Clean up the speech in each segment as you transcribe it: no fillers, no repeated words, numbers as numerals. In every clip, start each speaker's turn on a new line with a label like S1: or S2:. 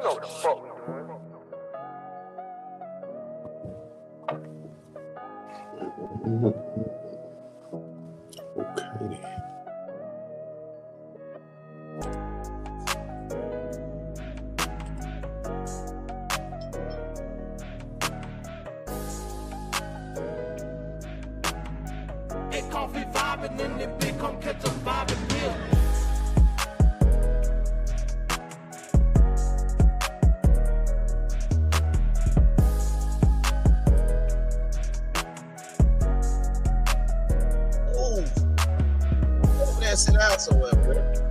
S1: know what the fuck we doing.
S2: Okay.
S3: It coffee vibing and the big come catch a vibing bill.
S2: Oh, over there, sit down somewhere, bro.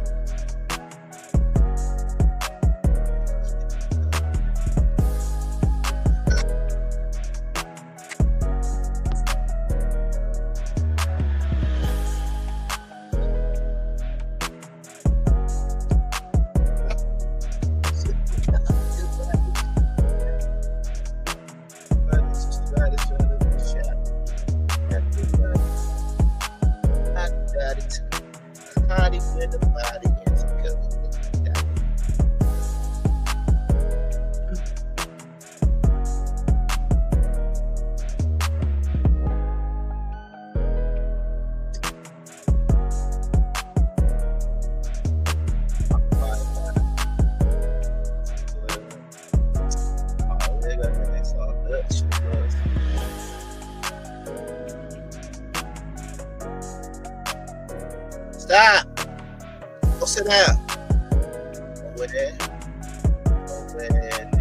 S2: Stop. Go sit down. Over there. Over there.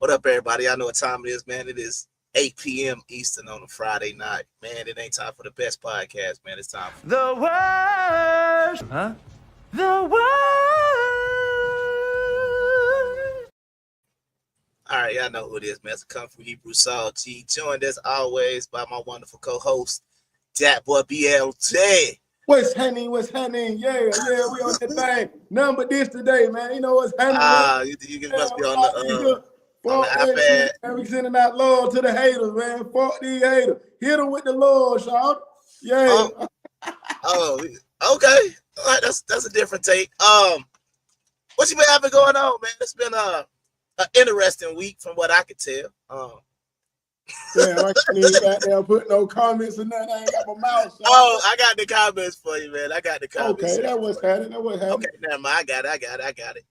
S2: What up, everybody? I know what time it is, man. It is 8 p.m. Eastern on a Friday night. Man, it ain't time for the best podcast, man. It's time for
S3: The worst. Huh? The worst.
S2: All right, y'all know who it is, man. It's Come From Hebrew Saul G. Joined as always by my wonderful co-host, That boy BLT.
S1: What's happening? What's happening? Yeah, we on the thing. None but this today, man. You know what's happening, man?
S2: You
S1: Yeah,
S2: must be
S1: we
S2: on
S1: out here.
S2: the
S1: Fuck that
S2: iPad.
S1: shit, man. We sending out love to the haters, man. Fuck these haters. Hit them with the love, y'all. Yeah.
S2: Okay. All right, that's a different take. What you been having going on, man? It's been an interesting week from what I could tell.
S1: Damn, I can't even goddamn put no comments or nothing. I ain't got my mouth shut.
S2: I got the comments for you, man. I got the comments.
S1: Okay, that was happening.
S2: Okay, never mind. I got it.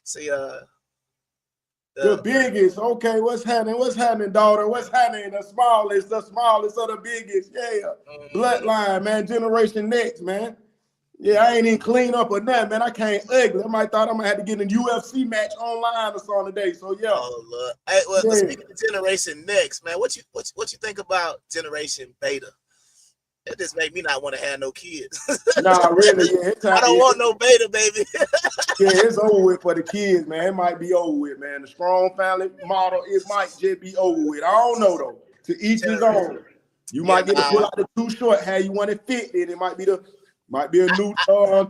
S2: See,
S1: the biggest. Okay, what's happening? What's happening, daughter? What's happening? The smallest of the biggest. Yeah. Bloodline, man. Generation next, man. Yeah, I ain't even clean up or nothing, man. I can't ugly. I might thought I'm gonna have to get a UFC match online or something today. So yeah.
S2: Oh look. Hey, well, speaking of Generation Next, man, what you think about Generation Beta? It just make me not want to have no kids.
S1: Nah, really, yeah.
S2: I don't want no beta, baby.
S1: Yeah, it's over with for the kids, man. It might be over with, man. The strong family model, it might just be over with. I don't know though. To each his own. You might get to pull out the too short how you want it fit. Then it might be a new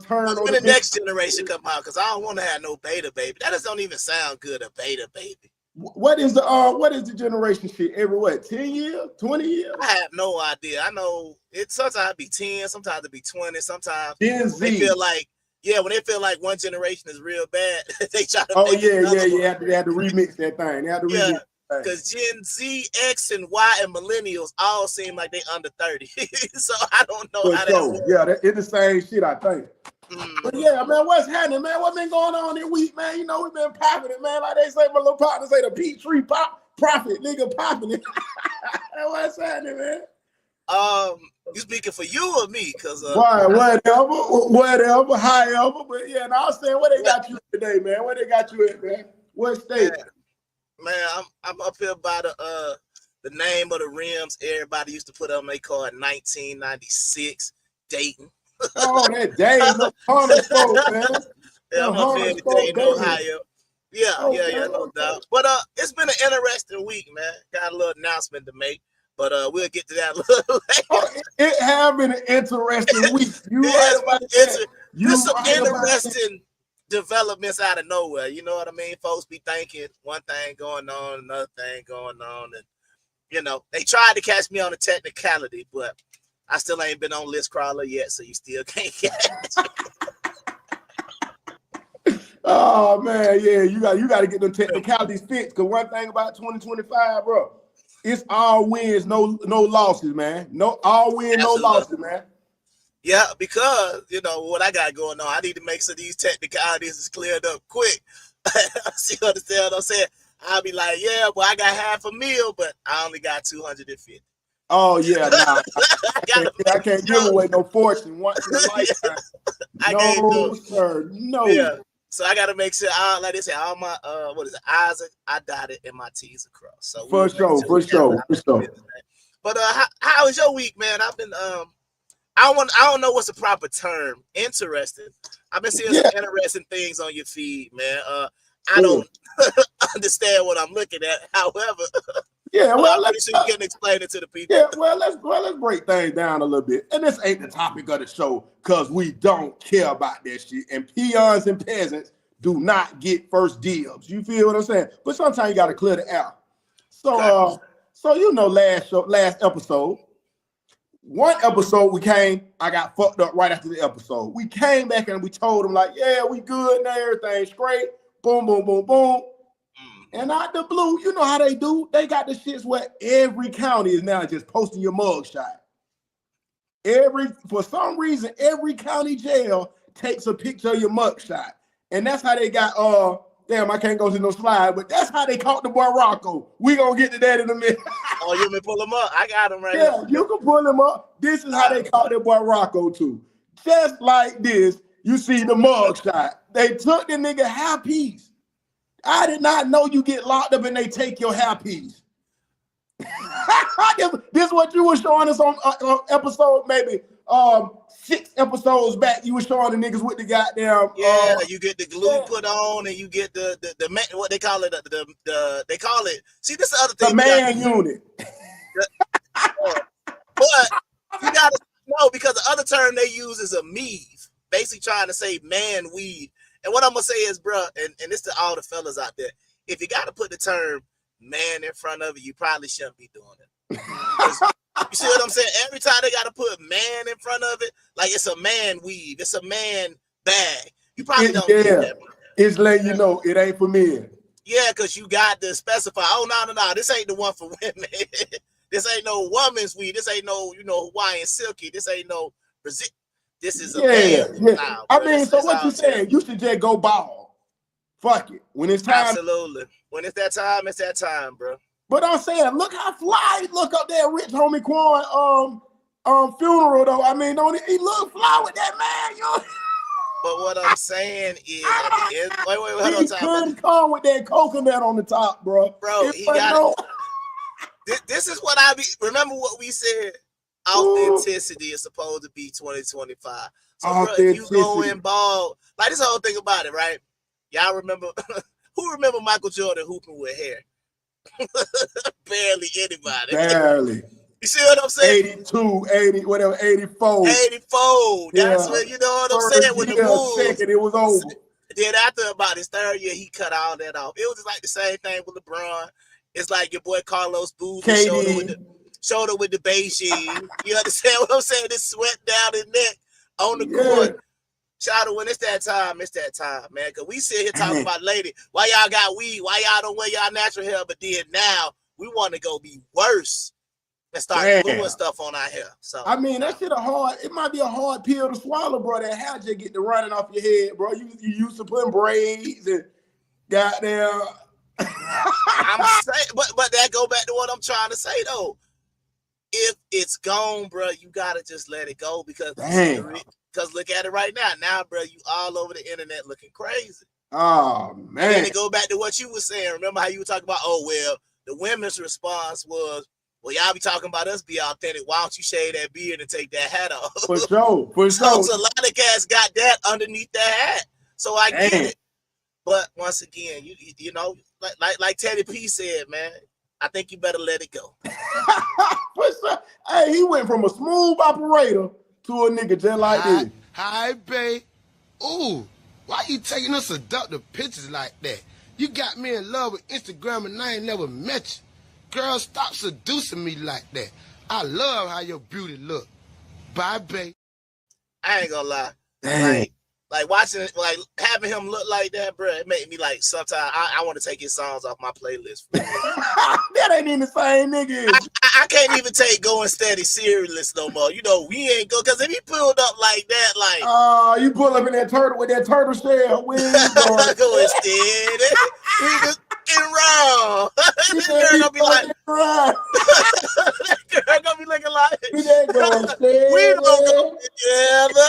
S1: turn on
S2: the next generation come out, because I don't want to have no beta, baby. That just don't even sound good, a beta, baby.
S1: What is the generation shit? Every what, 10 years, 20 years?
S2: I have no idea. I know it sometimes it be 10, sometimes it be 20, sometimes
S1: Gen Z.
S2: They feel like, when they feel like one generation is real bad, they try to
S1: They had to remix that thing. They had to remix.
S2: Because Gen Z, X, and Y, and millennials all seem like they under 30. So I don't know how that works.
S1: Yeah, it's the same shit, I think. But yeah, man, what's happening, man? What's been going on this week, man? You know, we've been popping it, man. Like they say, my little partner say, the Peachtree profit, nigga, popping it. What's happening, man?
S2: You speaking for you or me? Because
S1: whatever, however. But yeah, and I was saying, where they got you today, man? Where they got you at, man? What state?
S2: Man, I'm up here by the name of the rims everybody used to put on their car in 1996, Dayton.
S1: Oh, that Dayton, no Huntersville, man.
S2: Yeah, I'm up here in Dayton, Ohio. Yeah, no doubt. But it's been an interesting week, man. Got a little announcement to make, but we'll get to that a little later.
S1: It have been an interesting week. You right about that.
S2: There's some interesting developments out of nowhere. You know what I mean? Folks be thinking one thing going on, another thing going on, and you know they tried to catch me on a technicality, but I still ain't been on List Crawler yet, so you still can't catch.
S1: Oh man, yeah, you got to get them technicalities fixed. Cause one thing about 2025, bro, it's all wins, no losses, man. All wins, no losses, man.
S2: Yeah, because you know what I got going on. I need to make sure these technicalities is cleared up quick. See what I'm saying? I'll be like, yeah, well, I got half a meal, but I only got 250.
S1: Oh yeah, nah. I can't give away no fortune once in a lifetime. No, sir, no.
S2: Yeah. So I gotta make sure, like they say, all my I's I dotted and my T's are crossed. So
S1: for sure.
S2: But how was your week, man? I've been I don't know what's the proper term. Interesting. I've been seeing some interesting things on your feed, man. I don't understand what I'm looking at. However, I'm pretty sure you can explain it to the people.
S1: Yeah, let's break things down a little bit. And this ain't the topic of the show because we don't care about that shit. And peons and peasants do not get first dibs. You feel what I'm saying? But sometimes you got to clear the air. So, you know, last episode, one episode I got fucked up right after the episode. We came back and we told them like, yeah, we good and everything's great. Boom, boom, boom, boom. And out the blue, you know how they do. They got the shits where every county is now just posting your mugshot. For some reason, every county jail takes a picture of your mugshot. And that's how they got, damn, I can't go to no slide, but that's how they caught the boy Rocco. We gonna get to that in a minute.
S2: Oh, you want me to pull him up? I got him right here.
S1: Yeah, you can pull him up. This is how they caught that boy Rocco too. Just like this, you see the mugshot. They took the nigga hair piece. I did not know you get locked up and they take your hair piece. This is what you were showing us on episode maybe 6 episodes back. You were showing the niggas with the goddamn
S2: you get the glue put on and you get the what they call it they call it. See, this is the other thing.
S1: The man unit.
S2: But you gotta No, because the other term they use is a meave, basically trying to say man weave. And what I'm gonna say is, bro, and this to all the fellas out there, if you got to put the term man in front of it, you probably shouldn't be doing it. You see what I'm saying? Every time they got to put man in front of it, like it's a man weave, it's a man bag. You probably don't need that, bro.
S1: It's letting you know it ain't for men.
S2: Yeah, because you got to specify. Oh, no. This ain't the one for women. This ain't no woman's weave. This ain't no, Hawaiian silky. This ain't no Brazil. This is a man. Now,
S1: I mean, so what you saying? You should just go bald. Fuck it. When it's time.
S2: Absolutely. When it's that time, it's that time, bro.
S1: But I'm saying, look how fly. Look up there, Rich Homie Quan funeral though. I mean, don't he look fly with that man, yo?
S2: But what I'm saying is, wait, hold on,
S1: he couldn't come with that coconut on the top, bro.
S2: Bro, he got it. This is what I be. Remember what we said? Authenticity is supposed to be 2025. So, bro, if you go in bald, like this whole thing about it, right? Y'all remember? Who remember Michael Jordan hooping with hair? Barely anybody.
S1: Barely.
S2: You see what I'm saying?
S1: 82, 80, whatever, 84.
S2: 84. That's what, you know what I'm saying? When the Bulls,
S1: second, it was over.
S2: Then after about his third year, he cut all that off. It was just like the same thing with LeBron. It's like your boy Carlos Boozer shoulder with the Beijing. You understand what I'm saying? This sweat down his neck on the court. Shout out, when it's that time, man. Because we sit here talking about lady, why y'all got weed? Why y'all don't wear y'all natural hair? But then now we want to go be worse and start gluing stuff on our hair. So
S1: I mean, that shit it might be a hard pill to swallow, bro. That hair just get to running off your head, bro. You used to putting braids and goddamn.
S2: I'm saying, but that go back to what I'm trying to say though. If it's gone, bro, you gotta just let it go because look at it right now. Now, bro, you all over the internet looking crazy.
S1: Oh man.
S2: And then it go back to what you were saying. Remember how you were talking about? Oh well, the women's response was, "Well, y'all be talking about us be authentic. Why don't you shave that beard and take that hat off?"
S1: For sure.
S2: So a lot of cats got that underneath that hat. So I get it. But once again, you know, like Teddy P said, man, I think you better let it go.
S1: Hey, he went from a smooth operator to a nigga just like this.
S4: Hi, babe. Ooh, why you taking us seductive pictures like that? You got me in love with Instagram and I ain't never met you. Girl, stop seducing me like that. I love how your beauty look. Bye, babe.
S2: I ain't gonna lie. Like watching it, like having him look like that, bro, it made me like sometimes I want to take his songs off my playlist.
S1: That ain't even the same nigga.
S2: I can't even take Going Steady serious no more. You know, we ain't go because if he pulled up like that, like
S1: you pull up in that turtle with that turtle shell, we ain't
S2: Going Steady. We just getting wrong. This girl gonna be like, that girl gonna be looking like
S1: we gonna
S2: go together.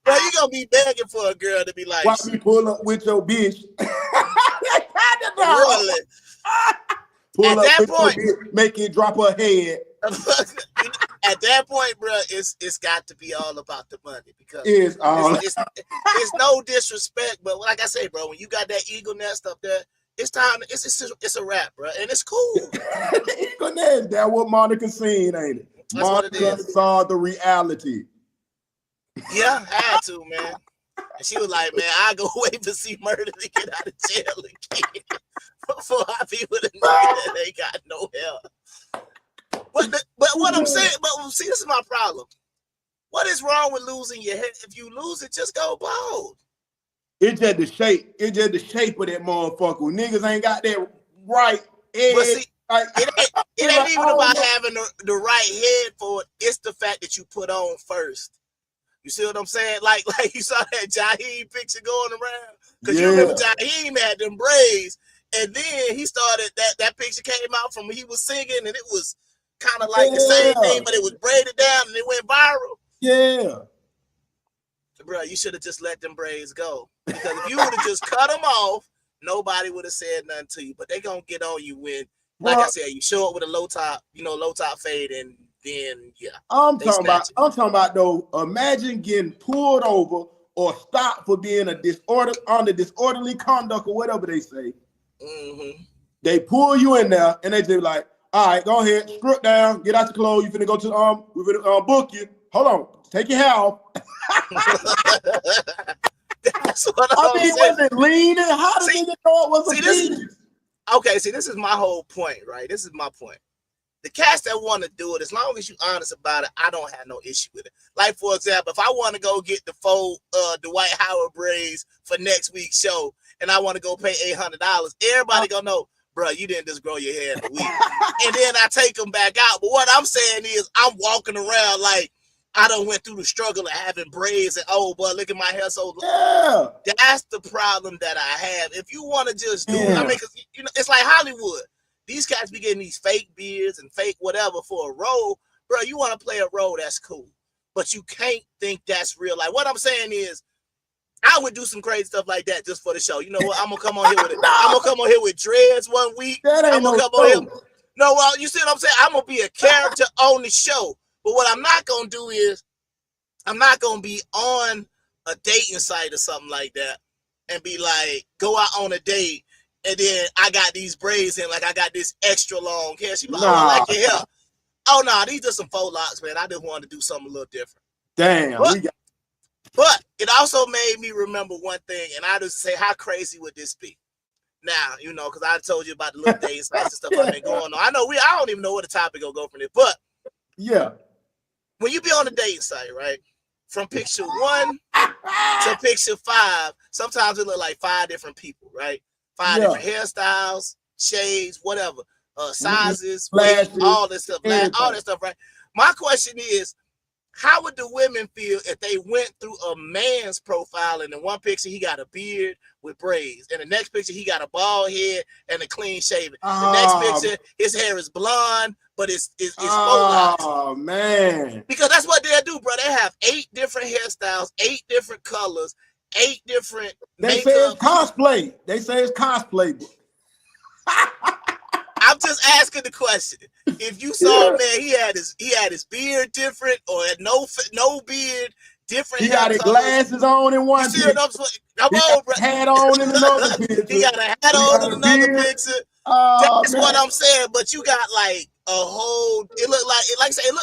S2: You gonna be begging for a girl to be like,
S1: why we pull up with your bitch?
S2: Really?
S1: Pull
S2: at
S1: up
S2: that
S1: with
S2: point,
S1: your bitch, make it drop her head.
S2: At that point, bro, it's got to be all about the money because
S1: it's
S2: no disrespect, but like I say, bro, when you got that eagle nest up there, it's time. It's a wrap, bro, and it's cool.
S1: Eagle nest, that's what Monica seen, ain't it?
S2: That's
S1: Monica saw the reality.
S2: Yeah, I had to, man. And she was like, man, I go wait to see Murder to get out of jail again before I be with a nigga that ain't got no help. But what I'm saying, but see, this is my problem. What is wrong with losing your head? If you lose it, just go bald.
S1: It's just the shape. It's just the shape of that motherfucker. Niggas ain't got that right head.
S2: But see,
S1: like,
S2: it ain't even about having the right head for it. It's the fact that you put on first. You see what I'm saying? Like you saw that Jaheim picture going around? Because you remember Jaheim had them braids, and then he started, that picture came out from when he was singing, and it was kind of like the same thing, but it was braided down, and it went viral.
S1: Yeah.
S2: Bro, you should have just let them braids go. Because if you would have just cut them off, nobody would have said nothing to you. But they going to get on you when, like I said, you show up with a low top fade, and then
S1: I'm talking about though. Imagine getting pulled over or stopped for being disorderly conduct or whatever they say.
S2: Mm-hmm.
S1: They pull you in there and they just like, All right, go ahead. Strip down. Get out your clothes. You finna go to we finna book you. Hold on. Take your hair off.
S2: That's what
S1: I
S2: I'm
S1: mean,
S2: saying.
S1: was it leaning? How did nigga know it was a
S2: this,
S1: penis?
S2: okay, see, this is my whole point, right? This is my point. The cats that want to do it, as long as you honest about it, I don't have no issue with it. Like, for example, if I want to go get the faux Dwight Howard braids for next week's show, and I want to go pay $800, everybody gonna know, bro, you didn't just grow your hair in a week. And then I take them back out. But what I'm saying is, I'm walking around like I done went through the struggle of having braids, and oh, boy, look at my hair so long.
S1: Yeah.
S2: That's the problem that I have. If you want to just do it, I mean, 'cause, you know, it's like Hollywood. These cats be getting these fake beards and fake whatever for a role. Bro, you want to play a role, that's cool. But you can't think that's real. Like, what I'm saying is, I would do some crazy stuff like that just for the show. You know what? I'm going to come on here with it. I'm going to come on here with dreads one week.
S1: That ain't
S2: I'm going to
S1: no
S2: come on
S1: show.
S2: here. No, well, you see what I'm saying? I'm going to be a character on the show. But what I'm not going to do is, I'm not going to be on a dating site or something like that and be like, go out on a date. And then I got these braids in, like I got this extra long hair. She like, oh, I like your hair. Oh, no, these are some faux locks, man. I just wanted to do something a little different.
S1: Damn.
S2: But it also made me remember one thing, and I just say, how crazy would this be? Now, you know, because I told you about the little dating sites and stuff I've been going on. I know I don't even know where the topic will go from there. But
S1: yeah,
S2: when you be on the dating site, right, from picture 1 to picture 5, sometimes it look like 5 different people, right? 5 different hairstyles, shades, whatever, sizes, weight, all this stuff, all that stuff, right? My question is, how would the women feel if they went through a man's profile and in one picture he got a beard with braids, and the next picture he got a bald head and a clean shaven? The next picture his hair is blonde, but it's faux locks.
S1: Oh man!
S2: Because that's what they'll do, bro. They have 8 different hairstyles, 8 different colors, 8 different.
S1: They say it's cosplay. They say it's cosplay.
S2: I'm just asking the question. If you saw a man, he had his beard different, or had no beard, different.
S1: He got his glasses on in one picture.
S2: Come on, bro.
S1: Hat on in another picture.
S2: He got a hat on in another picture. That's what I'm saying. But you got like a whole. It looked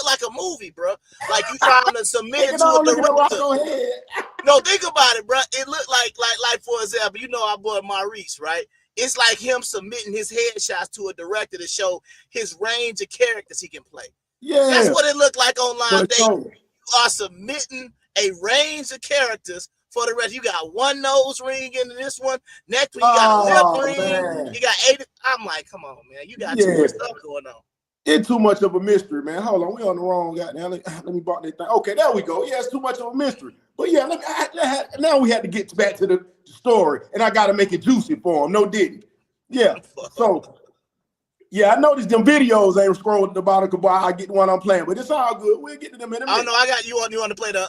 S2: like a movie, bro. Like you trying to submit it to a director. No, think about it, bro. It looked like for example, you know our boy Maurice, right? It's like him submitting his headshots to a director to show his range of characters he can play.
S1: Yeah,
S2: that's what it looked like on live dating. You are submitting a range of characters for the rest. You got one nose ring in this one. Next one, you got a lip ring. Man. You got 8. I'm like, come on, man. You got too much stuff going on.
S1: It's too much of a mystery, man. Hold on, we on the wrong goddamn. Let me block that thing. Okay, there we go. Yeah, it's too much of a mystery. But yeah, now we had to get back to the story, and I got to make it juicy for him. No didn't. Yeah. So, yeah, I noticed them videos ain't scrolling at the bottom because I get the one I'm playing, but it's all good. We'll get to them in a minute.
S2: Oh no, I got you on. You want to play the?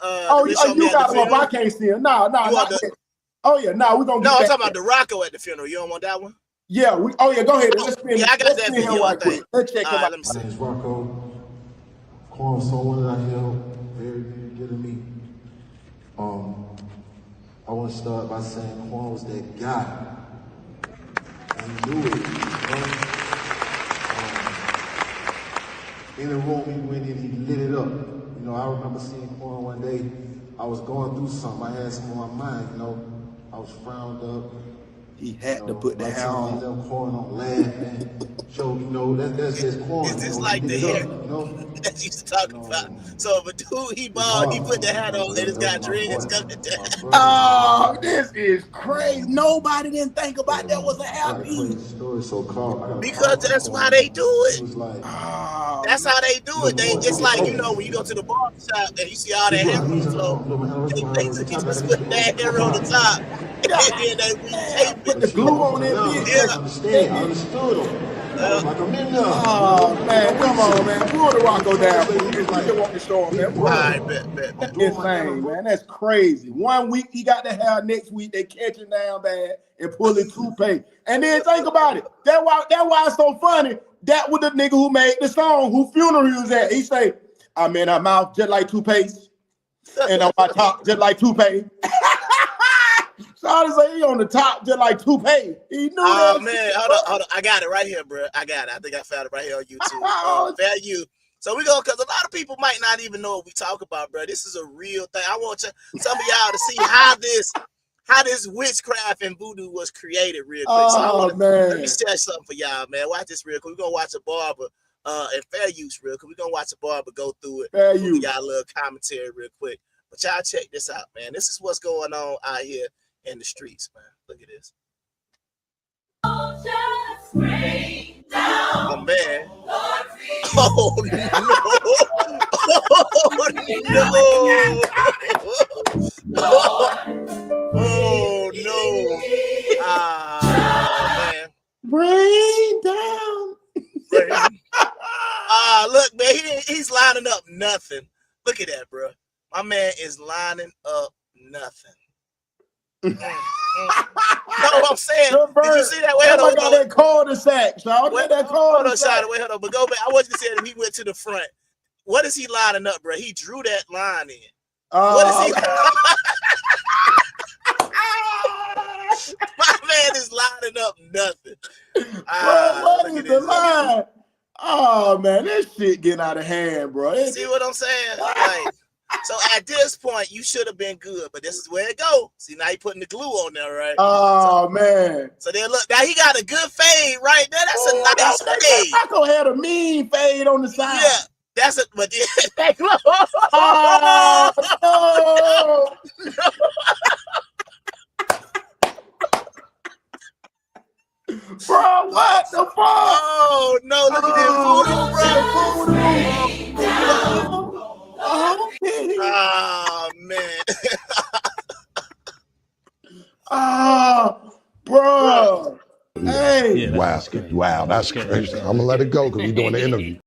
S1: You got them up. I can't see them. No. Oh yeah, no, we're gonna.
S2: No, I'm talking about the Rocco at the funeral. You don't want that one?
S1: Yeah. Go ahead. Let's spin.
S2: Yeah, I got that video right quick.
S1: Let's check him out.
S5: My name is Rocco. Quan, someone that I held very dear to me. I want to start by saying Quan was that guy. I knew it. In the room he went in, he lit it up. You know, I remember seeing Quan one day. I was going through something. I had something on my mind, you know. I was frowned up.
S1: He had to put that hat on.
S5: Quan on laughing. So, you know, that's just Quan.
S2: Is this like the hair that you used to talk about? So if a dude, he bald, he put the hat on, and it's got dreads coming down.
S1: Oh, this is crazy. Nobody didn't think about that was a happy.
S2: Because that's why they do it. That's how they do it. It's like, you know, when you go to the barber shop and you see all that hair on the floor, they just put that hair on the top, and then they retape it.
S1: Put the glue on it.
S5: I understood him.
S1: Oh man, come on, man. Pull the Rocco down. You just want to show him, man.
S2: All right, bet.
S1: That's insane, man. That's crazy. 1 week he got the hair, next week they catch him down bad and pull it toupee. And then think about it. That's why it's so funny. That was the nigga who made the song, who funeral he was at. He say, I'm in her mouth just like toupees, and on my top just like toupee. Shawty say he on the top just like Toupee. He knew
S2: Oh
S1: that.
S2: man, hold on. I got it right here, bro. I got it. I think I found it right here on YouTube. Value. So we go because a lot of people might not even know what we talk about, bro. This is a real thing. I want some of y'all to see how this witchcraft and voodoo was created real quick. So let me share something for y'all, man. Watch this real quick. We're gonna watch a barber and fair use real quick. We're gonna watch a barber go through it.
S1: Fair use.
S2: Y'all a little commentary real quick. But y'all check this out, man. This is what's going on out here in the streets, man. Look at this. Oh man. Oh no. Oh no. Ah man.
S1: Rain down.
S2: Look, man, he's lining up nothing. Look at that, bro. My man is lining up nothing. No, I'm saying. Did you see that? Wait, hold on.
S1: That cul-de-sac, Hold on.
S2: But go back. I want you to say that he went to the front. What is he lining up, bro? He drew that line in. What is he? My man is lining up nothing.
S1: What is the line? Oh man, this shit getting out of hand, bro.
S2: See what I'm saying? Like, so at this point, you should have been good, but this is where it goes. See, now you putting the glue on there, right?
S1: Oh man.
S2: So then look, now he got a good fade right there. That's a nice fade.
S1: Paco had a mean fade on the side.
S2: Yeah, that's it. But
S1: oh no. Bro, what the fuck?
S2: Oh no, look at this voodoo, bro. Oh man.
S1: Bro. Hey.
S6: Yeah, wow, that's crazy. I'm gonna let it go because we're doing the interview.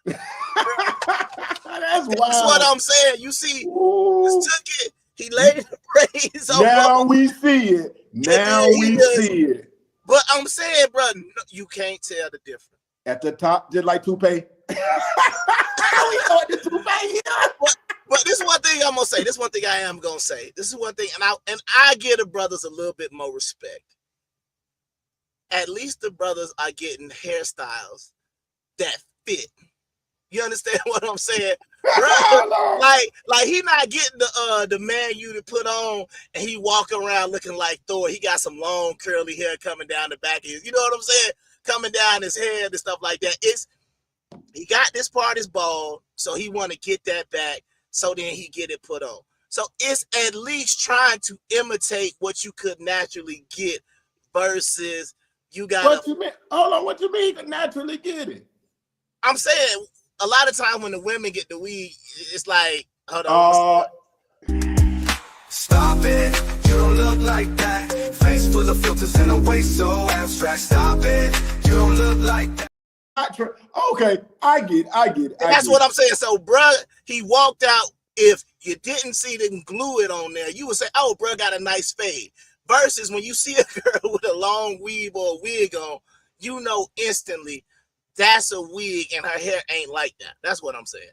S1: That's wild.
S2: That's what I'm saying. You see, just took it. He laid the praise on.
S1: Now we see it. Now we see it.
S2: But I'm saying, bro, you can't tell the difference.
S1: At the top, just like Toupee.
S2: But this is one thing I'm gonna say. This is one thing I am gonna say. This is one thing, and I give the brothers a little bit more respect. At least the brothers are getting hairstyles that fit. You understand what I'm saying? Bro, like he not getting the man you to put on and he walk around looking like Thor. He got some long curly hair coming down the back of his, you know what I'm saying? Coming down his head and stuff like that. He got this part is bald, so he want to get that back, so then he get it put on. So it's at least trying to imitate what you could naturally get versus you got.
S1: What you mean? Hold on, what you mean you could naturally get it?
S2: I'm saying a lot of times when the women get the weed, it's like, hold on.
S3: Stop it, you don't look like that. Face full of filters and a waist so abstract. Stop it, you don't look like that.
S1: Okay, I get it.
S2: That's what I'm saying. So, bruh, he walked out. If you didn't see them glue it on there, you would say, oh, bruh got a nice fade. Versus when you see a girl with a long weave or a wig on, you know instantly that's a wig and her hair ain't like that. That's what I'm saying.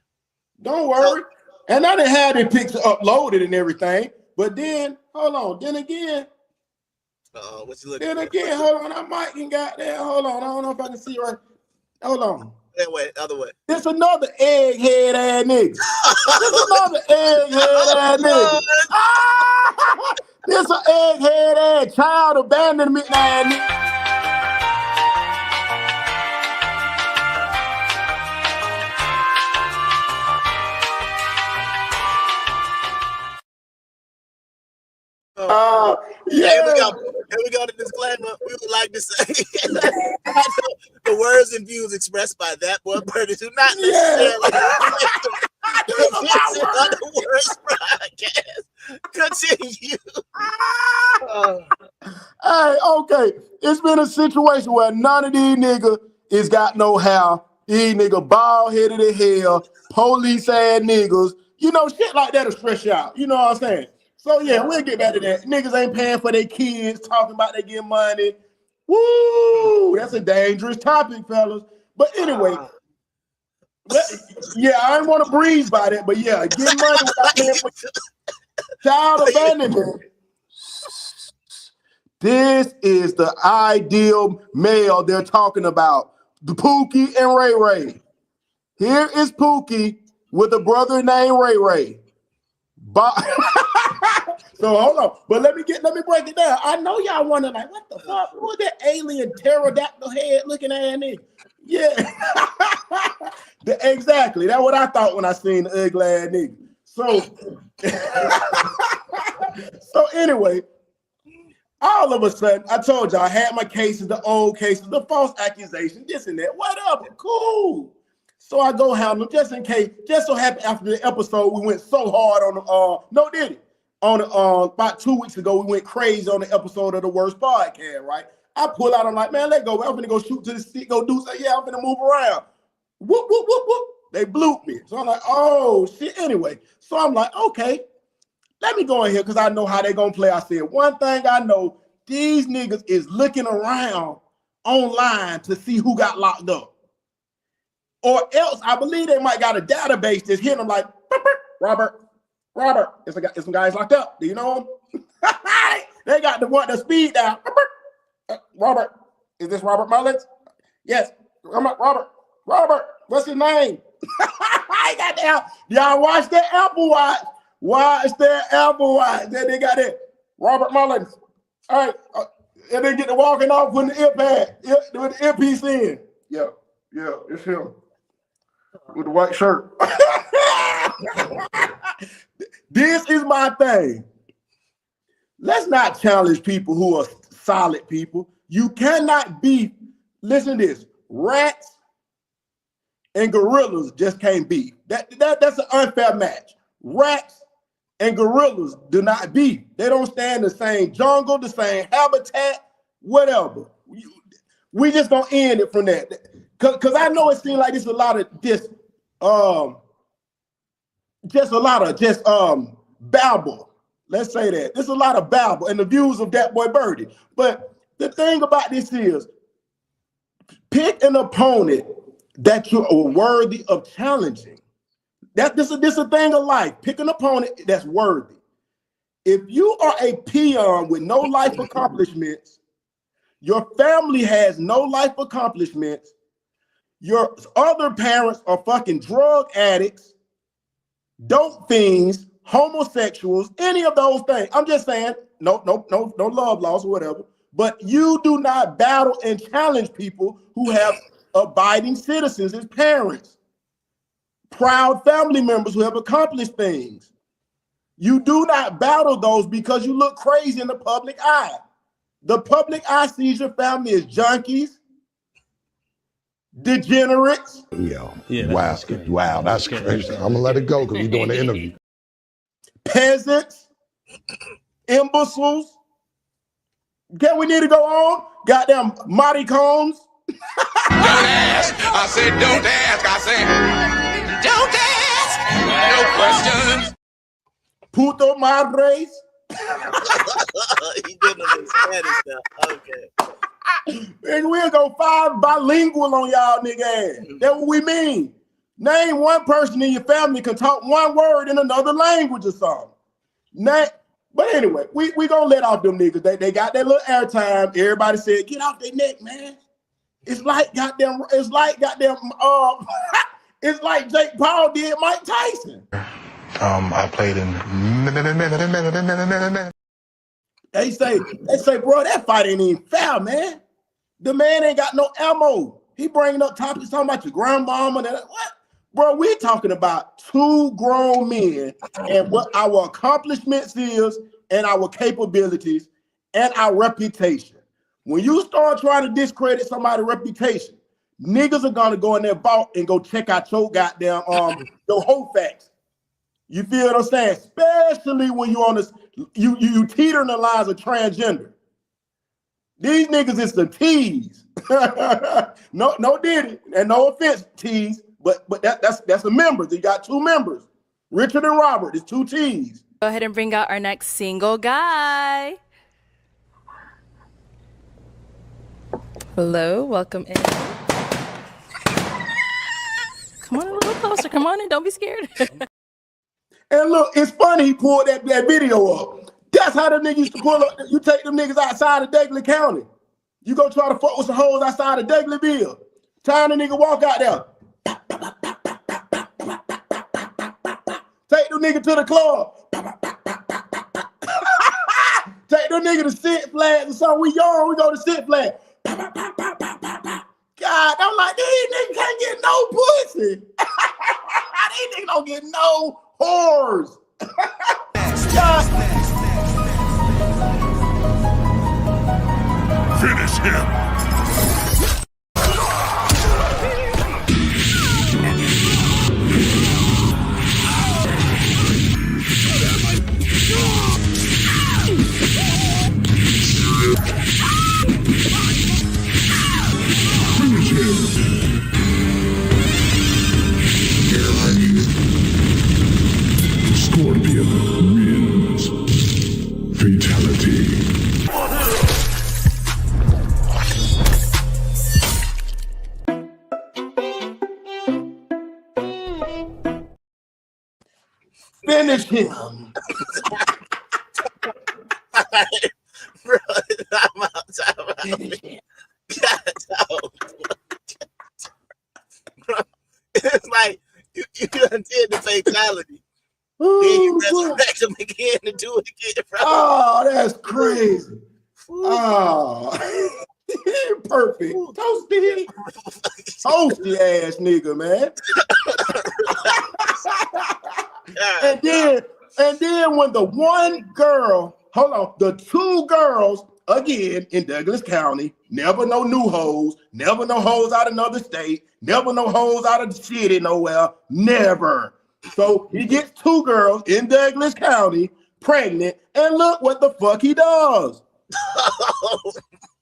S1: Don't worry. And I done had the picture uploaded and everything. But then, hold on. Then again,
S2: what you looking
S1: then
S2: for?
S1: again, hold on. I might can got there. Hold on. I don't know if I can see right. Hold on.
S2: That way, other way.
S1: There's another egghead ass nigga. There's another egghead ass nigga. There's an egghead ass child abandonment ass nigga.
S2: Yeah. Here we go to disclaimer. We would like to say the words and views expressed by that one person do not necessarily reflect the W.O.R.S.E broadcast. Continue.
S1: Hey, okay. It's been a situation where none of these niggas is got no hair. These niggas bald-headed as hell, police ass niggas. You know, shit like that'll stress you out. You know what I'm saying? So yeah, we'll get back to that. Niggas ain't paying for their kids, talking about they get money. Woo! That's a dangerous topic, fellas. But anyway, yeah, I didn't want to breeze by that, but yeah, get money without paying for child abandonment. This is the ideal male they're talking about. The Pookie and Ray Ray. Here is Pookie with a brother named Ray Ray. So hold on, but let me break it down. I know y'all wondering like, what the fuck? Who is that alien pterodactyl head looking at nigga? Yeah, exactly. That's what I thought when I seen the ugly ass nigga. So anyway, all of a sudden, I told y'all I had my cases, the old cases, the false accusation, this and that, whatever, cool. So I go handle them just in case. Just so happened after the episode, we went so hard on about 2 weeks ago, we went crazy on the episode of the Worst podcast, right? I pull out, I'm like, man, let go. I'm gonna go shoot to the seat, go do something. Yeah, I'm gonna move around. Whoop, whoop, whoop, whoop. They blooped me. So I'm like, oh shit. Anyway, so I'm like, okay, let me go in here because I know how they gonna play. I said, one thing I know, these niggas is looking around online to see who got locked up. Or else, I believe they might got a database that's hitting them like, Robert, there's some guys locked up. Do you know them? They got the speed down. Robert, is this Robert Mullins? Yes. Robert, what's his name? I got that. Y'all watch that Apple Watch. Then they got it. Robert Mullins. All right. And they get to walking off with the with the earpiece in. Yeah, it's him. With the white shirt. This is my thing. Let's not challenge people who are solid people. You cannot beef. Listen to this. Rats and gorillas just can't beef. That's an unfair match. Rats and gorillas do not beef. They don't stay in the same jungle, the same habitat, whatever. We just gonna end it from that. Cause I know it seems like there's a lot of babble. Let's say that. There's a lot of babble and the views of that boy Birdie. But the thing about this is, pick an opponent that you are worthy of challenging. This is a thing of life. Pick an opponent that's worthy. If you are a peon with no life accomplishments, your family has no life accomplishments, your other parents are fucking drug addicts, dope fiends, homosexuals, any of those things. I'm just saying, no love loss or whatever. But you do not battle and challenge people who have abiding citizens as parents, proud family members who have accomplished things. You do not battle those because you look crazy in the public eye. The public eye sees your family as junkies, degenerates.
S6: Yeah, wow, that's crazy. I'm gonna let it go because we're doing the interview.
S1: Peasants, imbeciles. Okay, we need to go on. Goddamn Marty Combs.
S3: Don't ask. I said don't ask. I said don't ask. No questions.
S1: Puto Madres.
S2: He did it in Spanish now. Okay.
S1: And we'll go 5 bilingual on y'all nigga ass. That's what we mean. Name one person in your family can talk one word in another language or something. But anyway, we gonna let off them niggas. They got that little airtime. Everybody said, get off their neck, man. It's like goddamn, it's like Jake Paul did Mike Tyson.
S5: I played in.
S1: They say, bro, that fight ain't even fair, man. The man ain't got no ammo. He bringing up topics talking about your grandmama and that. What? Bro, we talking about 2 grown men and what our accomplishments is and our capabilities and our reputation. When you start trying to discredit somebody's reputation, niggas are gonna go in their vault and go check out your goddamn your whole facts. You feel what I'm saying? Especially when you on this, you teetering the lines of transgender. These niggas is the T's. no Diddy, and no offense, T's, but that's the members. You got 2 members, Richard and Robert. It's 2 T's.
S7: Go ahead and bring out our next single guy. Hello, welcome in. Come on a little closer. Come on in. Don't be scared.
S1: And look, it's funny he pulled that video up. That's how the niggas used to pull up. You take them niggas outside of Dagley County. You go try to fuck with some hoes outside of Dagleyville. Time the nigga walk out there. Take the nigga to the club. Take the nigga to Six Flags or something. We young, we go to Six Flags. God, I'm like, these niggas can't get no pussy. These niggas don't get no whores.
S8: Finish him. Scorpion wins. Fatality.
S1: Finish him.
S2: Bro, I'm out. Bro, it's like you done did the fatality. Then you resurrect him again to do it again, bro.
S1: Oh, that's crazy. Oh, perfect. Toasty. Toasty ass nigga, man. and then when the one girl, hold on, the two girls, again, in Douglas County, never no new hoes, never no hoes out of another state, never no hoes out of the city nowhere, never. So he gets two girls in Douglas County pregnant, and look what the fuck he does.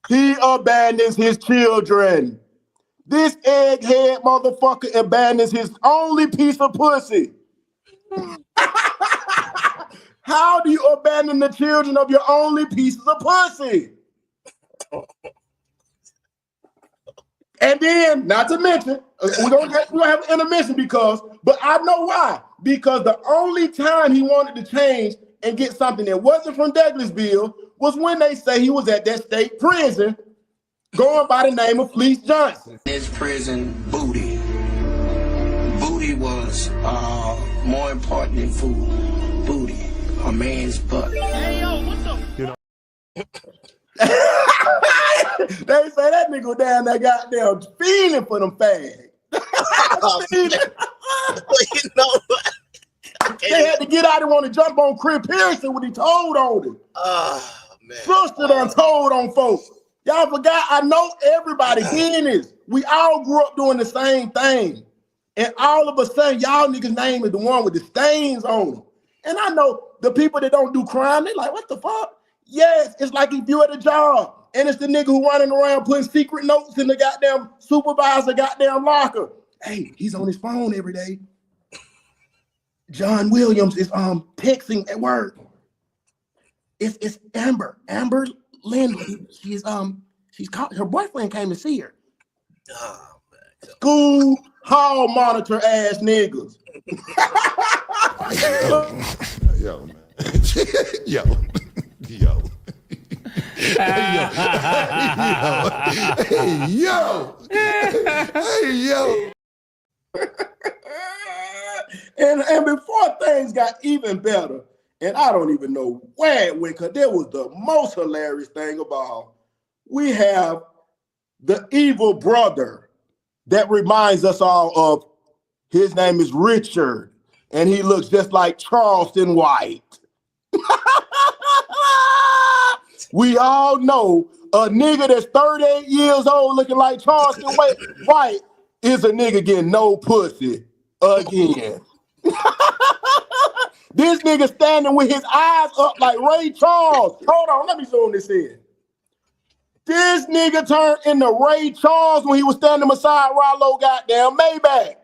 S1: He abandons his children. This egghead motherfucker abandons his only piece of pussy. How do you abandon the children of your only pieces of pussy? And then, not to mention, we're gonna have an intermission but I know why. Because the only time he wanted to change and get something that wasn't from Douglasville was when they say he was at that state prison going by the name of Fleece Johnson.
S9: His prison booty. Booty was more important than food. Booty, a man's butt. Hey, yo, what the? You know.
S1: They say that nigga down there goddamn feeling for them fags.
S2: You know,
S1: they had to get out and want to jump on Chris Pearson when he told on him.
S2: Oh, man.
S1: Sister done told on folks. Y'all forgot, I know everybody hearing this. We all grew up doing the same thing. And all of a sudden, y'all niggas' name is the one with the stains on them. And I know the people that don't do crime, they like, what the fuck? Yes, it's like if you at a job and it's the nigga who running around putting secret notes in the goddamn supervisor goddamn locker. Hey, he's on his phone every day. John Williams is texting at work. It's Amber Lindley. She's called, her boyfriend came to see her.
S2: Oh, man.
S1: School hall monitor ass niggas.
S6: Yo, man. Yo. Hey, yo. Hey, yo.
S1: And before things got even better, and I don't even know where it went, because there was the most hilarious thing of all. We have the evil brother that reminds us all of, his name is Richard, and he looks just like Charleston White. We all know a nigga that's 38 years old looking like Charleston White is a nigga getting no pussy again. This nigga standing with his eyes up like Ray Charles. Hold on, let me zoom this in. This nigga turned into Ray Charles when he was standing beside Rollo goddamn Maybach.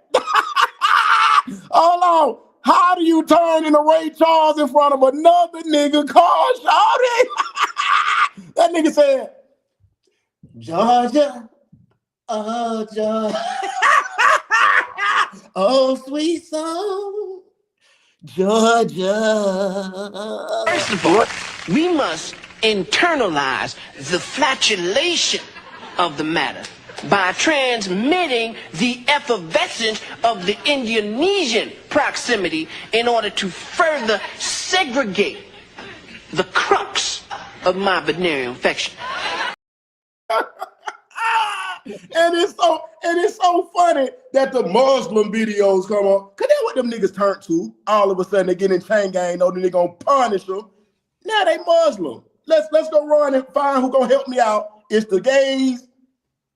S1: Hold on. How do you turn into Ray Charles in front of another nigga called Shawty? That nigga said, Georgia, oh Georgia, oh sweet song, Georgia.
S9: We must internalize the flatulation of the matter by transmitting the effervescence of the Indonesian proximity in order to further segregate the crux of my venereal infection.
S1: And it's so funny that the Muslim videos come up. Cause that's what them niggas turn to. All of a sudden they get in chain gang, know that they gonna punish them. Now they Muslim. Let's go run and find who gonna help me out. It's the gays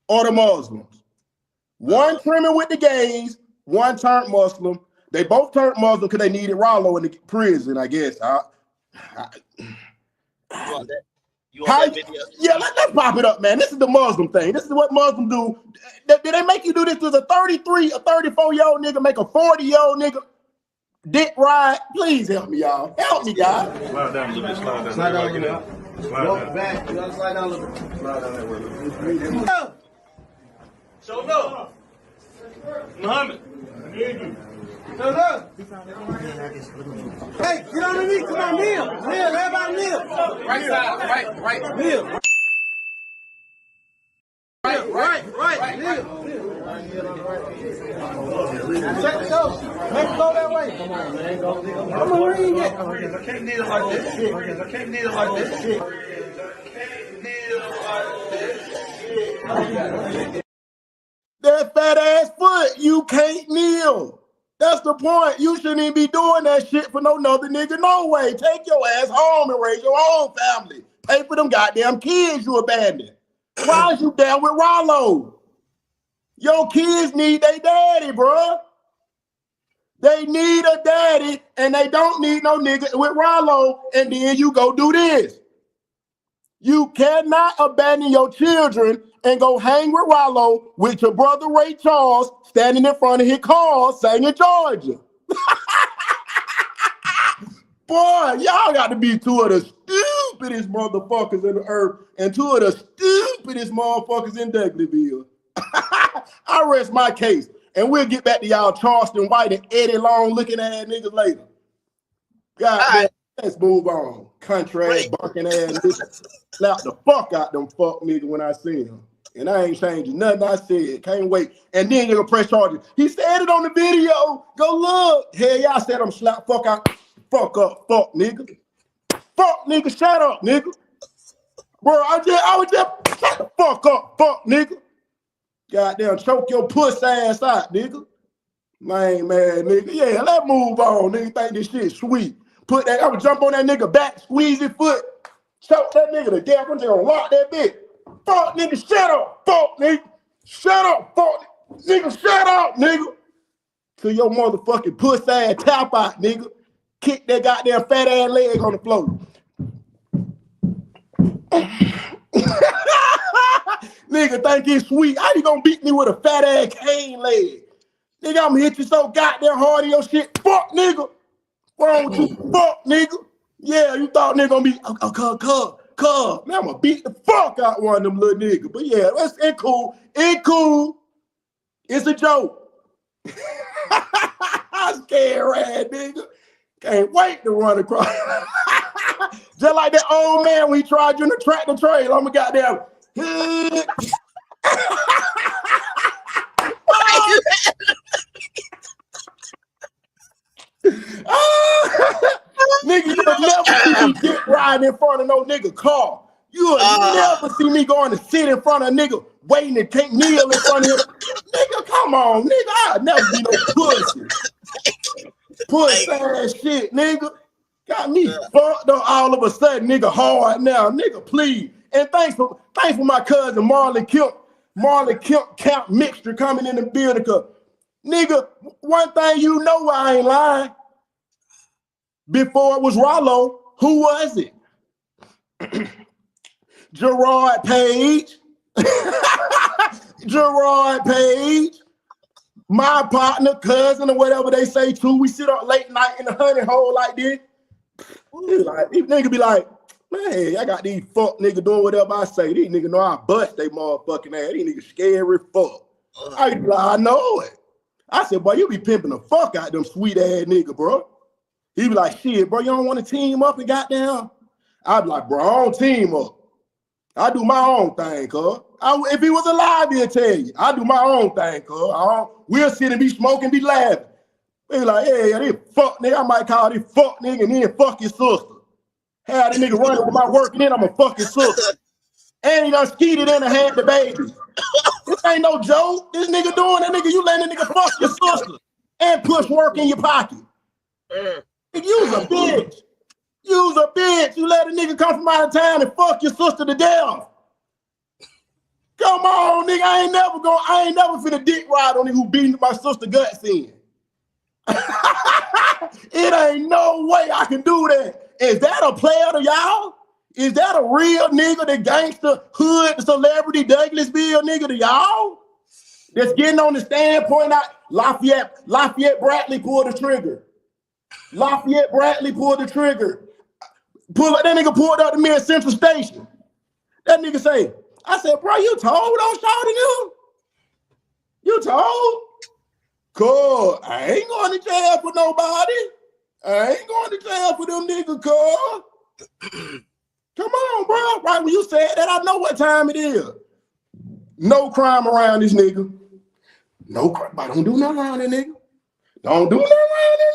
S1: or the Muslims. One trimming with the gays, one turned Muslim. They both turned Muslim because they needed Rollo in the prison, I guess.
S2: You want that video?
S1: Yeah, let's pop it up, man. This is the Muslim thing. This is what Muslims do. Did they make you do this? Does a 33, a 34-year-old nigga make a 40-year-old nigga dick ride? Please help me, y'all. Help me, guys.
S10: Slide down a little bit. Slide down. Slide down a little bit. Slide down. Back. You gotta slide down a little bit. Slide down that way.
S2: Show no.
S10: Muhammad. I need you.
S11: Hey, get on the knee, come on, kneel. Kneel, everybody kneel.
S2: Right side, right.
S11: Kneel.
S2: Right.
S11: Kneel. Check the show. Make it go that way. Come on, man. Come on, read it.
S10: I can't kneel like this. I can't kneel like this.
S1: That fat ass foot, you can't kneel. That's the point. You shouldn't even be doing that shit for no other nigga. No way. Take your ass home and raise your own family. Pay for them goddamn kids you abandoned. Why is you down with Rollo? Your kids need their daddy, bruh. They need a daddy, and they don't need no nigga with Rollo, and then you go do this. You cannot abandon your children and go hang with Rollo with your brother Ray Charles standing in front of his car singing Georgia. Boy, y'all got to be two of the stupidest motherfuckers in the earth and two of the stupidest motherfuckers in Douglasville. I rest my case, and we'll get back to y'all Charleston White and Eddie Long looking ass niggas later. God, let's move on. Country ass, barking ass niggas. Slap the fuck out them fuck niggas when I see them. And I ain't changing nothing I said. Can't wait. And then you're gonna press charges. He said it on the video. Go look. Hell yeah, I said I'm slap fuck out. Fuck up, fuck nigga. Fuck nigga, shut up, nigga. Bro, I was just shut the fuck up, fuck nigga. Goddamn, choke your puss ass out, nigga. Man, nigga. Yeah, let's move on. Nigga think this shit sweet. Put that, I would jump on that nigga back, squeeze his foot, choke that nigga to death. I'm just gonna lock that bitch. Fuck nigga, shut up, fuck nigga. Shut up, fuck nigga, shut up, nigga. Till your motherfucking puss ass tap out, nigga. Kick that goddamn fat ass leg on the floor. Nigga think it's sweet. How you gonna beat me with a fat ass cane leg? Nigga, I'm gonna hit you so goddamn hard in your shit. Fuck nigga. What's wrong with you? Fuck nigga. Yeah, you thought nigga gonna be cuz. Man, I'm gonna beat the fuck out one of them little niggas. But yeah, it's cool. It's cool. It's a joke. I'm scared, rad nigga. Can't wait to run across. Just like that old man when he tried you in the tractor trailer. I'm a goddamn. Nigga, you'll never see me get riding in front of no nigga car. You'll never see me going to sit in front of a nigga waiting to take kneel in front of him. Nigga, come on, nigga. I'll never be no pussy. Pussy ass shit, nigga. Got me fucked up all of a sudden, nigga, hard now. Nigga, please. And thanks for my cousin Marlon Kemp Camp Mixture coming in the building. Cause nigga, one thing you know I ain't lying. Before it was Rollo, who was it? Gerard Page. Gerard Page. My partner, cousin, or whatever they say too. We sit up late night in the honey hole like this. These niggas be like, man, I got these fuck niggas doing whatever I say. These niggas know I bust they motherfucking ass. These niggas scary fuck. I be like, I know it. I said, boy, you be pimping the fuck out them sweet ass nigga, bro. He be like, shit, bro, you don't want to team up and goddamn. I'd be like, bro, I don't team up. I do my own thing, cuz. If he was alive, he'll tell you. I do my own thing, cuz. We'll sit and be smoking, be laughing. Be like, yeah, this fuck nigga. I might call this fuck nigga and then fuck his sister. Have the nigga running with my work and then I'm a fuck his sister. And he done skeeted in and had the baby. This ain't no joke. This nigga doing that nigga, you letting the nigga fuck your sister and push work in your pocket. You's a bitch. You's a bitch. You let a nigga come from out of town and fuck your sister to death. Come on, nigga. I ain't never finna dick ride on nigga who beating my sister guts in. It ain't no way I can do that. Is that a player to y'all? Is that a real nigga, the gangster, hood, celebrity, Douglasville nigga to y'all? That's getting on the stand, pointing out Lafayette Bradley pulled the trigger. Lafayette Bradley pulled the trigger. That nigga pulled up to me at Central Station. That nigga say, I said, bro, you told on Shawty nigga? You told? Cool. I ain't going to jail for nobody. I ain't going to jail for them niggas, cuz. Come on, bro. Right when you said that, I know what time it is. No crime around this nigga. No crime. But don't do nothing around that nigga. Don't do nothing around that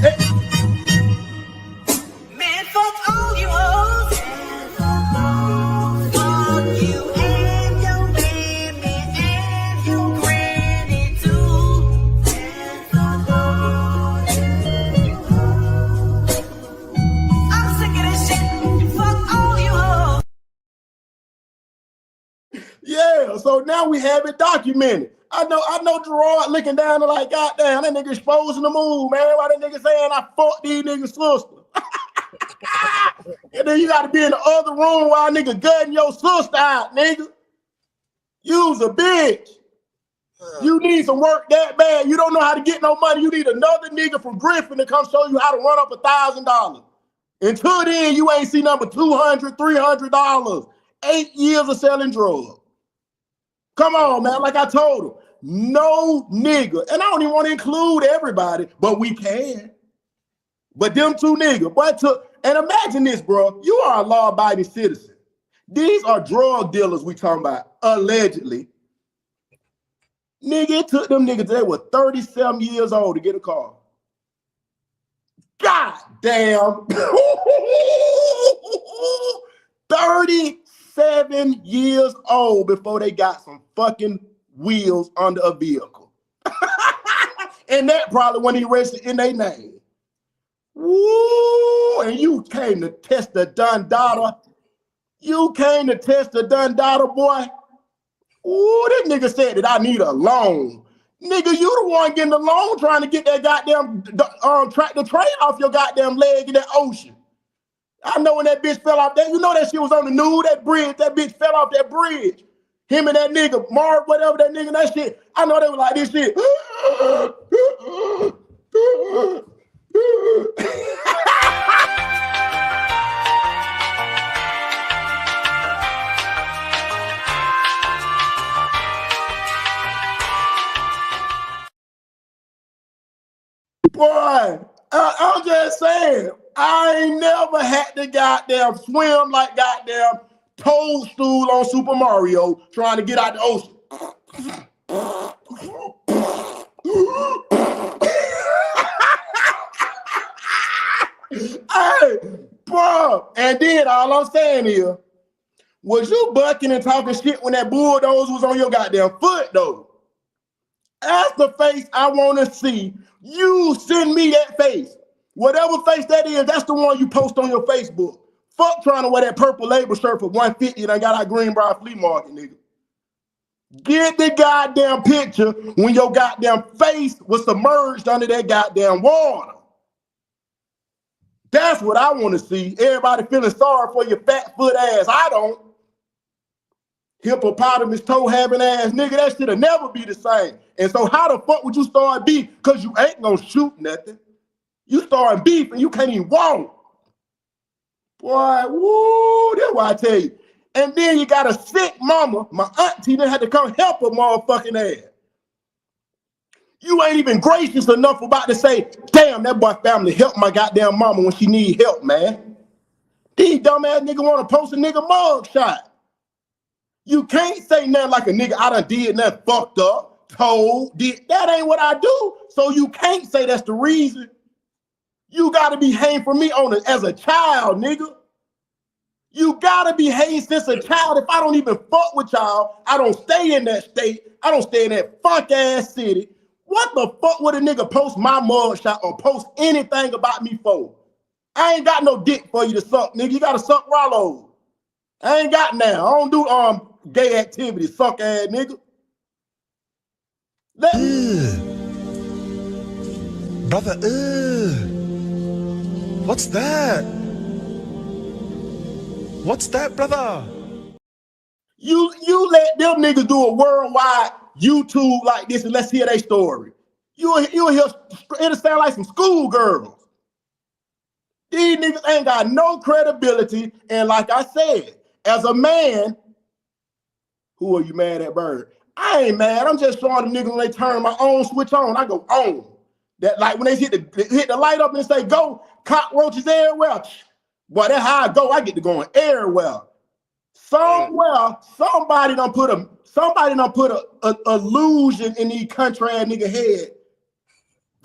S1: nigga.
S3: Man, fuck all you hoes. Fuck you and your baby and your granny too. I'm sick of this shit. Fuck all you hoes.
S1: Yeah, so now we have it documented. I know Gerard looking down and like, goddamn, that nigga exposing the move, man. Why that nigga saying I fucked these niggas' sister? And then you gotta be in the other room while nigga gutting your sister out, nigga. You's a bitch. You need some work that bad. You don't know how to get no money. You need another nigga from Griffin to come show you how to run up $1,000. Until then, you ain't see number $200, $300. 8 years of selling drugs. Come on, man. Like I told him, no nigga. And I don't even want to include everybody, but we can. But them two niggas. And imagine this, bro. You are a law-abiding citizen. These are drug dealers we talking about, allegedly. Nigga, it took them niggas, they were 37 years old to get a car. God damn. 37 years old before they got some fucking wheels under a vehicle. And that probably when he registered in their name. Woo! And you came to test the Dundada. You came to test the Dundada, boy. Ooh, this nigga said that I need a loan. Nigga, you the one getting the loan trying to get that goddamn tractor trailer off your goddamn leg in that ocean. I know when that bitch fell off that, you know that shit was on the news, that bridge, that bitch fell off that bridge. Him and that nigga, Mark, whatever that nigga, that shit. I know they were like this shit. Boy, I'm just saying, I ain't never had to goddamn swim like goddamn Toadstool on Super Mario trying to get out the ocean. Hey, bro. And then all I'm saying is, was you bucking and talking shit when that bulldozer was on your goddamn foot, though? That's the face I want to see. You send me that face. Whatever face that is, that's the one you post on your Facebook. Fuck trying to wear that purple label shirt for $150 and I got our Greenbrier flea market, nigga. Get the goddamn picture when your goddamn face was submerged under that goddamn water. That's what I want to see. Everybody feeling sorry for your fat foot ass. I don't. Hippopotamus toe having ass nigga, that shit'll never be the same. And so how the fuck would you start beef? Because you ain't gonna shoot nothing. You starting beef and you can't even walk. Boy, woo, that's why I tell you. And then you got a sick mama. My auntie done had to come help her motherfucking ass. You ain't even gracious enough about to say, damn, that boy family help my goddamn mama when she need help, man. These dumbass niggas want to post a nigga mug shot. You can't say nothing like a nigga, I done did nothing fucked up, told, did. That ain't what I do. So you can't say that's the reason. You gotta be hating for me on it as a child, nigga. You gotta be hating since a child. If I don't even fuck with y'all, I don't stay in that state. I don't stay in that fuck ass city. What the fuck would a nigga post my mugshot or post anything about me for? I ain't got no dick for you to suck, nigga. You gotta suck Rollo. I ain't got now. I don't do gay activities, suck ass nigga.
S12: Brother, what's that? What's that, brother?
S1: You let them niggas do a worldwide YouTube like this and let's hear their story. You'll hear, it'll sound like some schoolgirls. These niggas ain't got no credibility. And like I said, as a man, who are you mad at, Bird? I ain't mad. I'm just showing them niggas when they turn my own switch on. I go on. That like when they hit the light up and say go, cockroaches everywhere. Boy, that's how I go. I get to going everywhere. Somewhere, somebody done put a illusion in these country ass nigga head.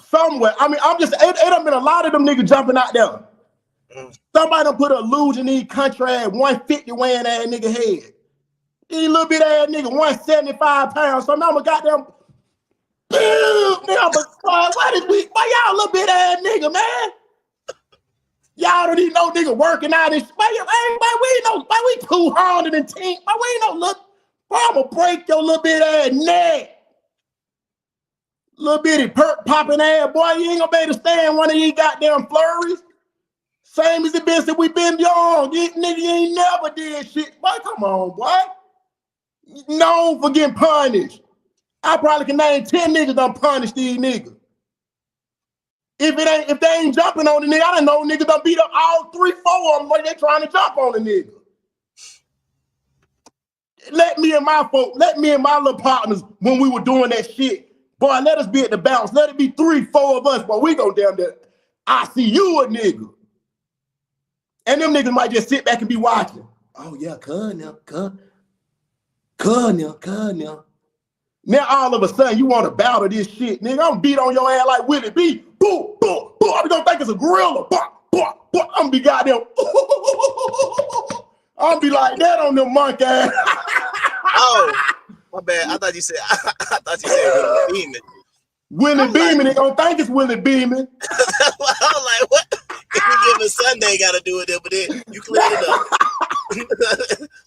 S1: Somewhere. I mean, it done been a lot of them niggas jumping out there. Somebody done put an illusion in these country ass 150 weighing ass nigga head. These little bit ass nigga 175 pounds. So now I'm a goddamn why y'all little bit ass nigga, man? Y'all don't even know nigga working out this. We 210. We ain't no look. I'ma break your little bit ass neck. Little bitty perk popping ass, boy. You ain't gonna be able to stand one of these goddamn flurries. Same as it been since we been young. You nigga ain't never did shit. Boy, come on, boy. Known for getting punished. I probably can name 10 niggas done punished these niggas. If they ain't jumping on the nigga, I don't know niggas done beat up all 3, 4 of them when they trying to jump on the nigga. Let me and my little partners, when we were doing that shit, boy, let us be at the bounce. Let it be 3, 4 of us, boy, we go down there. I see you a nigga. And them niggas might just sit back and be watching. Oh yeah, come now. Now all of a sudden you want to battle this shit, nigga. I'm beat on your ass like Willie B. Boom, boom, boom. I'm gonna think it's a gorilla. Boom, boom, boom. I'm gonna be goddamn. I'm gonna be like that on them monkey ass.
S2: Oh, my bad. I thought you said Willie Beeman.
S1: Willie Beeman, they gonna think it's Willie Beeman.
S2: I was like, what? Any given Sunday got to do with it, but then you cleared it up.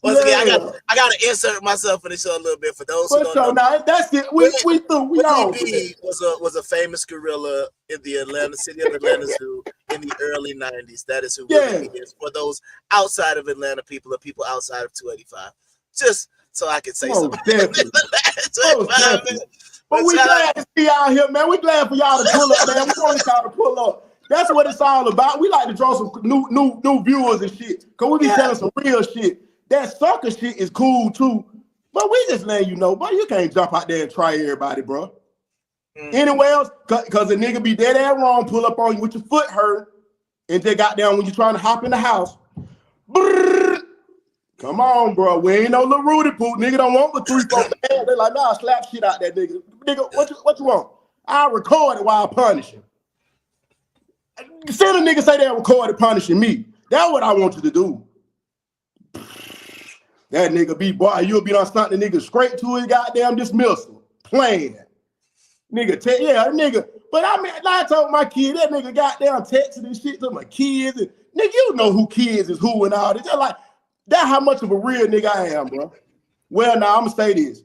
S2: Once again, I gotta insert myself in the show a little bit for those who don't know.
S1: Now, that's it. We through. We all
S2: was a famous gorilla in the city of Atlanta Zoo in the early 90s. That is who
S1: Willie
S2: B is for those outside of Atlanta people or people outside of 285. Just so I can say something.
S1: But we glad to see y'all here, man. We glad for y'all to pull up, man. We want y'all to pull up. That's what it's all about. We like to draw some new viewers and shit. Cause we be telling some real shit. That sucker shit is cool too. But we just letting you know, but you can't jump out there and try everybody, bro. Anywhere else, cause a nigga be dead ass wrong, pull up on you with your foot hurt, and they got down when you trying to hop in the house. Brrr. Come on, bro. We ain't no little Rudy Poot. Nigga don't want the 3, 4 bad. They like, nah, slap shit out that nigga. Nigga, what you want? I'll record it while I punish him. Send a nigga say they recorded punishing me. That's what I want you to do. That nigga be, boy, you'll be on something the nigga straight to his goddamn dismissal. Playing. Nigga, nigga. But I mean, I told my kid, that nigga goddamn texting and shit to my kids. And, nigga, you know who kids is who and all this. They're like, that's how much of a real nigga I am, bro. Well, now, I'm going to say this.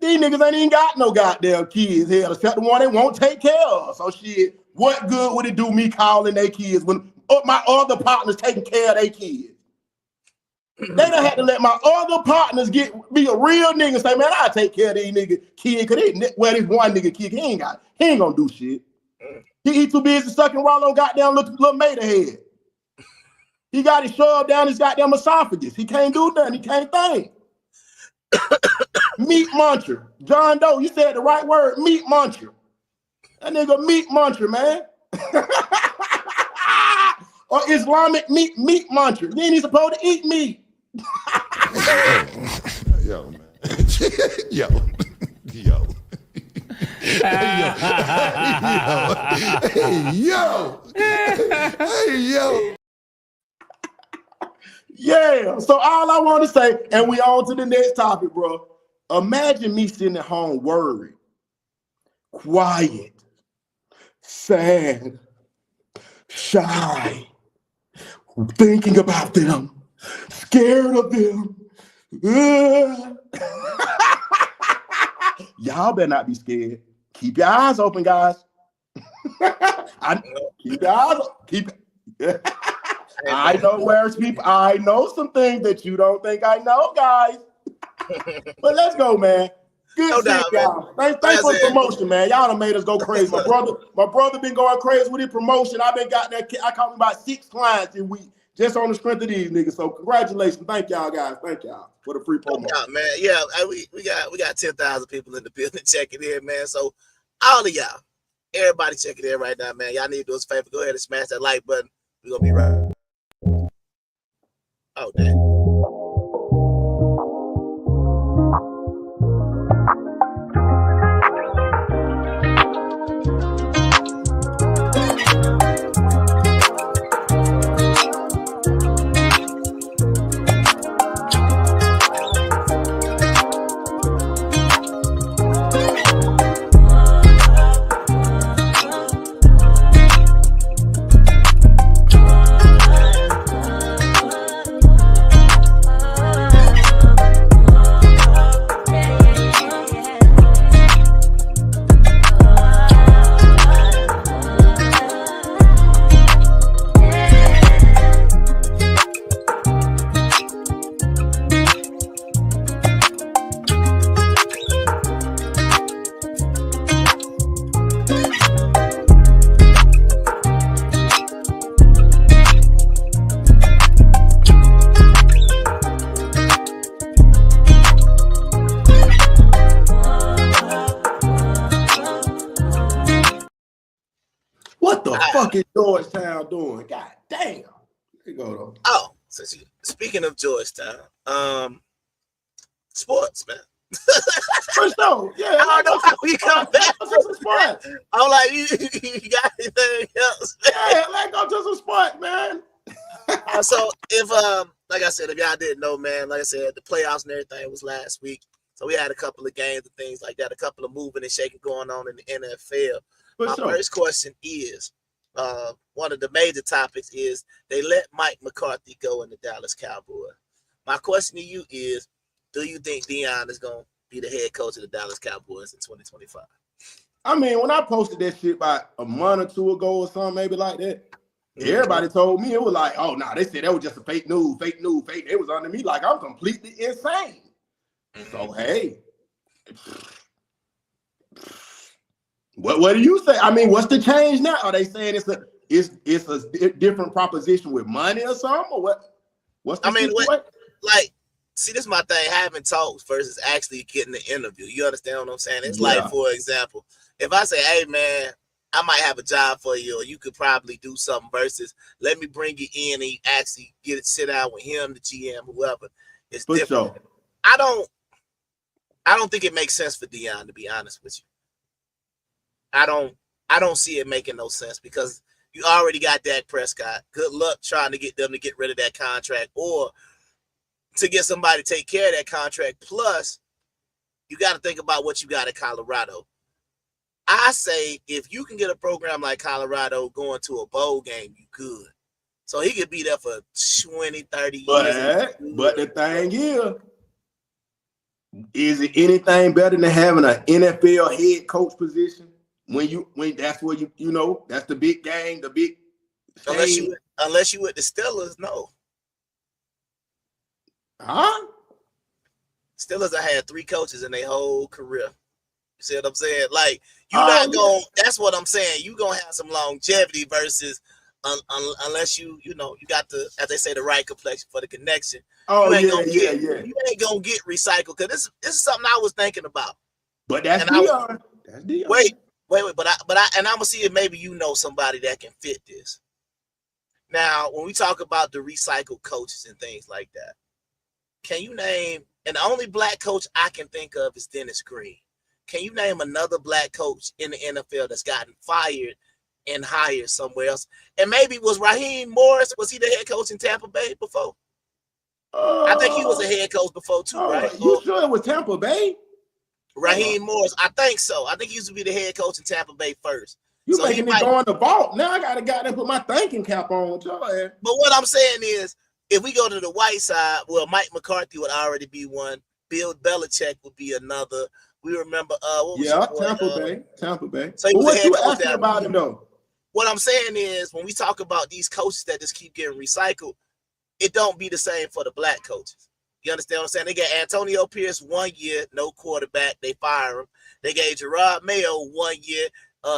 S1: These niggas ain't even got no goddamn kids here, except the one they won't take care of. So shit, what good would it do me calling their kids when my other partners taking care of their kids? They done had to let my other partners be a real nigga and say, man, I'll take care of these nigga kids. Cause this one nigga kid, he ain't gonna do shit. He too busy sucking Rollo goddamn little mate head. He got it shoved down his goddamn esophagus. He can't do nothing. He can't think. Meat muncher. John Doe, you said the right word, meat muncher. That nigga meat muncher, man. Or Islamic meat muncher. You ain't supposed to eat meat.
S6: Yo, man. Yo. Yo. Hey, yo. Hey, yo.
S1: Yeah. So all I want to say, and we on to the next topic, bro. Imagine me sitting at home worried, quiet, sad, shy, thinking about them, scared of them. Y'all better not be scared. Keep your eyes open, guys. Keep your eyes open. I know where's people. I know some things that you don't think I know, guys. But let's go, man. Good shit, y'all. Thanks for the promotion, man. Y'all done made us go crazy. My brother been going crazy with his promotion. I caught me about 6 clients in week just on the strength of these niggas. So congratulations. Thank y'all, guys. Thank y'all for the free promo.
S2: Yeah, man. Yeah, we got 10,000 people in the building checking in, man. So all of y'all, everybody checking in right now, man. Y'all need to do us a favor. Go ahead and smash that like button. We're gonna be right. Oh, damn.
S1: What the fuck is Georgetown doing? God damn. Here you go, though.
S2: Oh, speaking of Georgetown, sports, man.
S1: For sure. Yeah.
S2: I don't know how we come back. I'm like, you got anything else?
S1: Yeah, let's go to some sports, man.
S2: So if like I said, if y'all didn't know, man, like I said, the playoffs and everything was last week. So we had a couple of games and things like that, a couple of moving and shaking going on in the NFL. My first question is, one of the major topics is they let Mike McCarthy go in the Dallas Cowboys. My question to you is, do you think Deion is going to be the head coach of the Dallas Cowboys in 2025?
S1: I mean, when I posted that shit about a month or two ago or something, maybe like that, everybody told me it was like, oh, no, they said that was just a fake news. It was under me like I'm completely insane. So, hey, what do you say? I mean, what's the change now? Are they saying it's a different proposition with money or something? Or what? What's the situation?
S2: See, this is my thing, having talks versus actually getting the interview. You understand what I'm saying? It's like, for example, if I say, hey, man, I might have a job for you, or you could probably do something versus let me bring you in and you actually sit down with him, the GM, whoever. It's different.
S1: Sure.
S2: I don't think it makes sense for Deion, to be honest with you. I don't see it making no sense because you already got Dak Prescott. Good luck trying to get them to get rid of that contract or to get somebody to take care of that contract. Plus, you got to think about what you got in Colorado. I say if you can get a program like Colorado going to a bowl game, you good. So he could be there for 20, 30 years.
S1: But the thing is it anything better than having an NFL head coach position? When that's where you know that's the big game, the big
S2: unless you with the Steelers, no.
S1: Huh?
S2: Steelers have had 3 coaches in their whole career. You see what I'm saying? Like you're not going. That's what I'm saying. You gonna have some longevity versus unless you got the, as they say, the right complexion for the connection.
S1: Oh,
S2: you
S1: ain't
S2: gonna get recycled because this is something I was thinking about.
S1: But that's Deion. That's Deion.
S2: Wait, Wait, but I'm gonna see if maybe you know somebody that can fit this. Now, when we talk about the recycled coaches and things like that, can you name, and the only black coach I can think of is Dennis Green. Can you name another black coach in the NFL that's gotten fired and hired somewhere else? And maybe was Raheem Morris, was he the head coach in Tampa Bay before? I think he was a head coach before too, right?
S1: You sure it was Tampa Bay?
S2: Raheem Morris, I think so. I think he used to be the head coach in Tampa Bay first.
S1: You making me go in the vault. Now I got to put my thinking cap on with y'all. But
S2: what I'm saying is, if we go to the white side, well, Mike McCarthy would already be one. Bill Belichick would be another. We remember, what was
S1: Tampa Bay.
S2: So he was
S1: what you asking about him though?
S2: What I'm saying is, when we talk about these coaches that just keep getting recycled, it don't be the same for the black coaches. You understand what I'm saying? They got Antonio Pierce 1 year, no quarterback. They fire him. They gave Gerard Mayo 1 year.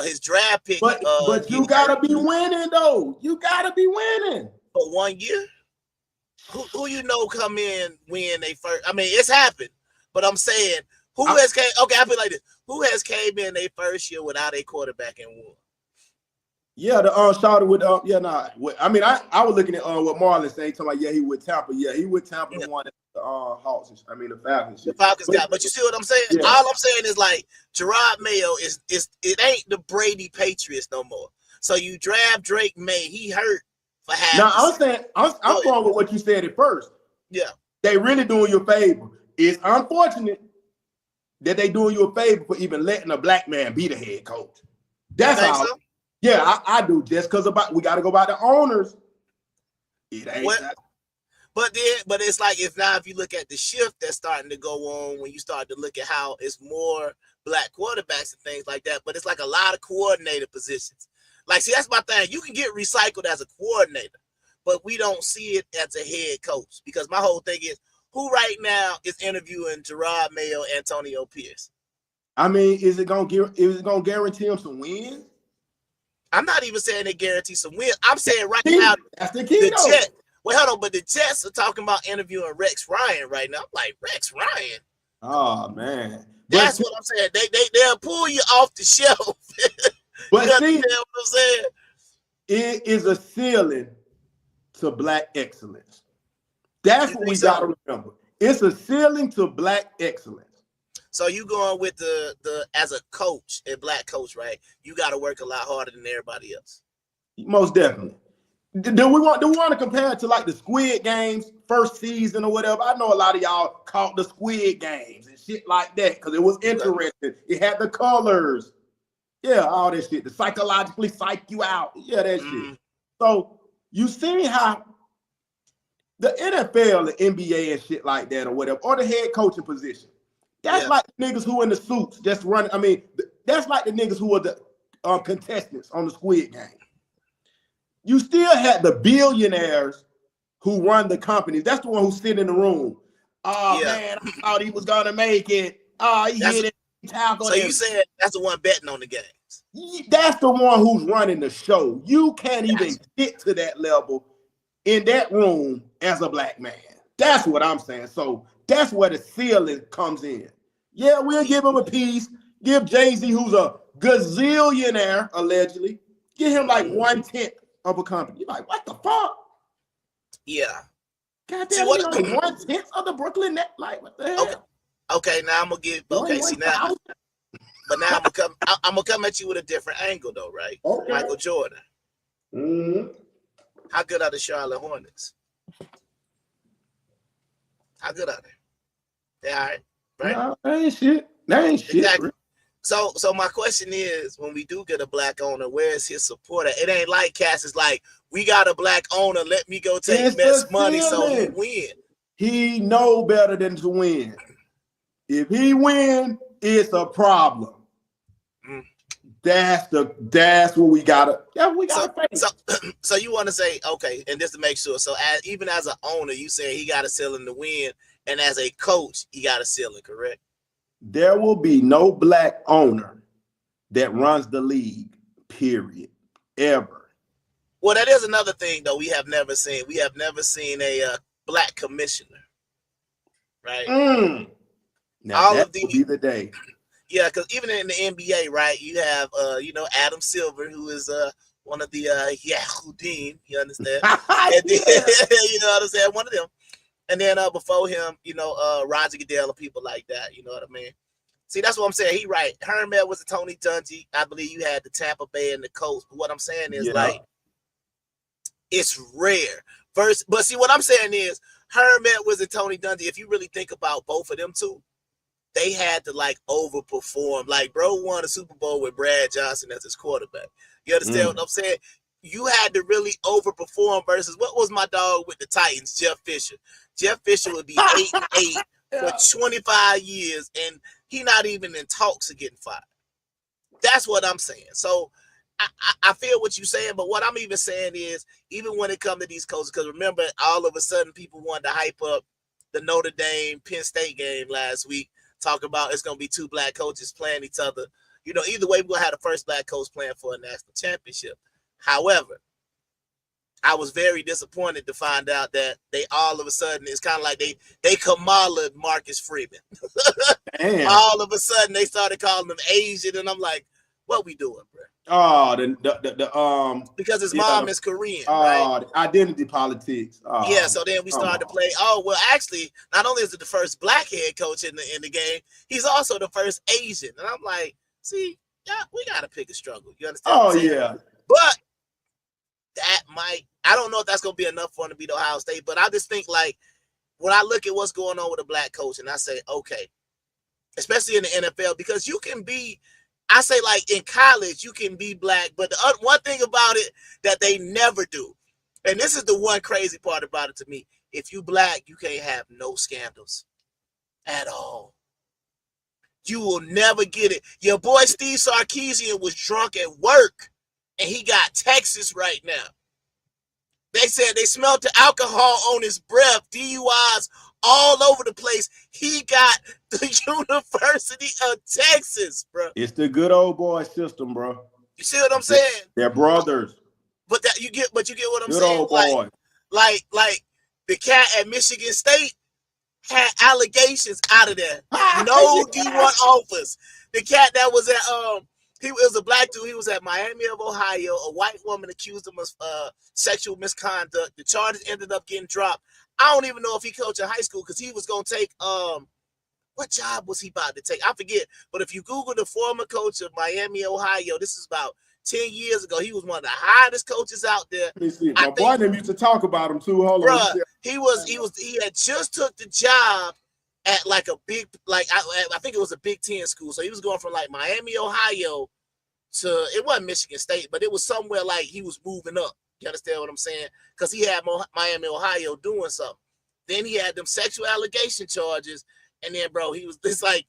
S2: His draft pick.
S1: But you gotta be winning though. You gotta be winning
S2: for 1 year. Who you know come in win they first? I mean, it's happened. But I'm saying, has came? Okay, I feel like this. Who has came in their first year without a quarterback and won?
S1: Yeah, the started with I mean, I was looking at what Marlon saying, talking about he with Tampa. Yeah, he with Tampa and won the Hawks. I mean the Falcons.
S2: The Falcons got, but you see what I'm saying? Yeah. All I'm saying is like Gerard Mayo is it ain't the Brady Patriots no more. So you draft Drake May, he hurt for half.
S1: Now I'm saying I'm going with what you said at first.
S2: Yeah,
S1: they really doing you a favor. It's unfortunate that they doing you a favor for even letting a black man be the head coach. That's all. So? Yeah, I do. Just because we got to go by the owners. It ain't that.
S2: But it's like if you look at the shift that's starting to go on when you start to look at how it's more black quarterbacks and things like that. But it's like a lot of coordinator positions. Like, see, that's my thing. You can get recycled as a coordinator, but we don't see it as a head coach because my whole thing is who right now is interviewing Gerard Mayo, Antonio Pierce.
S1: I mean, is it gonna guarantee him some wins?
S2: I'm not even saying they guarantee some wins. I'm saying right now,
S1: that's the key.
S2: Jets. Well, hold on, but the Jets are talking about interviewing Rex Ryan right now. I'm like, Rex Ryan.
S1: Oh man,
S2: that's what I'm saying. They'll pull you off the shelf.
S1: But
S2: you understand what I'm saying?
S1: It is a ceiling to black excellence. That's what we got to remember. It's a ceiling to black excellence.
S2: So you going with the as a coach, a black coach, right? You got to work a lot harder than everybody else.
S1: Most definitely. Do we want to compare it to like the Squid Games first season or whatever? I know a lot of y'all caught the Squid Games and shit like that because it was interesting. It had the colors. Yeah, all that shit. To psychologically psych you out. Yeah, that shit. So you see how the NFL, the NBA and shit like that or whatever, or the head coaching position. That's like the niggas who in the suits just running. I mean, that's like the niggas who are the contestants on the Squid Game. You still had the billionaires who run the companies. That's the one who sit in the room. Oh, man, I thought he was going to make it. Oh, he hit it.
S2: So you said that's the one betting on the games.
S1: That's the one who's running the show. You can't even get to that level in that room as a black man. That's what I'm saying. So that's where the ceiling comes in. Yeah, we'll give him a piece. Give Jay-Z, who's a gazillionaire, allegedly, give him like 1/10 of a company. You're like, what the fuck?
S2: Yeah.
S1: God damn, like 1/10 of the Brooklyn Net. Like, what the hell?
S2: Okay, now I'm gonna give. Okay, see now, but now I'm gonna come at you with a different angle, though, right?
S1: Okay.
S2: Michael Jordan.
S1: Mm-hmm.
S2: How good are the Charlotte Hornets? How good are they? They all right, right?
S1: No, that ain't shit. That ain't shit.
S2: Exactly. So my question is, when we do get a black owner, where is his support at? It ain't like Cass is like, we got a black owner, let me go take best money so he win.
S1: He know better than to win. If he win, it's a problem. That's what we gotta. Yeah, we gotta face.
S2: So you want to say, okay, and just to make sure. So even as an owner, you say he got a ceiling to win, and as a coach, he got a ceiling, correct?
S1: There will be no black owner that runs the league, period, ever.
S2: Well, that is another thing, though. We have never seen a black commissioner, right?
S1: Now all that will be the day.
S2: Yeah, because even in the NBA, right, you have Adam Silver, who is one of the Yahudim, you understand? And then, you know what I'm saying? One of them. And then before him, Roger Goodell and people like that, you know what I mean? See, that's what I'm saying. He right. Herm Edwards and Tony Dungy. I believe you had the Tampa Bay and the Colts. But what I'm saying is like it's rare. But see, what I'm saying is Herm Edwards and Tony Dungy, if you really think about both of them two, they had to like overperform. Like, bro won a Super Bowl with Brad Johnson as his quarterback. You understand what I'm saying? You had to really overperform versus what was my dog with the Titans, Jeff Fisher. Jeff Fisher would be 8-8 for 25 years, and he not even in talks of getting fired. That's what I'm saying. So I feel what you're saying, but what I'm even saying is, even when it comes to these coaches, because remember, all of a sudden people wanted to hype up the Notre Dame Penn State game last week, talk about it's going to be two black coaches playing each other. Either way, we're going to have the first black coach playing for a national championship. However, I was very disappointed to find out that they all of a sudden, it's kind of like they Kamala Marcus Freeman. All of a sudden, they started calling him Asian, and I'm like, what we doing, bro?
S1: Oh,
S2: because his mom is Korean, right?
S1: Identity politics.
S2: Yeah, so then we started to play. Oh, well, actually, not only is it the first black head coach in the game, he's also the first Asian. And I'm like, see, yeah, we gotta pick a struggle. You understand?
S1: Oh, yeah.
S2: But I don't know if that's gonna be enough for him to beat Ohio State, but I just think like when I look at what's going on with a black coach, and I say, okay, especially in the NFL, because you can be. I say, like, in college, you can be black, but the one thing about it that they never do, and this is the one crazy part about it to me, if you black, you can't have no scandals at all. You will never get it. Your boy Steve Sarkisian was drunk at work, and he got Texas right now. They said they smelled the alcohol on his breath, DUIs all over the place. He got the University of Texas, bro.
S1: It's the good old boy system, bro.
S2: You see what I'm saying?
S1: They're brothers.
S2: But you get what I'm
S1: good
S2: saying.
S1: Old boy.
S2: Like the cat at Michigan State had allegations out of there. No D1 offers. The cat that was at he was a black dude. He was at Miami of Ohio. A white woman accused him of sexual misconduct. The charges ended up getting dropped. I don't even know if he coached in high school because he was going to take what job was he about to take? I forget. But if you Google the former coach of Miami, Ohio, this is about 10 years ago. He was one of the hottest coaches out there.
S1: Let me see. My boy them used to talk about him too. Hold on.
S2: He had just took the job at like a big, like I think it was a Big Ten school. So he was going from like Miami, Ohio to, it wasn't Michigan State, but it was somewhere like he was moving up. You understand what I'm saying? Because he had Miami, Ohio doing something. Then he had them sexual allegation charges, and then bro, it's like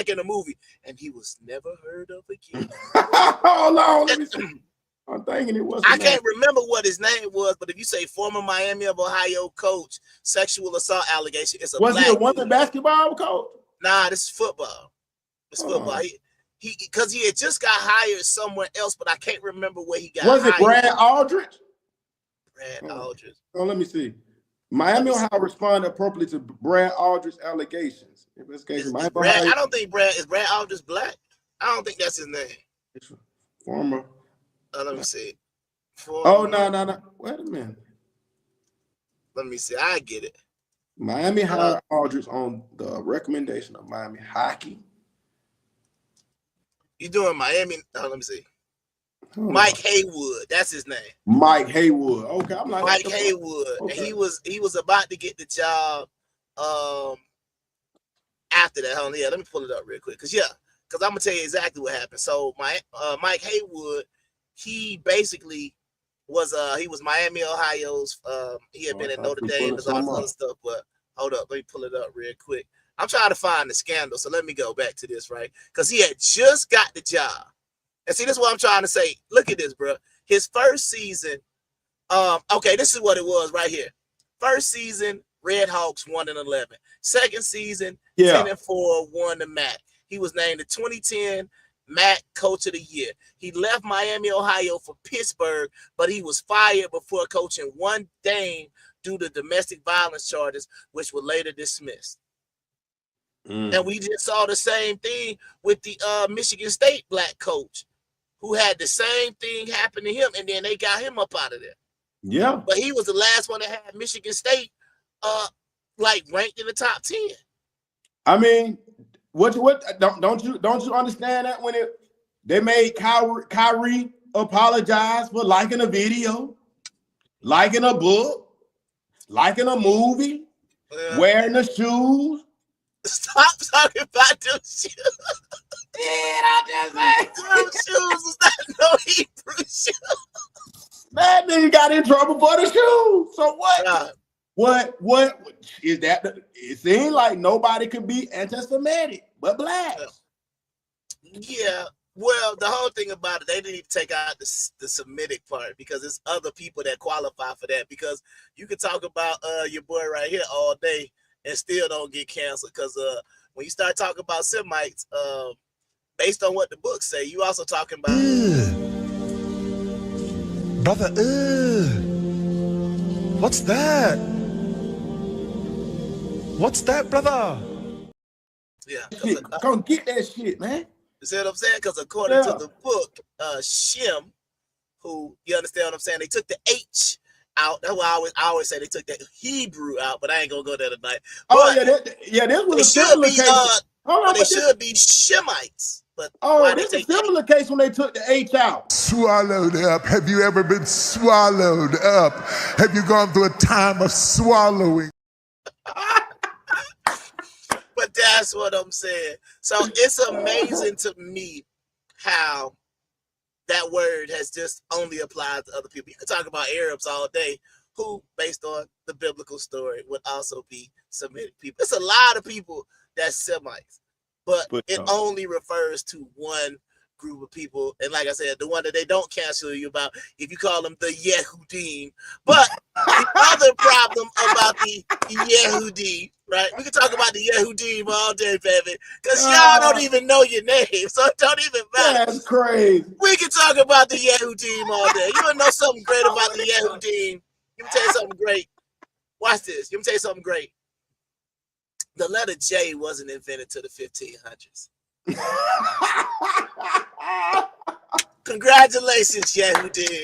S2: in a movie, and he was never heard of again.
S1: Hold on, let me see. I'm thinking it was.
S2: I can't remember what his name was, but if you say former Miami of Ohio coach, sexual assault allegation, it's a
S1: was
S2: black
S1: he a woman basketball coach?
S2: Nah, this is football. It's football. Because he had just got hired somewhere else, but I can't remember where he got hired.
S1: Was it Brad Aldridge?
S2: Brad Aldridge.
S1: Oh, let me see. Miami, Ohio responded appropriately to Brad Aldridge's allegations. Investigation.
S2: I don't think is Brad Aldridge black? I don't think that's his name.
S1: Former.
S2: Let me see.
S1: No. Wait a minute.
S2: Let me see. I get it.
S1: Miami hired Aldridge on the recommendation of Miami Hockey.
S2: You doing Miami? Let me see. Mike Haywood, that's his name.
S1: Mike Haywood. Okay, I'm like
S2: Mike Haywood. Okay. And he was about to get the job after that. Hold on, yeah, let me pull it up real quick. Because I'm gonna tell you exactly what happened. So Mike Haywood, he basically was he was Miami, Ohio's. He had been at Notre Dame and all this other stuff. But hold up, let me pull it up real quick. I'm trying to find the scandal, so let me go back to this, right? Because he had just got the job. And see, this is what I'm trying to say. Look at this, bro. His first season, okay, this is what it was right here. First season, Red Hawks 1-11. Second season, 10-4, won the MAC. He was named the 2010 MAC Coach of the Year. He left Miami, Ohio for Pittsburgh, but he was fired before coaching one game due to domestic violence charges, which were later dismissed. And we just saw the same thing with the Michigan State black coach who had the same thing happen to him, and then they got him up out of there.
S1: Yeah.
S2: But he was the last one that had Michigan State like ranked in the top 10.
S1: I mean, what don't you understand that when they made Kyrie apologize for liking a video, liking a book, liking a movie, wearing the shoes.
S2: Stop talking about them shoes. Them shoes was not no Hebrew shoes.
S1: That nigga got in trouble for the shoes. So what? What is that? It seems like nobody could be anti-Semitic but black.
S2: Yeah. Well, the whole thing about it, they didn't need to take out the Semitic part because it's other people that qualify for that. Because you can talk about your boy right here all day and still don't get canceled. Because when you start talking about Semites, based on what the books say, you also talking about
S12: brother. What's that? What's that, brother?
S2: Yeah,
S1: come get that shit, man.
S2: You see what I'm saying? Because according to the book, Shem, who, you understand what I'm saying? They took the H out. That's why I always say they took the Hebrew out, but I ain't gonna go there tonight.
S1: This was a similar case.
S2: They should be Shemites. But
S1: this is a similar case when they took the H out.
S8: Swallowed up. Have you ever been swallowed up? Have you gone through a time of swallowing?
S2: But that's what I'm saying. So it's amazing to me how that word has just only applied to other people. You can talk about Arabs all day who, based on the biblical story, would also be Semitic people. It's a lot of people that's Semites, but it only refers to one group of people. And like I said, the one that they don't cancel you about, if you call them the Yehudim. But the other problem about the Yehudim, right? We can talk about the Yehudim all day, baby, because y'all don't even know your name, so it don't even matter.
S1: That's crazy.
S2: We can talk about the Yehudim all day. You want to know something great about the Yehudim? Let me tell you something great. Watch this. Let me tell you something great. The letter J wasn't invented till the 1500s. Congratulations, Yehudim.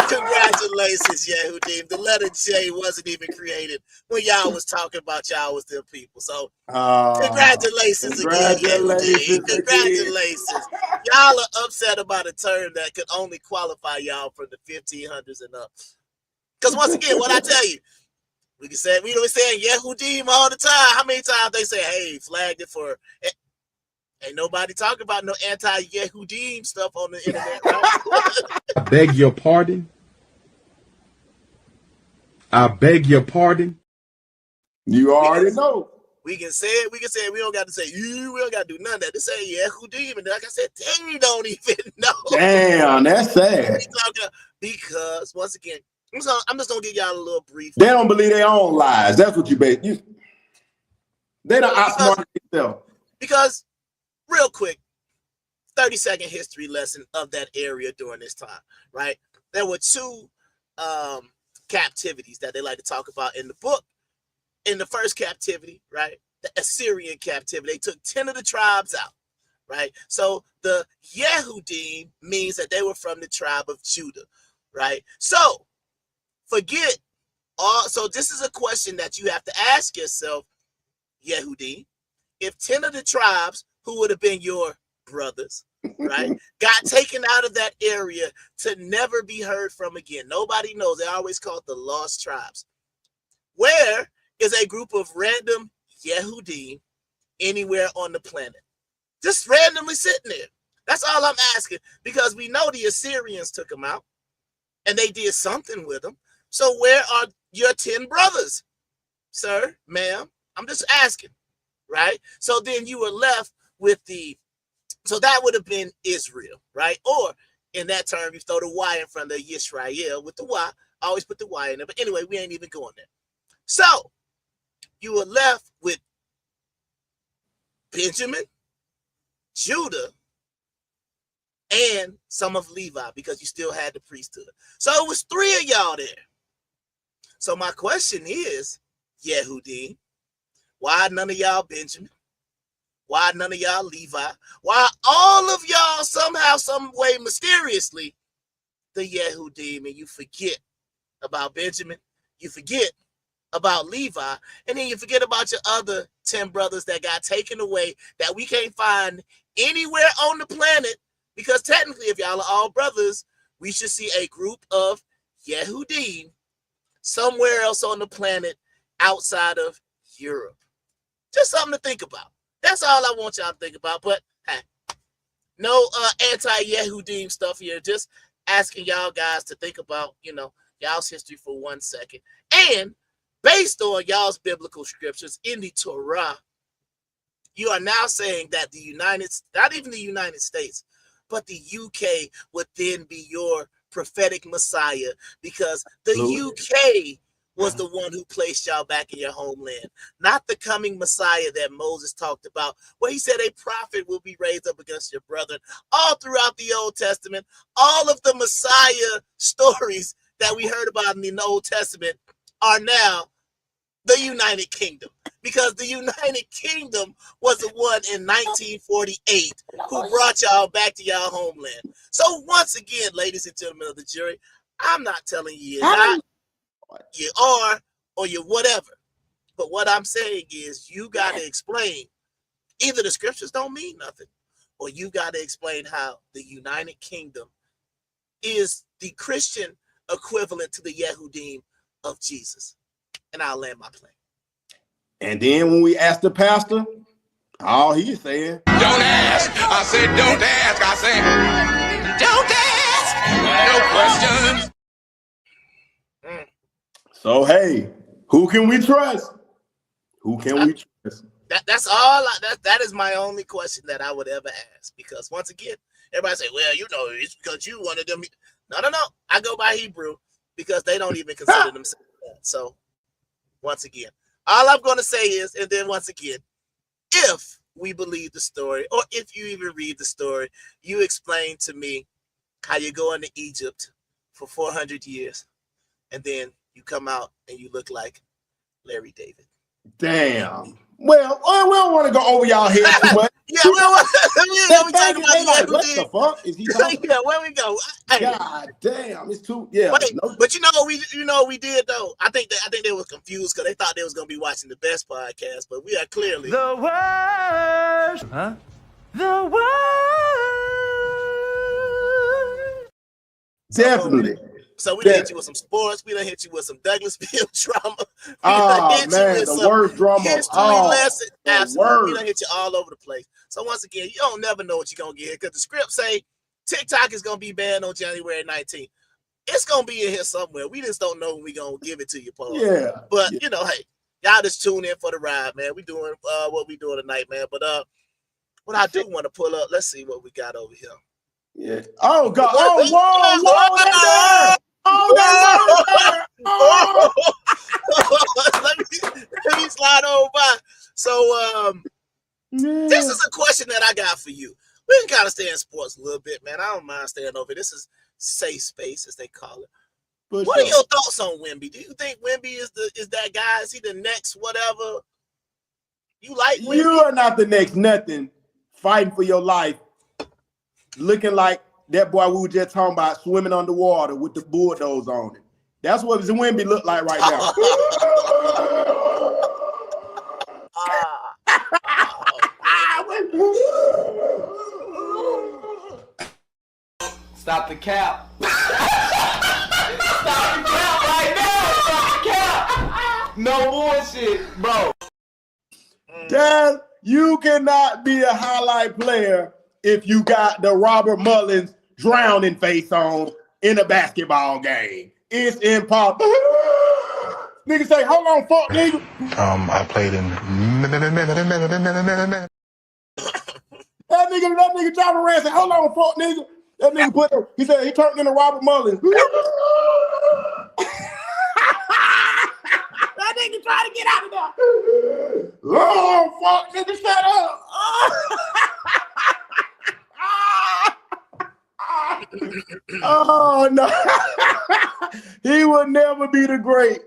S2: Congratulations, Yehudim. The letter J wasn't even created when y'all was talking about y'all was them people. So congratulations again, Yehudim. Congratulations. Y'all are upset about a term that could only qualify y'all from the 1500s and up. Because once again, what I tell you, we can say we don't say Yehudim all the time. How many times they say, "Hey, flagged it for"? Ain't nobody talking about no anti-Yehudim stuff on the internet, right?
S13: I beg your pardon. I beg your pardon.
S1: You already know.
S2: We can say it. We can say it. We don't got to say you. We don't got to do none of that. They say Yehudim, and like I said, they don't even know.
S1: Damn, that's sad.
S2: Because once again, I'm just gonna give y'all a little brief.
S1: They don't believe their own lies. That's what you bet. They don't outsmart themselves.
S2: Because, real quick, 30-second history lesson of that area during this time, right? There were two captivities that they like to talk about in the book. In the first captivity, right, the Assyrian captivity, they took 10 of the tribes out, right? So the Yehudim means that they were from the tribe of Judah, right? So forget all. So this is a question that you have to ask yourself, Yehudim. If 10 of the tribes, who would have been your brothers, right, got taken out of that area to never be heard from again. Nobody knows. They always call it the lost tribes. Where is a group of random Yehudim anywhere on the planet? Just randomly sitting there. That's all I'm asking, because we know the Assyrians took them out and they did something with them. So where are your 10 brothers, sir, ma'am? I'm just asking, right? So then you were left with so that would have been Israel, right? Or in that term, you throw the Y in front of Yisrael with the Y. I always put the Y in there. But anyway, we ain't even going there. So you were left with Benjamin, Judah, and some of Levi, because you still had the priesthood. So it was 3 of y'all there. So my question is, Yehudim, why none of y'all Benjamin? Why none of y'all Levi? Why all of y'all somehow, some way, mysteriously, the Yehudim, and you forget about Benjamin, you forget about Levi, and then you forget about your other 10 brothers that got taken away that we can't find anywhere on the planet, because technically, if y'all are all brothers, we should see a group of Yehudim somewhere else on the planet outside of Europe. Just something to think about. That's all I want y'all to think about. But hey, no anti-Yehudim stuff here. Just asking y'all guys to think about, y'all's history for 1 second. And based on y'all's biblical scriptures in the Torah, you are now saying that not even the United States, but the UK would then be your prophetic Messiah, because the UK was the one who placed y'all back in your homeland, not the coming Messiah that Moses talked about, where he said a prophet will be raised up against your brethren. All throughout the Old Testament, all of the Messiah stories that we heard about in the Old Testament are now the United Kingdom, because the United Kingdom was the one in 1948 who brought y'all back to y'all homeland. So once again, ladies and gentlemen of the jury, I'm not telling you you're not, you are, or you're whatever. But what I'm saying is you got to explain, either the scriptures don't mean nothing, or you got to explain how the United Kingdom is the Christian equivalent to the Yehudim of Jesus. And I'll land my plane.
S1: And then when we asked the pastor, all he's saying,
S3: Don't ask. I said, don't ask. I said, don't ask. No questions.
S1: So, hey, who can we trust? Who can we trust?
S2: That's all. That is my only question that I would ever ask. Because once again, everybody say, well, it's because you wanted them. No. I go by Hebrew because they don't even consider themselves that. So, once again, all I'm going to say is, and then once again, if we believe the story, or if you even read the story, you explain to me how you go into Egypt for 400 years, and then you come out and you look like Larry David.
S1: Damn. Well, we don't want to go over y'all head too much.
S2: We talking about
S1: what the fuck is he talking?
S2: Yeah, where we go? Hey.
S1: God damn, it's too. Yeah,
S2: but you know what we did though. I think they were confused because they thought they was gonna be watching the best podcast, but we are clearly
S14: the worst. Huh? The worst.
S1: Definitely.
S2: So we done hit you with some sports. We done hit you with some Douglasville drama.
S1: The worst drama.
S2: History lesson. Absolutely. We done hit you all over the place. So once again, you don't never know what you're going to get here, because the script say TikTok is going to be banned on January 19th. It's going to be in here somewhere. We just don't know when we're going to give it to you, Paul.
S1: Yeah.
S2: But, hey, y'all just tune in for the ride, man. We doing what we doing tonight, man. But what I do want to pull up, let's see what we got over here.
S1: Yeah. Oh, God. Oh, whoa.
S2: Let me slide over by. So this is a question that I got for you. We can kind of stay in sports a little bit, man. I don't mind staying over. This is safe space, as they call it. What are your thoughts on Wemby? Do you think Wemby is that guy? Is he the next whatever? You like Wemby?
S1: You are not the next nothing, fighting for your life, looking like that boy we were just talking about, swimming underwater with the bulldoze on it. That's what Wemby look like right now.
S14: Stop the cap. Stop the cap right now. Stop the cap. No bullshit, bro.
S1: Dad, you cannot be a highlight player if you got the Robert Mullins drowning face on in a basketball game. It's impossible. Nigga say, hold on, fuck, nigga.
S6: I played in.
S1: That nigga driving around said, hold on, fuck, nigga. That nigga he said he turned into Robert Mullins. That nigga trying to get out of there. Oh, fuck, nigga, shut up. Oh, no. He will never be the great.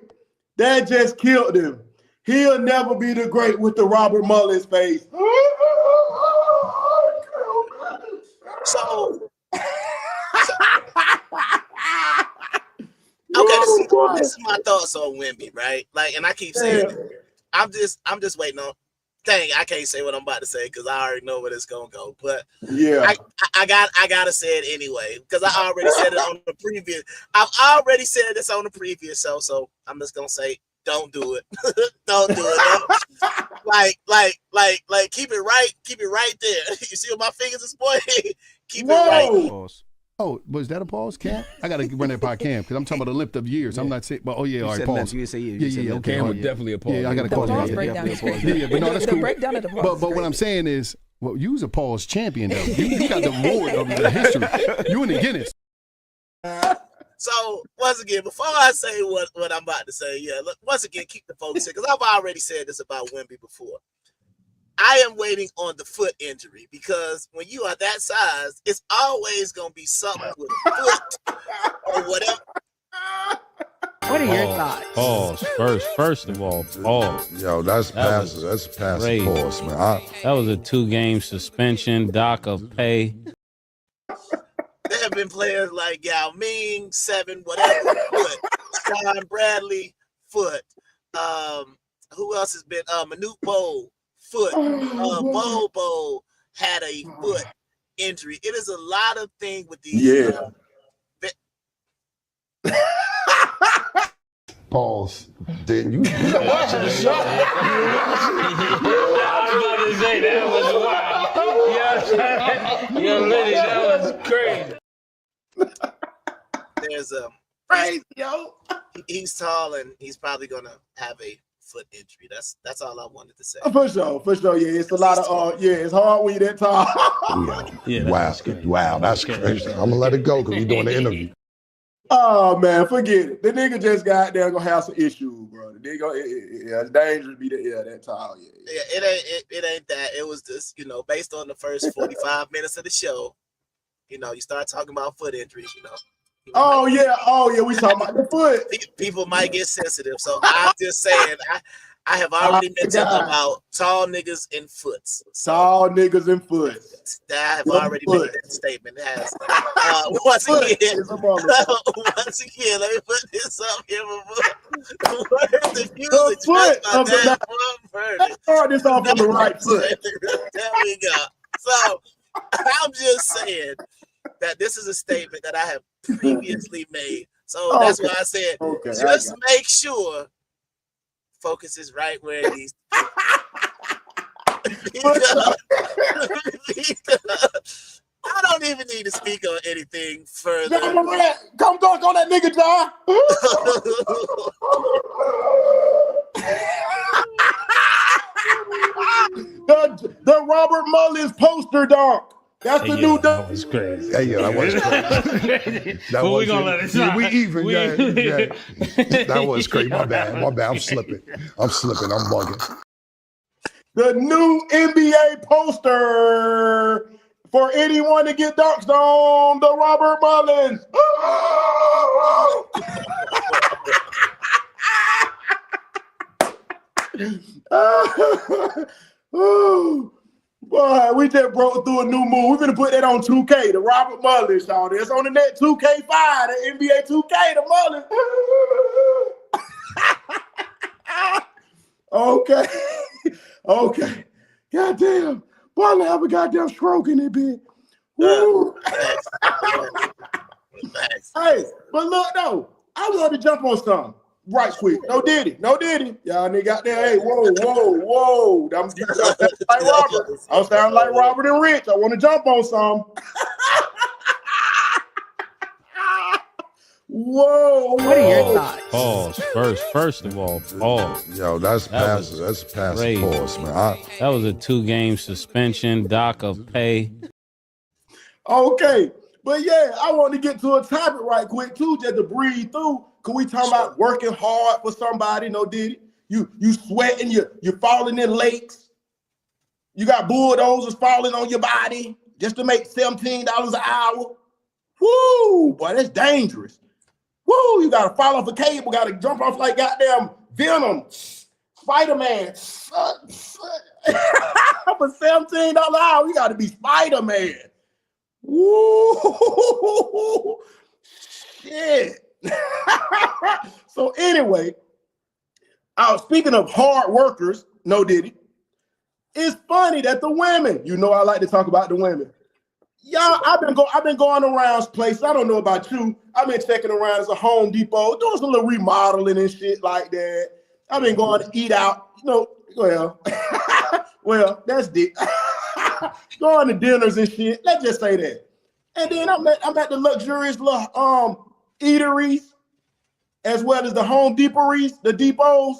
S1: That just killed him. He'll never be the great with the Robert Mullins face.
S2: this is my thoughts on Wemby, right? Like, and I keep saying it. I'm just waiting on. Dang, I can't say what I'm about to say because I already know where it's gonna go. But
S1: yeah,
S2: I gotta say it anyway because I already said it on the previous. I've already said this on the previous show, so I'm just gonna say, don't do it. Don't do it. Like, keep it right there. You see what my fingers is pointing? Keep it right.
S15: Pause. Oh, was that a pause, Cam? I gotta run that by Cam because I'm talking about the length of years. I'm not saying, but all right, pause. Yeah, okay.
S16: Cam would definitely a pause.
S15: Yeah, I gotta call
S7: pause
S15: it.
S7: breakdown.
S15: Yeah, but no, that's
S7: The
S15: cool.
S7: breakdown of the pause.
S15: But what I'm saying is, well, you was a pause champion though. You got the award of the history. You in the Guinness.
S2: So once again, before I say what I'm about to say, look, once again, keep the focus here because I've already said this about Wemby before. I am waiting on the foot injury because when you are that size, it's always gonna be something with a foot or whatever.
S7: What are your thoughts?
S17: Pause. First of all, pause.
S6: Yo, that's passive. That's passive pause, man.
S17: That was a 2-game suspension, dock of pay.
S2: There have been players like Yao Ming, 7, whatever, foot. Sean Bradley, foot. Who else has been? Manute Bol, foot. Bobo had a foot injury. It is a lot of things with these.
S1: Yeah.
S6: Pause. Then you watching the show.
S17: I was about to say that was wild. Yo, Liddy, that was crazy.
S2: There's
S1: crazy, yo.
S2: He's tall and he's probably gonna have a foot injury. That's all I wanted to say.
S1: For sure. Yeah, it's a lot of it's hard when you're that tall.
S6: Wow, that's crazy. I'm gonna let it go because we're doing the interview.
S1: Oh man, forget it. The nigga just got there gonna have some issues, bro. The nigga, it's dangerous to be that tall.
S2: Yeah, it ain't that. It was just, based on the first 45 minutes of the show, you start talking about foot injuries,
S1: Oh yeah, we talking about the foot.
S2: People might get sensitive. So I'm just saying, I have already mentioned about tall niggas and foots.
S1: Tall niggas and foots.
S2: I have already made that statement. It has. Once again, let me put this up here.
S1: The foot of the let's start this off on the right foot.
S2: There we go. So I'm just saying that this is a statement that I have previously made. So that's why I said, just make sure focus is right where it needs to be. I don't even need to speak on anything further.
S1: Come dunk on that nigga, John. the Robert Mullins poster dunk. That's the new dunk.
S17: That was crazy.
S6: Hey, yo, that was crazy.
S17: But we gonna let it slide.
S6: We even. Yeah. That was crazy. My bad. I'm slipping. I'm bugging.
S1: The new NBA poster for anyone to get dunked on, the Robert Mullins. Boy, we just broke through a new move. We're going to put that on 2K, the Robert Mullins, y'all. It's on the net, 2K5, the NBA 2K, the Mullins. Okay. Goddamn. Boy, I have a goddamn stroke in it, bitch. Woo. Hey, but look, though, I want to jump on something right quick. No diddy. Y'all nigga got there. Hey, whoa. I'm like Robert. I'm sounding like Robert and Rich. I want to jump on something. Whoa.
S7: What are your thoughts?
S17: Pause. First of all, pause.
S6: Yo, that's passive. That's passive pause, man.
S17: That was a 2-game suspension, dock of pay.
S1: Okay. But yeah, I want to get to a topic right quick too, just to breathe through. Can we talk about working hard for somebody? No diddy. You sweating, you're falling in lakes. You got bulldozers falling on your body just to make $17 an hour. Woo, boy, that's dangerous. Woo, you gotta fall off a cable, gotta jump off like goddamn Venom, Spider-Man. For $17 an hour, you gotta be Spider-Man. Woo, shit. So anyway, I was speaking of hard workers, no diddy. It's funny that the women, you know, I like to talk about the women. Y'all, I've been going around places. I don't know about you. I've been checking around as a Home Depot, doing some little remodeling and shit like that. I've been going to eat out, you know, well, that's deep. Going to dinners and shit. Let's just say that. And then I'm at the luxurious little eateries, as well as the Home Depots, the depots.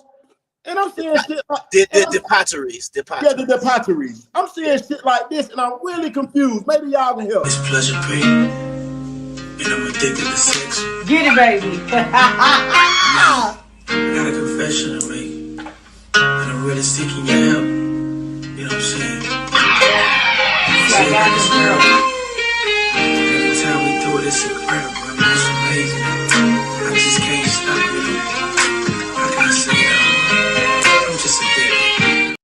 S1: And I'm seeing shit like
S2: the potteries.
S1: Yeah, the potteries. I'm seeing shit like this, and I'm really confused. Maybe y'all can help.
S3: It's pleasure pain, and I'm addicted to sex.
S16: Get it, baby.
S3: I got a confession to make, and I'm really seeking your help. You know what I'm saying? See, this girl, every time we do it, it's incredible. I mean, it's amazing. I just can't stop it. How can I say that? I'm just addicted.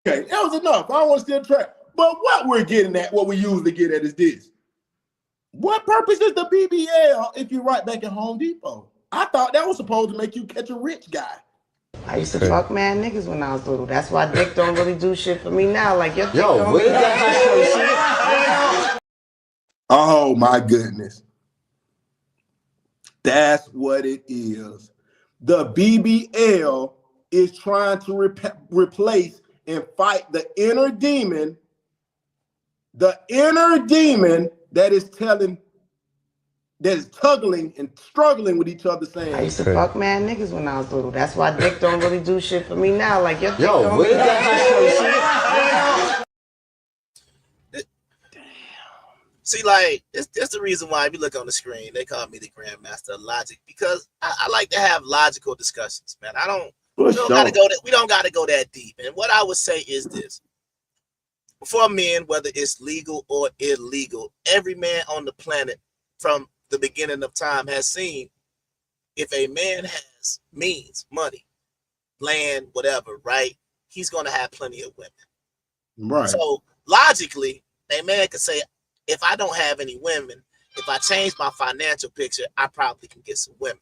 S1: Okay, that was enough. I don't want to steal track. But what we're getting at, what we usually get at, is this. What purpose is the BBL if you're right back at Home Depot? I thought that was supposed to make you catch a rich guy.
S16: I used to fuck mad niggas when I was little. That's why dick don't really do shit for me now. Like your dick don't really do shit.
S1: Oh my goodness. That's what it is. The BBL is trying to replace and fight the inner demon that is tugging and struggling with each other, saying,
S16: I used to fuck mad niggas when I was little. That's why dick don't really do shit for me now. Like your dick don't really do shit.
S2: See, like, that's the reason why if you look on the screen, they call me the Grandmaster of Logic, because I like to have logical discussions, man. We don't gotta go that deep. And what I would say is this. For men, whether it's legal or illegal, every man on the planet from the beginning of time has seen if a man has means, money, land, whatever, right? He's gonna have plenty of women.
S1: Right.
S2: So logically, a man could say, if I don't have any women, if I change my financial picture, I probably can get some women.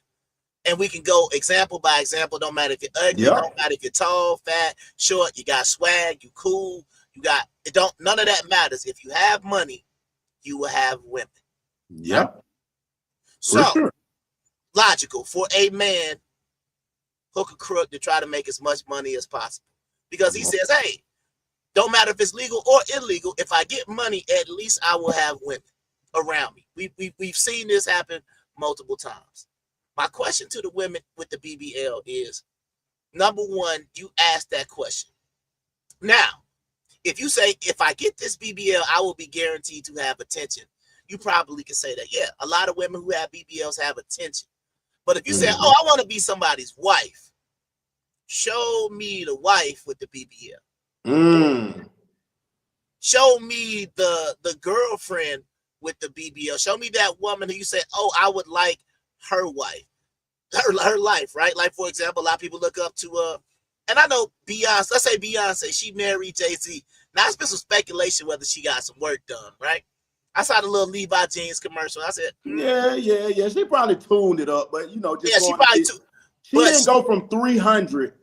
S2: And we can go example by example. Don't matter if you're ugly, don't matter if you're tall, fat, short, you got swag, you cool, none of that matters. If you have money, you will have women.
S1: Yeah.
S2: Right? So logical for a man, hook a crook to try to make as much money as possible. Because he says, hey, don't matter if it's legal or illegal, if I get money, at least I will have women around me. We've seen this happen multiple times. My question to the women with the BBL is, number one, you ask that question. Now, if you say, if I get this BBL, I will be guaranteed to have attention, you probably can say that. Yeah, a lot of women who have BBLs have attention. But if you say, oh, I want to be somebody's wife, show me the wife with the BBL. Show me the girlfriend with the BBL. Show me that woman who you say, oh, I would like her wife, her life, right? Like, for example, a lot of people look up to and I know Beyonce, let's say Beyonce, she married Jay-Z. Now it's been some speculation whether she got some work done, right? I saw the little Levi jeans commercial. I said,
S1: yeah. She probably tuned it up, but you know, just
S2: she probably tuned.
S1: She didn't go from 300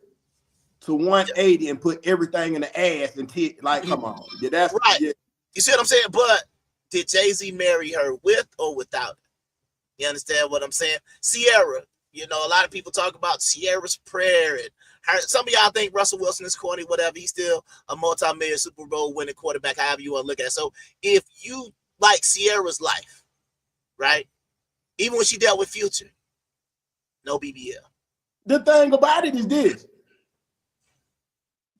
S1: to 180 and put everything in the ass and like, come on. Yeah, that's
S2: right. Yeah. You see what I'm saying? But did Jay-Z marry her with or without it? You understand what I'm saying? Sierra, you know, a lot of people talk about Sierra's prayer and her. Some of y'all think Russell Wilson is corny, whatever. He's still a multi-million Super Bowl winning quarterback, however you want to look at it. So if you like Sierra's life, right? Even when she dealt with Future, no BBL.
S1: The thing about it is this.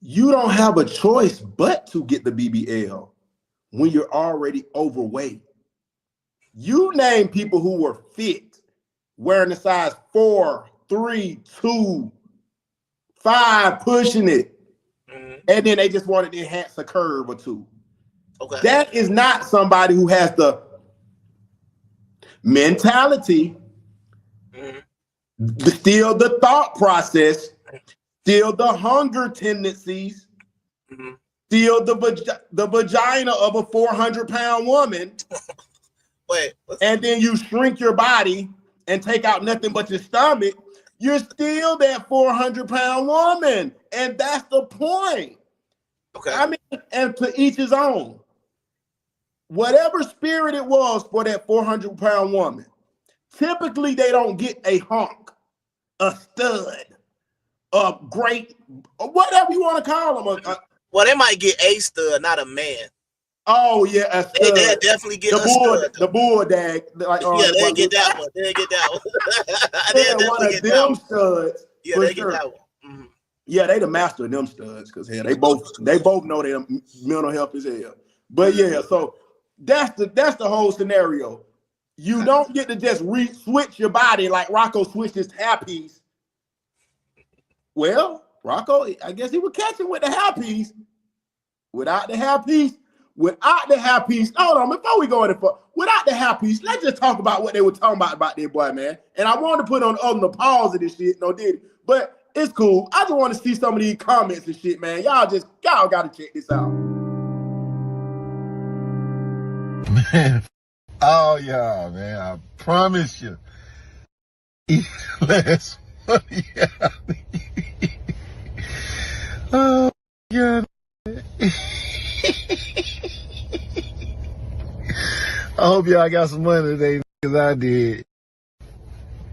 S1: You don't have a choice but to get the BBL when you're already overweight. You name people who were fit, wearing a size 4, 3, 2, 5, pushing it, and then they just wanted to enhance a curve or two.
S2: Okay.
S1: That is not somebody who has the mentality, still the thought process, still the hunger tendencies, still the vagina of a 400-pound woman.
S2: Wait,
S1: and then you shrink your body and take out nothing but your stomach, you're still that 400-pound woman. And that's the point.
S2: Okay.
S1: I mean, and to each his own. Whatever spirit it was for that 400-pound woman, typically they don't get a hunk, a stud, a great, whatever you want to call them.
S2: Well, they might get a stud, not a man.
S1: Oh yeah, a stud.
S2: They definitely get
S1: the
S2: a stud.
S1: The bull dag. Like,
S2: yeah, they get that one. They get that one. They
S1: one of them studs.
S2: Yeah, they get that one. Mm-hmm.
S1: Yeah, they the master of them studs because they both know their mental health is hell. But yeah, so that's the whole scenario. You don't get to just switch your body like Rocco switched his hair piece. Well, Rocco, I guess he was catching with the hair piece. Without the hair piece, hold on, before we go any further, without the hair piece, let's just talk about what they were talking about their boy, man. And I wanted to put on the pause of this shit, no did it. But it's cool. I just want to see some of these comments and shit, man. Y'all gotta check this out.
S18: Man, oh yeah, man. I promise you. Less money. Oh God. I hope y'all got some money today, because I did.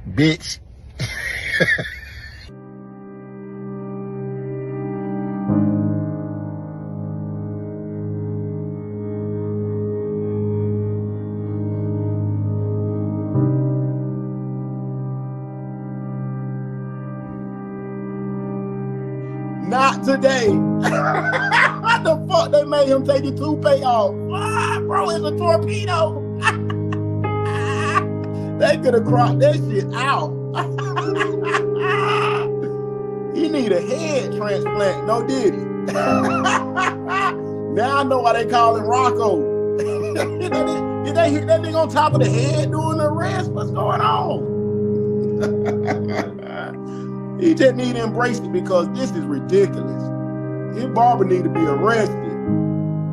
S18: Bitch.
S1: Not today. What the fuck they made him take his toupee off? Bro, it's a torpedo. They could have cropped that shit out. He need a head transplant, no did he? Now I know why they call him Rocco. Did they hit that nigga on top of the head doing the rest? What's going on? He just need to embrace it because this is ridiculous. His barber need to be arrested.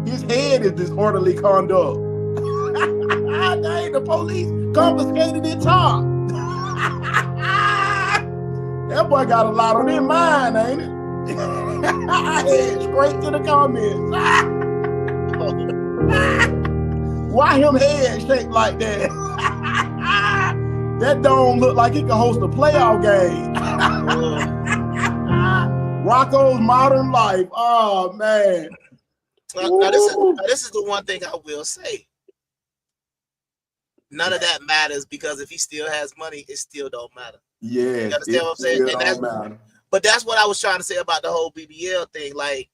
S1: His head is disorderly conduct. Dang, the police confiscated his top. That boy got a lot on his mind, ain't it? Head straight to the comments. Why him head shaped like that? That dome look like he can host a playoff game. Rocco's modern life. Oh man.
S2: Now this is the one thing I will say. None of that matters because if he still has money, it still don't matter.
S1: Yeah.
S2: You understand what I'm saying? But that's what I was trying to say about the whole BBL thing. Like,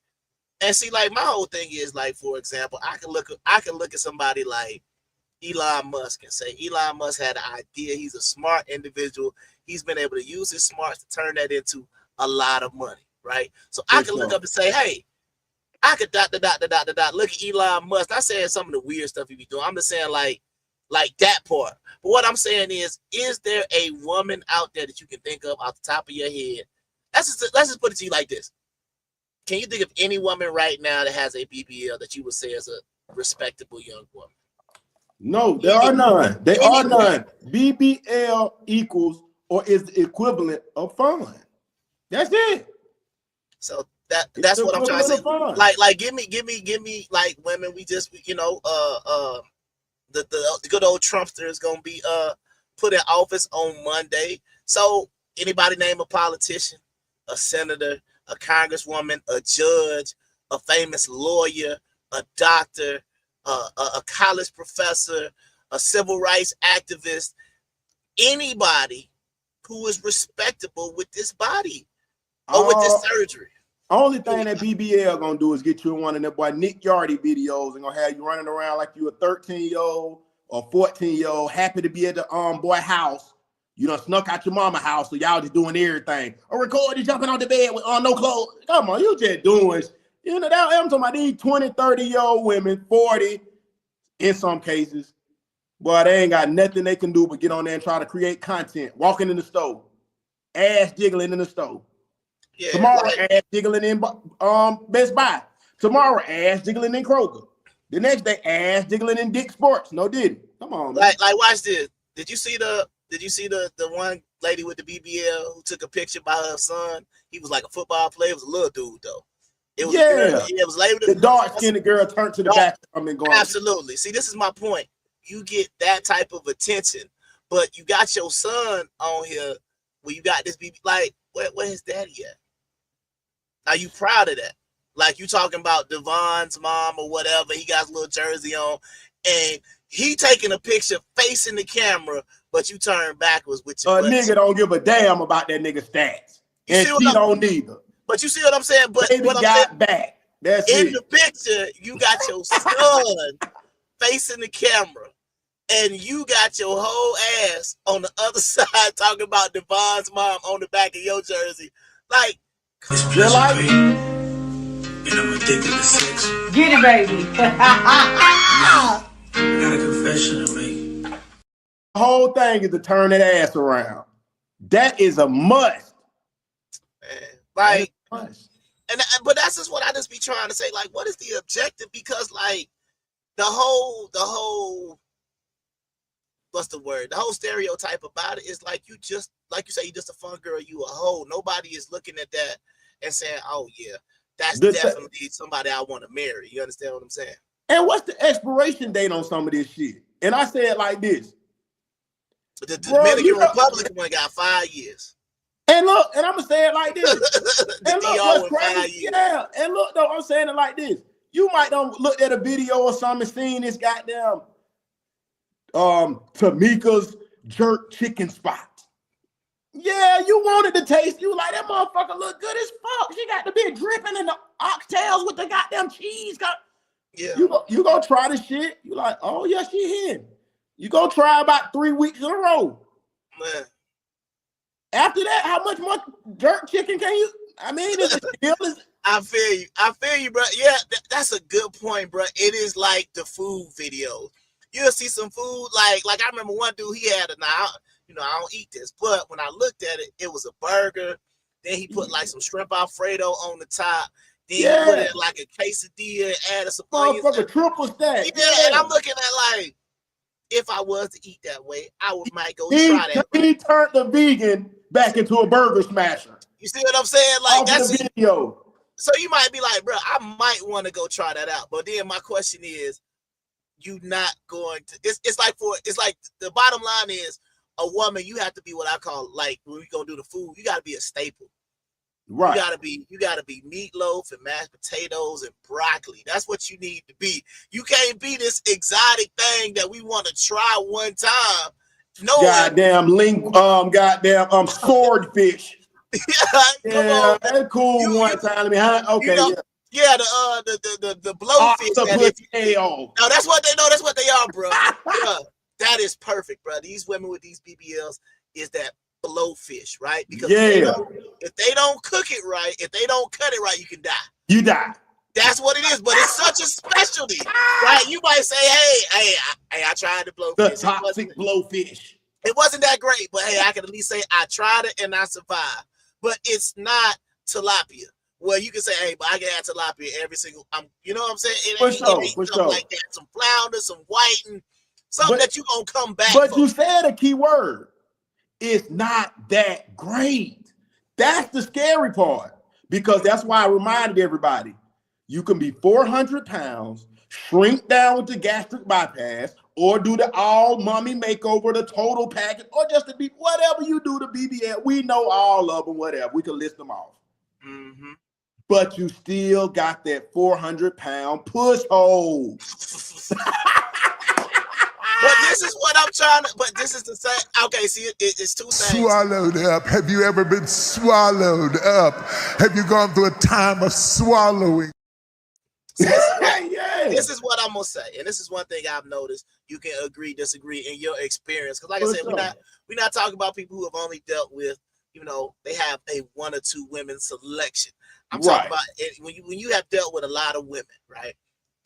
S2: and see, like my whole thing is like, for example, I can look at somebody like Elon Musk and say Elon Musk had an idea. He's a smart individual. He's been able to use his smarts to turn that into a lot of money, right? So I can look up and say, hey, I could look at Elon Musk. I'm saying some of the weird stuff he be doing. I'm just saying like that part. But what I'm saying is there a woman out there that you can think of off the top of your head? Let's just put it to you like this. Can you think of any woman right now that has a BBL that you would say is a respectable young woman?
S1: No, there are none. There are none. BBL equals or is the equivalent of fun. That's it.
S2: So that's what I'm trying to say. Like give me like women. We just the good old Trumpster is gonna be put in office on Monday. So anybody name a politician, a senator, a congresswoman, a judge, a famous lawyer, a doctor, a college professor, a civil rights activist, anybody who is respectable with this body or with this surgery.
S1: Only thing that BBL gonna do is get you in one of them boy Nick Yardy videos and gonna have you running around like you a 13-year-old or 14-year-old, happy to be at the boy house. You done snuck out your mama house, so y'all just doing everything. Or record you jumping on the bed with no clothes. Come on, you just doing. You know, that I'm talking about these 20, 30-year-old women, 40 in some cases. Boy, they ain't got nothing they can do but get on there and try to create content. Walking in the store, ass jiggling in the store. Yeah, tomorrow, ass jiggling in Best Buy. Tomorrow, ass jiggling in Kroger. The next day, ass jiggling in Dick's Sports. No, did it? Come on, man.
S2: Like watch this. Did you see the Did you see the one lady with the BBL who took a picture by her son? He was like a football player. It was a little dude though. It was a girl. Yeah, it was labeled.
S1: The dark-skinned girl turned to the back.
S2: Absolutely. See, this is my point. You get that type of attention, but you got your son on here where you got this BB. Like, where his daddy at? Are you proud of that? Like, you talking about Devon's mom or whatever? He got his little jersey on, and he taking a picture facing the camera, but you turn backwards with your
S1: nigga don't give a damn about that nigga stats, and she don't neither.
S2: But you see what I'm saying? But
S1: baby
S2: what I'm
S1: got
S2: saying,
S1: back. That's
S2: in
S1: it.
S2: the picture, you got your son facing the camera, and you got your whole ass on the other side talking about Devon's mom on the back of your jersey. Like,
S3: it's pleasure, baby. And I'm addicted to sex.
S16: Get it, baby.
S3: I got a confession to make.
S1: The whole thing is to turn that ass around. That is a must.
S2: Like, but that's just what I just be trying to say. Like, what is the objective? Because like the whole what's the word? The whole stereotype about it is like you just, like you say, you just a fun girl, you a hoe. Nobody is looking at that and saying, oh yeah, that's definitely somebody I want to marry. You understand what I'm saying?
S1: And what's the expiration date on some of this shit? And I say it like this.
S2: The Dominican Republic one got 5 years.
S1: And look, and I'm gonna say it like this. And look, what's crazy? Yeah, and look though, I'm saying it like this. You might don't look at a video or something, seen this goddamn Tamika's jerk chicken spot. Yeah, you wanted to taste. You like that motherfucker look good as fuck. She got the bit dripping in the oxtails with the goddamn cheese.
S2: Yeah,
S1: you gonna try the shit. You like, oh yeah, she in. You gonna try about 3 weeks in a row.
S2: Man.
S1: After that, how much more jerk chicken can you? I mean,
S2: I feel you, bro. Yeah, that's a good point, bro. It is like the food video. You'll see some food like I remember one dude, he had I don't eat this, but when I looked at it, it was a burger. Then he put like some shrimp Alfredo on the top. Then he put it like a quesadilla and added some onions.
S1: Motherfucker, triple stack.
S2: Yeah, and I'm looking at like, if I was to eat that way, might go try that.
S1: He turned the vegan back into a burger smasher.
S2: You see what I'm saying? Like, that's
S1: the video.
S2: So you might be like, bro, I might want to go try that out. But then my question is, you not going to? It's like the bottom line is, a woman, you have to be what I call, like, when we gonna do the food, you got to be a staple.
S1: Right.
S2: You gotta be meatloaf and mashed potatoes and broccoli. That's what you need to be. You can't be this exotic thing that we want to try one time. No,
S1: goddamn swordfish.
S2: Yeah,
S1: that's cool. One time, okay,
S2: yeah, the blowfish. No, that's what they are, bro. That is perfect, bro. These women with these BBLs is that blowfish, right? Because if they don't cook it right, if they don't cut it right, you can die.
S1: You die.
S2: That's what it is, but it's such a specialty, right? You might say, hey, I tried the blowfish.
S1: The toxic blowfish.
S2: It wasn't that great, but hey, I can at least say I tried it and I survived. But it's not tilapia. Well, you can say, hey, but I can add tilapia every single. You know what I'm saying? It ain't something like that. Some flounder, some whiting, something that you gonna come back.
S1: But you said a key word. It's not that great. That's the scary part, because that's why I reminded everybody, you can be 400 pounds, shrink down with the gastric bypass, or do the all mummy makeover, the total package, or just to be whatever you do to BBL. We know all of them, whatever. We can list them off.
S2: Mm-hmm.
S1: But you still got that 400-pound push hole.
S2: But this is what I'm trying to, but this is the same. Okay, see, it's two things.
S8: Swallowed up. Have you ever been swallowed up? Have you gone through a time of swallowing?
S2: This is what I'm going to say. And this is one thing I've noticed. You can agree, disagree in your experience. Because like I said, we're not talking about people who have only dealt with, they have a 1 or 2 women selection. I'm talking about it, when you have dealt with a lot of women, right?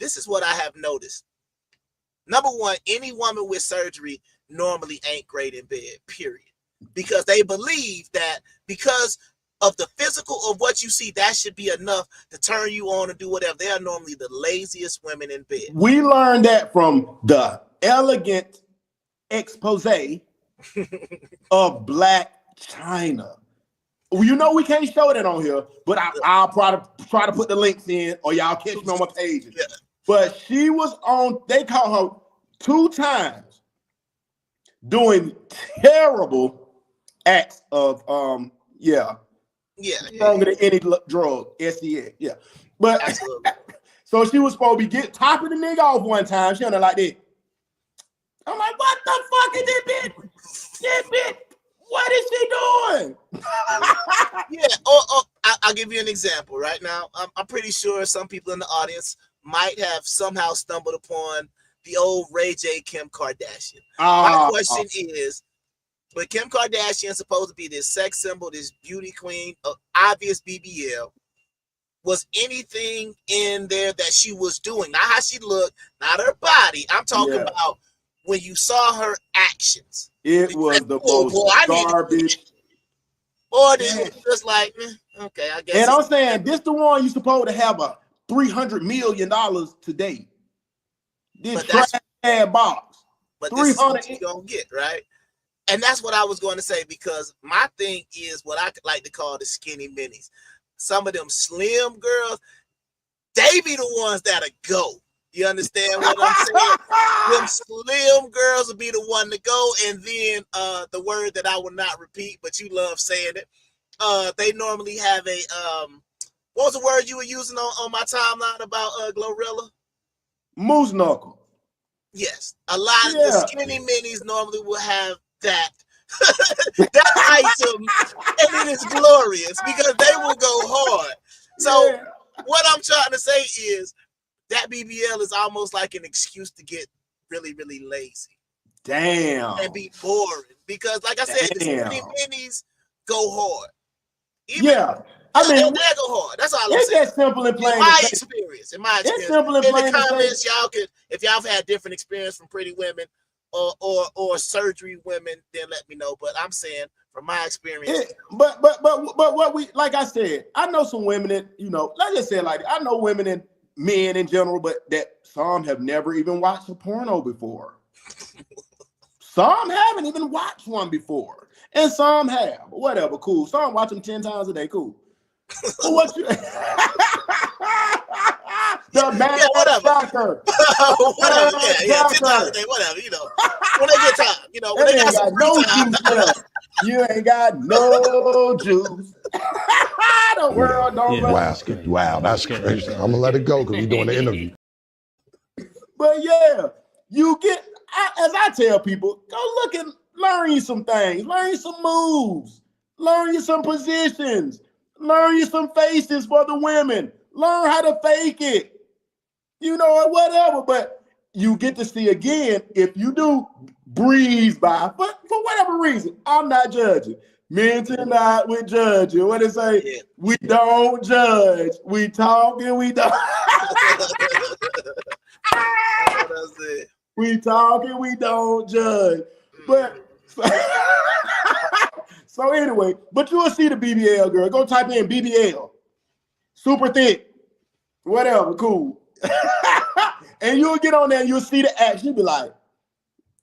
S2: This is what I have noticed. Number one, any woman with surgery normally ain't great in bed, period. Because they believe that because of the physical of what you see, that should be enough to turn you on and do whatever. They are normally the laziest women in bed.
S1: We learned that from the elegant expose of Black China. You know we can't show that on here, but I'll probably try to put the links in, or y'all catch me on my pages. Yeah. But she was on, they caught her 2 times doing terrible acts of stronger than any drug, SEX. Yeah. But so she was supposed to be topping the nigga off one time. She under like that. I'm like, what the fuck is this bitch? This bitch, what is she doing?
S2: I'll give you an example right now. I'm pretty sure some people in the audience might have somehow stumbled upon the old Ray J. Kim Kardashian. My question is, but Kim Kardashian is supposed to be this sex symbol, this beauty queen, obvious BBL. Was anything in there that she was doing? Not how she looked, not her body. I'm talking about when you saw her actions.
S1: It was the most garbage.
S2: Or this was just like, okay, I guess.
S1: And I'm saying, this the one you supposed to have a $300 million today. This trash box.
S2: But this is what you don't get, right? And that's what I was going to say, because my thing is what I like to call the skinny minis. Some of them slim girls, they be the ones that'll go. You understand what I'm saying? Them slim girls will be the one to go. And then the word that I will not repeat, but you love saying it. They normally have a what was the word you were using on my timeline about Glorilla?
S1: Moose knuckle.
S2: Yes. A lot of the skinny minis normally will have that. That item, and it is glorious because they will go hard. So what I'm trying to say is that BBL is almost like an excuse to get really, really lazy.
S1: Damn.
S2: And be boring. Because like I said, the skinny minis go hard.
S1: I mean,
S2: they'll go hard. That's all I'm saying.
S1: It's that simple and plain.
S2: In my experience. It's simple and plain. In the comments, y'all could, if y'all have had different experience from pretty women or surgery women, then let me know. But I'm saying from my experience.
S1: But what we, like I said, I know some women that, let's just say it like that. I know women and men in general, but that some have never even watched a porno before. Some haven't even watched one before. And some have. Whatever, cool. Some watch them 10 times a day, cool. But what you the man shocker.
S2: Whatever, 10 times a day, whatever, when they get time, when they got no
S1: juice. You ain't got no juice. The world don't
S6: Wow, that's crazy. I'm gonna let it go because we're doing the interview.
S1: But you get, as I tell people, go look and learn you some things, learn you some moves, learn you some positions, learn you some faces for the women, learn how to fake it, whatever. But you get to see again, if you do breeze by, but for whatever reason, I'm not judging. Men tonight, we judging. What they say? Yeah. We don't judge. We talk and we don't. We talk and we don't judge. But so anyway, but you will see the BBL girl. Go type in BBL. Super thick. Whatever, cool. And you'll get on there and you'll see the act. You'll be like,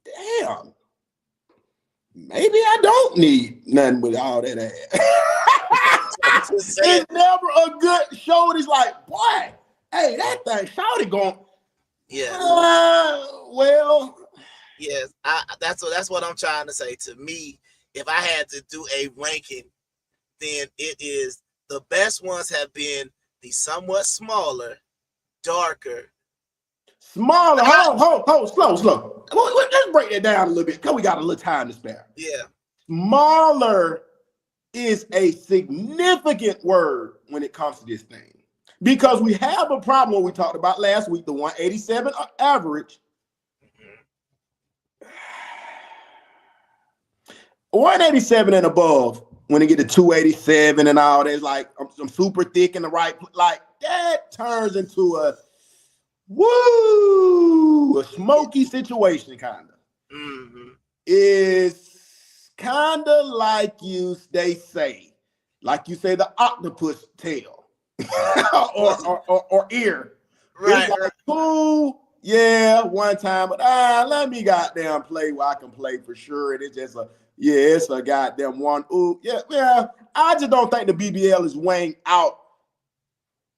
S1: damn, maybe I don't need nothing with all that ass. It's never a good show. It's like, boy, hey, that thing, shawty going.
S2: Yes.
S1: Well.
S2: Yes, that's what I'm trying to say. To me, if I had to do a ranking, then it is the best ones have been the somewhat smaller, darker.
S1: Smaller, slow. Let's break that down a little bit because we got a little time to spare.
S2: Yeah.
S1: Smaller is a significant word when it comes to this thing because we have a problem we talked about last week, the 187 average. 187 and above, when they get to 287 and all that, it's like I'm super thick in the right, like that turns into a smoky situation, kind of.
S2: Mm-hmm.
S1: It's kind of like they say the octopus tail or ear.
S2: Right.
S1: It's like, cool, Yeah, one time, but let me goddamn play where I can play for sure. And it's just it's a goddamn one. Ooh, yeah. I just don't think the BBL is weighing out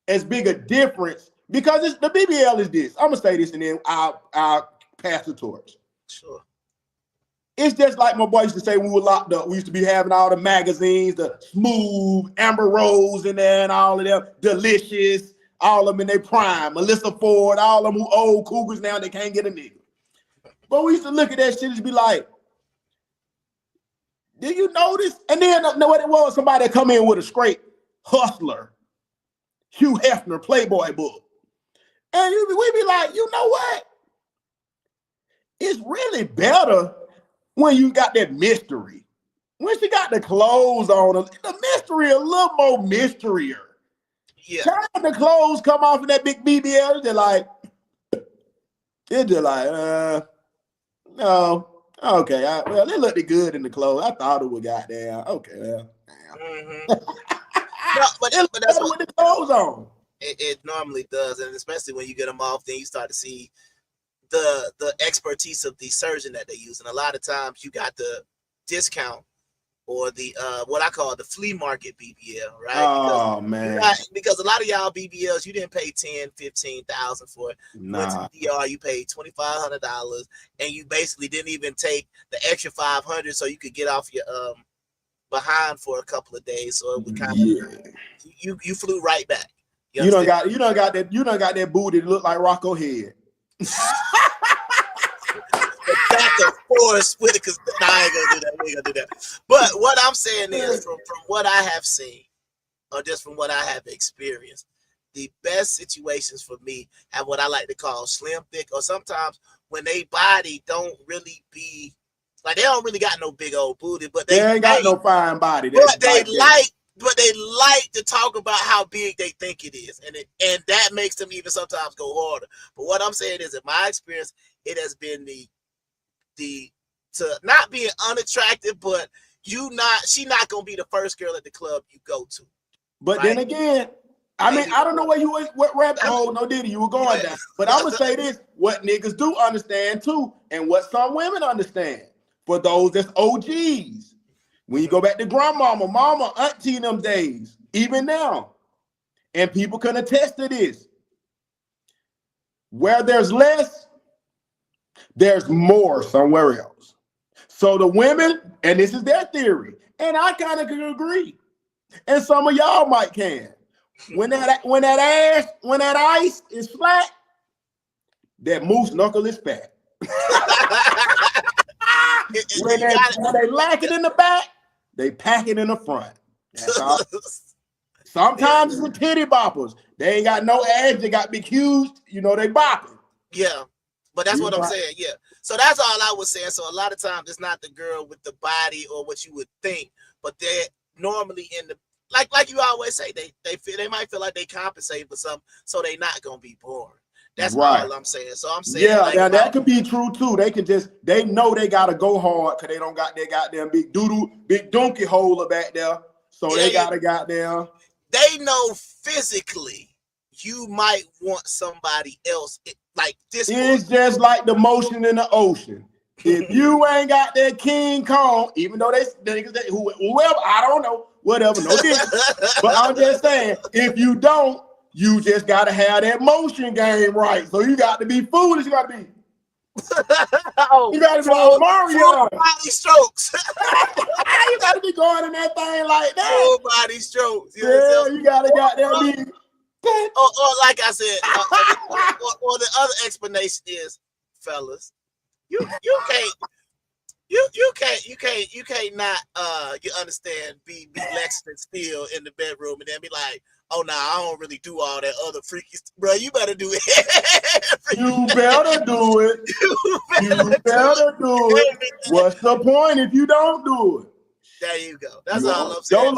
S1: as big a difference because the BBL is this. I'm gonna say this and then I'll pass the torch.
S2: Sure.
S1: It's just like my boy used to say when we were locked up. We used to be having all the magazines, the Smooth, Amber Rose in there, and all of them, Delicious, all of them in their prime, Melissa Ford, all of them who old cougars now, they can't get a nigga. But we used to look at that shit and be like, do you notice? And then know what it was? Somebody that come in with a straight Hustler, Hugh Hefner Playboy book. And we be like, you know what? It's really better when you got that mystery. When she got the clothes on, the mystery a little more mysterier.
S2: Yeah.
S1: Time the clothes come off in that big BBL, it's just like, no. Okay, well, they looked good in the clothes. I thought it would goddamn. Okay, well,
S2: no, but that's what
S1: the clothes on.
S2: It normally does, and especially when you get them off, then you start to see the expertise of the surgeon that they use. And a lot of times you got the discount or the what I call the flea market BBL, right?
S1: Oh, man.
S2: Because a lot of y'all BBLs, you didn't pay $10,000, $15,000 for it.
S1: Nah.
S2: Went to the DR, you paid $2,500, and you basically didn't even take the extra $500 so you could get off your behind for a couple of days. So it would kind of you flew right back.
S1: You done got that booty that look like Rocco Head.
S2: Back of Forrest Whitaker's. Nah, I ain't gonna do that. We ain't gonna do that. But what I'm saying is, from what I have seen, or just from what I have experienced, the best situations for me have what I like to call slim thick, or sometimes when they body don't really be like they don't really got no big old booty, but they
S1: ain't got no fine body.
S2: But they like to talk about how big they think it is, and that makes them even sometimes go harder. But what I'm saying is, in my experience, it has been the to not being unattractive, but she not gonna be the first girl at the club you go to.
S1: But then again, I mean, I don't know what rabbit hole you were going down. But I'm gonna say this: what niggas do understand too, and what some women understand. For those that's OGs, when you go back to grandmama, mama, auntie in them days, even now, and people can attest to this. Where there's less, there's more somewhere else. So the women, and this is their theory, and I kind of can agree, and some of y'all might can. When that ice is flat, that moose knuckle is fat. when they lack it in the back, they pack it in the front. That's all. Sometimes it's the titty boppers. They ain't got no ass. They got big huge. They bopping.
S2: Yeah, but that's what I'm saying. Yeah. So that's all I was saying. So a lot of times it's not the girl with the body or what you would think, but they're normally in the like you always say, they might feel like they compensate for something, so they not gonna be boring. That's all I'm saying. So I'm saying,
S1: now that could be true too. They know they gotta go hard because they don't got their goddamn big donkey holder back there. So they gotta goddamn.
S2: They know physically you might want somebody else like this.
S1: It's just like the motion in the ocean. If you ain't got that King Kong, even though whoever, I don't know, whatever, no difference. But I'm just saying, if you don't, you just gotta have that motion game right. So you got to be foolish. You got to be. You got to be like Mario.
S2: Body strokes.
S1: You got to be going in that thing like that.
S2: Full body strokes.
S1: You gotta be.
S2: Or like I said, or the other explanation is, fellas, you can't not you understand be Lexington still in the bedroom and then be like, oh no, I don't really do all that other freaky stuff. Bro, you better do it.
S1: You better do it. You better do it. What's the point if you don't do it?
S2: There you go. That's all I'm saying.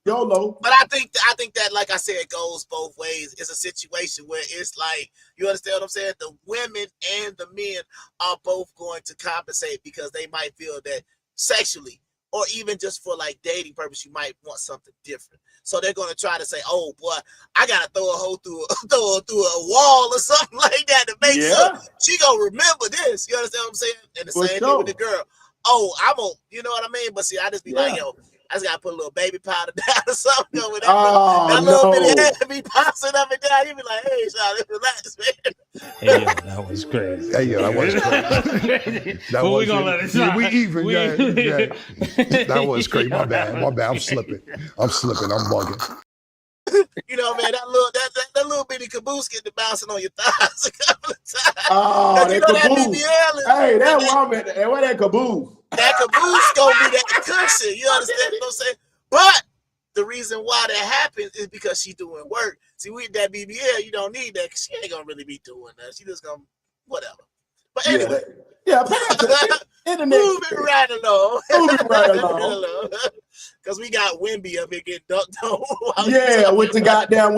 S1: YOLO.
S2: But I think that, like I said, it goes both ways. It's a situation where it's like, you understand what I'm saying? The women and the men are both going to compensate because they might feel that sexually or even just for like dating purpose, you might want something different. So they're gonna try to say, "Oh boy, I gotta throw a hoe through a wall or something like that to make sure she gonna remember this." You understand what I'm saying? And the same thing with the girl. Oh, I'm gonna, you know what I mean? But see, I just be like, yo, I just gotta put a little baby powder down or something. With that little bit of head be popping up and down. You be like, hey, Charlie, relax, man.
S17: Hey, yo, that was crazy.
S6: Hey, yo, that was crazy.
S17: But we gonna let it slide.
S6: We even, That was crazy. My bad. I'm slipping. I'm bugging.
S2: You know, man, that little bitty caboose getting bouncing on your thighs a couple of times.
S1: Oh, that
S2: caboose.
S1: Hey, that woman, where that caboose?
S2: That caboose gonna be that cushion. You understand what I'm saying? But the reason why that happens is because she's doing work. See, with that BBL, you don't need that because she ain't gonna really be doing that. She just gonna whatever. But anyway, moving right along. Because we got Wimby up here getting dunked on.
S1: With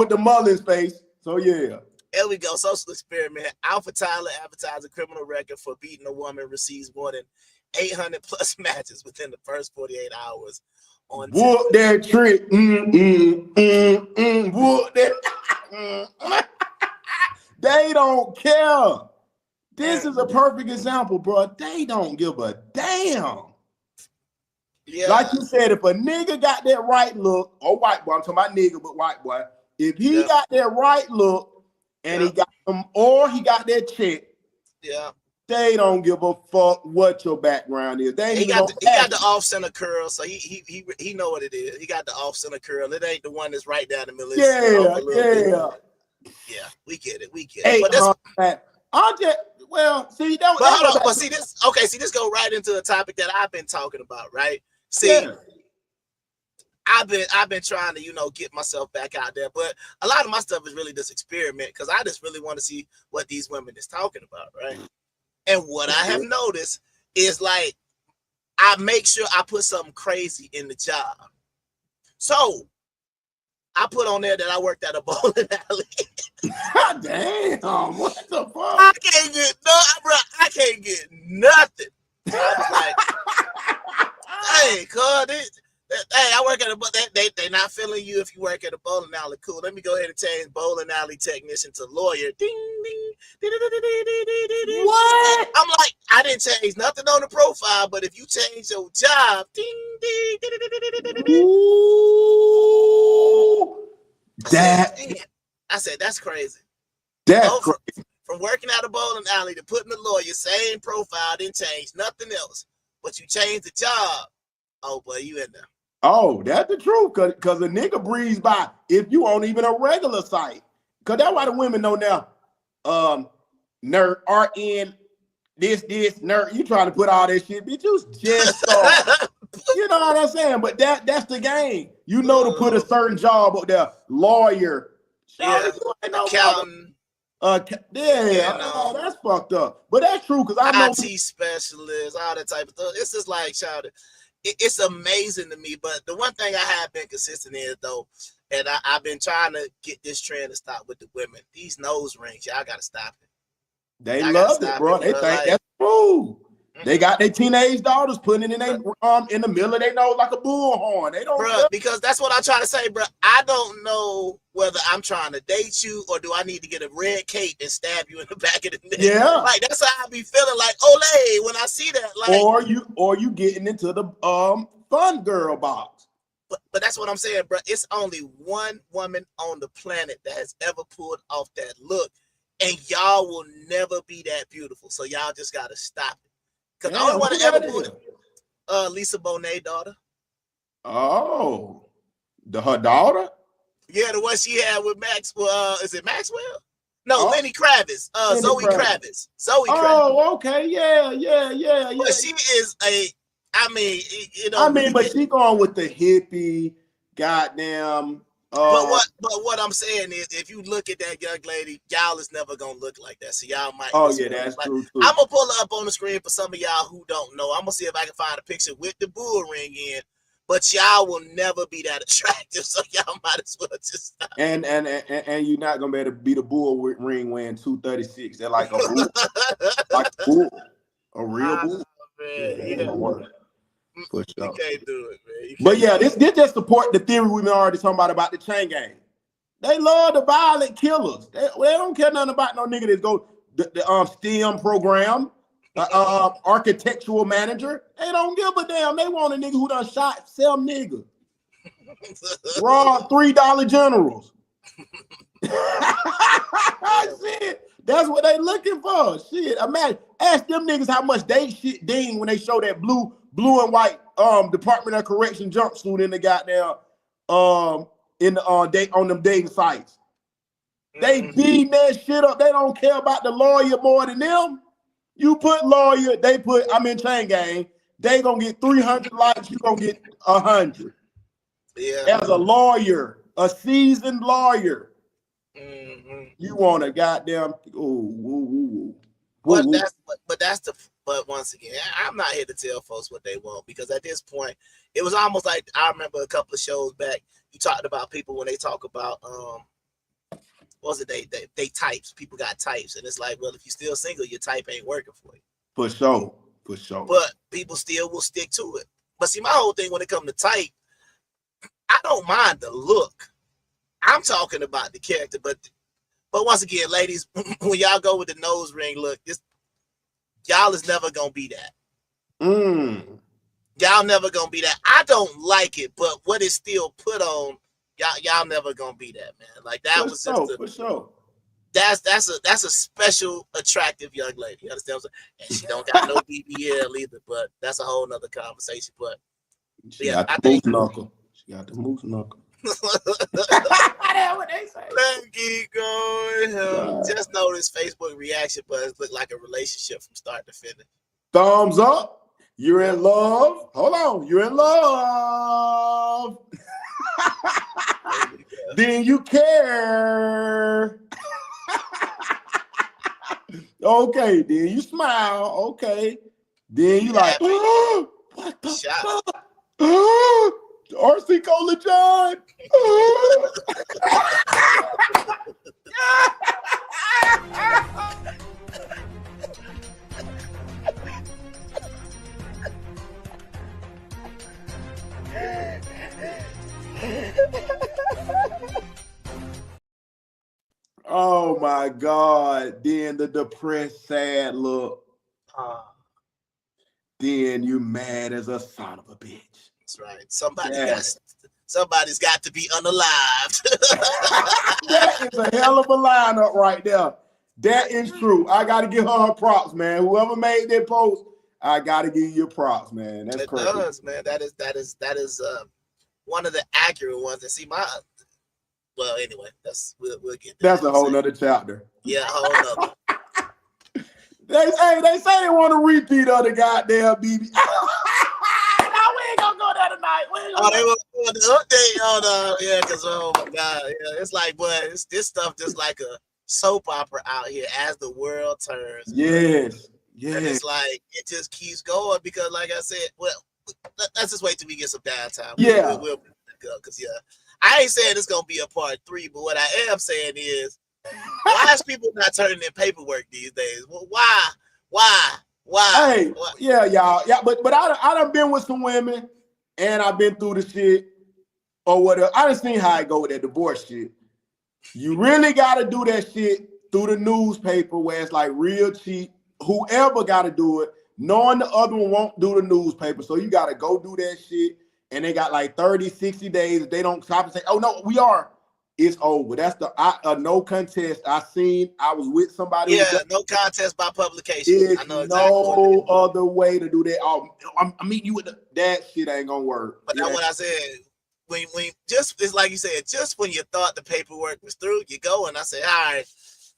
S1: the Mullins face. So yeah.
S2: There we go. Social experiment. Alpha Tyler advertised a criminal record for beating a woman, receives more than 800 plus matches within the first 48 hours. On
S1: whoop that trick. Whoop that. They don't care. This is a perfect example, bro. They don't give a damn. Yeah. Like you said, if a nigga got that right look, or white boy, I'm talking about nigga, but white boy, if he got that right look and he got them, or he got that chick, they don't give a fuck what your background is. He got
S2: the off-center curl, so he know what it is. He got the off-center curl. It ain't the one that's right down the middle. Yeah, we get it. But this go right into a topic that I've been talking about, right? See, I've been trying to, get myself back out there, but a lot of my stuff is really this experiment because I just really want to see what these women is talking about, right? And what I have noticed is like I make sure I put something crazy in the job. So I put on there that I worked at a bowling alley.
S1: Damn, what the fuck?
S2: I can't get nothing. I was like, hey, cuz, I work at a they not feeling you if you work at a bowling alley. Cool. Let me go ahead and change bowling alley technician to lawyer. Ding ding. What? I'm like, I didn't change nothing on the profile, but if you change your job, ding ding. I said that's crazy. From working at a bowling alley to putting the lawyer, same profile, didn't change nothing else, but you changed the job. Oh boy, you in there.
S1: Oh, that's the truth, cause a nigga breeze by if you on even a regular site. Cause that's why the women know now. Nerd, RN, this, nerd. You trying to put all that shit, bitch. You just you know what I'm saying? But that's the game. You know to put a certain job up there. Lawyer.
S2: Accountant.
S1: That's fucked up. But that's true because I know
S2: IT specialist, all that type of stuff. It's just like, child, it's amazing to me. But the one thing I have been consistent in though, and I've been trying to get this trend to stop with the women. These nose rings, y'all gotta stop it.
S1: They love it, bro. They think that's cool. They got their teenage daughters putting it in in the middle of their nose like a bullhorn. They don't,
S2: bro, because that's what I'm trying to say, bro. I don't know whether I'm trying to date you or do I need to get a red cape and stab you in the back of the neck.
S1: Yeah,
S2: like that's how I be feeling like Olay when I see that. Like,
S1: or you getting into the fun girl box.
S2: But that's what I'm saying, bro. It's only one woman on the planet that has ever pulled off that look, and y'all will never be that beautiful. So y'all just gotta stop it. Because I don't want to ever put it. Lisa Bonet daughter.
S1: Oh, her daughter?
S2: Yeah, the one she had with Maxwell. Is it Maxwell? No, Lenny Kravitz. Zoe Kravitz. Zoe Kravitz.
S1: Oh, okay. Yeah.
S2: But she is
S1: but she going with the hippie, goddamn.
S2: But what I'm saying is, if you look at that young lady, y'all is never gonna look like that. So y'all might.
S1: Oh yeah, that's true too.
S2: I'm gonna pull her up on the screen for some of y'all who don't know. I'm gonna see if I can find a picture with the bull ring in. But y'all will never be that attractive, so y'all might as well just stop.
S1: And you're not gonna be able to beat a bull ring weighing 236. They're like a bull, like a bull, a real bull.
S2: Man,
S1: For
S2: You
S1: sure.
S2: can't do it, man.
S1: But yeah, this just support the theory we've been already talking about the chain gang. They love the violent killers. They don't care nothing about no nigga that go the STEM program, architectural manager. They don't give a damn. They want a nigga who done shot some nigga. Raw $3 generals. Shit, that's what they looking for. Shit, imagine. Ask them niggas how much they shit ding when they show that blue and white Department of Correction jumpsuit in the goddamn in the on them dating sites. They beating that shit up. They don't care about the lawyer more than them. You put lawyer, they put I'm in chain gang. They gonna get 300 likes. You gonna get 100.
S2: Yeah.
S1: As a lawyer, a seasoned lawyer, you want a goddamn
S2: But once again, I'm not here to tell folks what they want, because at this point, it was almost like I remember a couple of shows back. You talked about people when they talk about what was it? They types. People got types, and it's like, well, if you're still single, your type ain't working for you.
S1: For sure.
S2: But people still will stick to it. But see, my whole thing when it comes to type, I don't mind the look. I'm talking about the character, but once again, ladies, when y'all go with the nose ring look, y'all is never gonna be that. Y'all never gonna be that. I don't like it, but what is still put on, y'all never gonna be that, man. Like that was just
S1: for sure.
S2: That's a special, attractive young lady. You understand what I'm saying? And she don't got no BBL either, but that's a whole nother conversation. But
S1: she got the moose knuckle. She got the moose knuckle. That's what they say.
S2: Let's keep going. Just notice Facebook reaction buttons look like a relationship from start to finish.
S1: Thumbs up. You're in love. Hold on. You're in love. Then you care. Okay. Then you smile. Okay. Then you like, oh, what the fuck? Oh, R.C. Cola John. Oh my God. Then the depressed, sad look. Then you mad as a son of a bitch.
S2: That's right. Somebody's got to be unalived.
S1: That is a hell of a lineup right there. That is true. I got to give her props, man. Whoever made that post, I got to give you your props, man. That's crazy.
S2: It does, man. That is one of the accurate ones. And see, well, anyway, we'll get there.
S1: That's a whole nother chapter.
S2: Yeah, a whole nother.
S1: They say they want to repeat of the goddamn BB. No, we ain't gonna go there tonight.
S2: They want the update on because oh my God, yeah, it's like, boy, this stuff just like a soap opera out here as the world turns.
S1: Yes.
S2: And it's like it just keeps going because, like I said, well, let's just wait till we get some downtime.
S1: Yeah,
S2: we'll go because I ain't saying it's gonna be a part 3, but what I am saying is, why is people not turning in paperwork these days? Well, why?
S1: Hey,
S2: why?
S1: Yeah, y'all. Yeah, but I done been with some women and I've been through the shit or whatever. I done seen how it go with that divorce shit. You really gotta do that shit through the newspaper where it's like real cheap. Whoever gotta do it, knowing the other one won't do the newspaper. So you gotta go do that shit. And they got like 30, 60 days. If they don't stop and say, oh no, it's over. That's the no contest. I was with somebody.
S2: Yeah, no contest by publication.
S1: It's
S2: I know exactly
S1: no other way to do that. I'm meeting you with that shit ain't gonna work.
S2: But that's what I said. When it's like you said, just when you thought the paperwork was through, you go and I said, all right,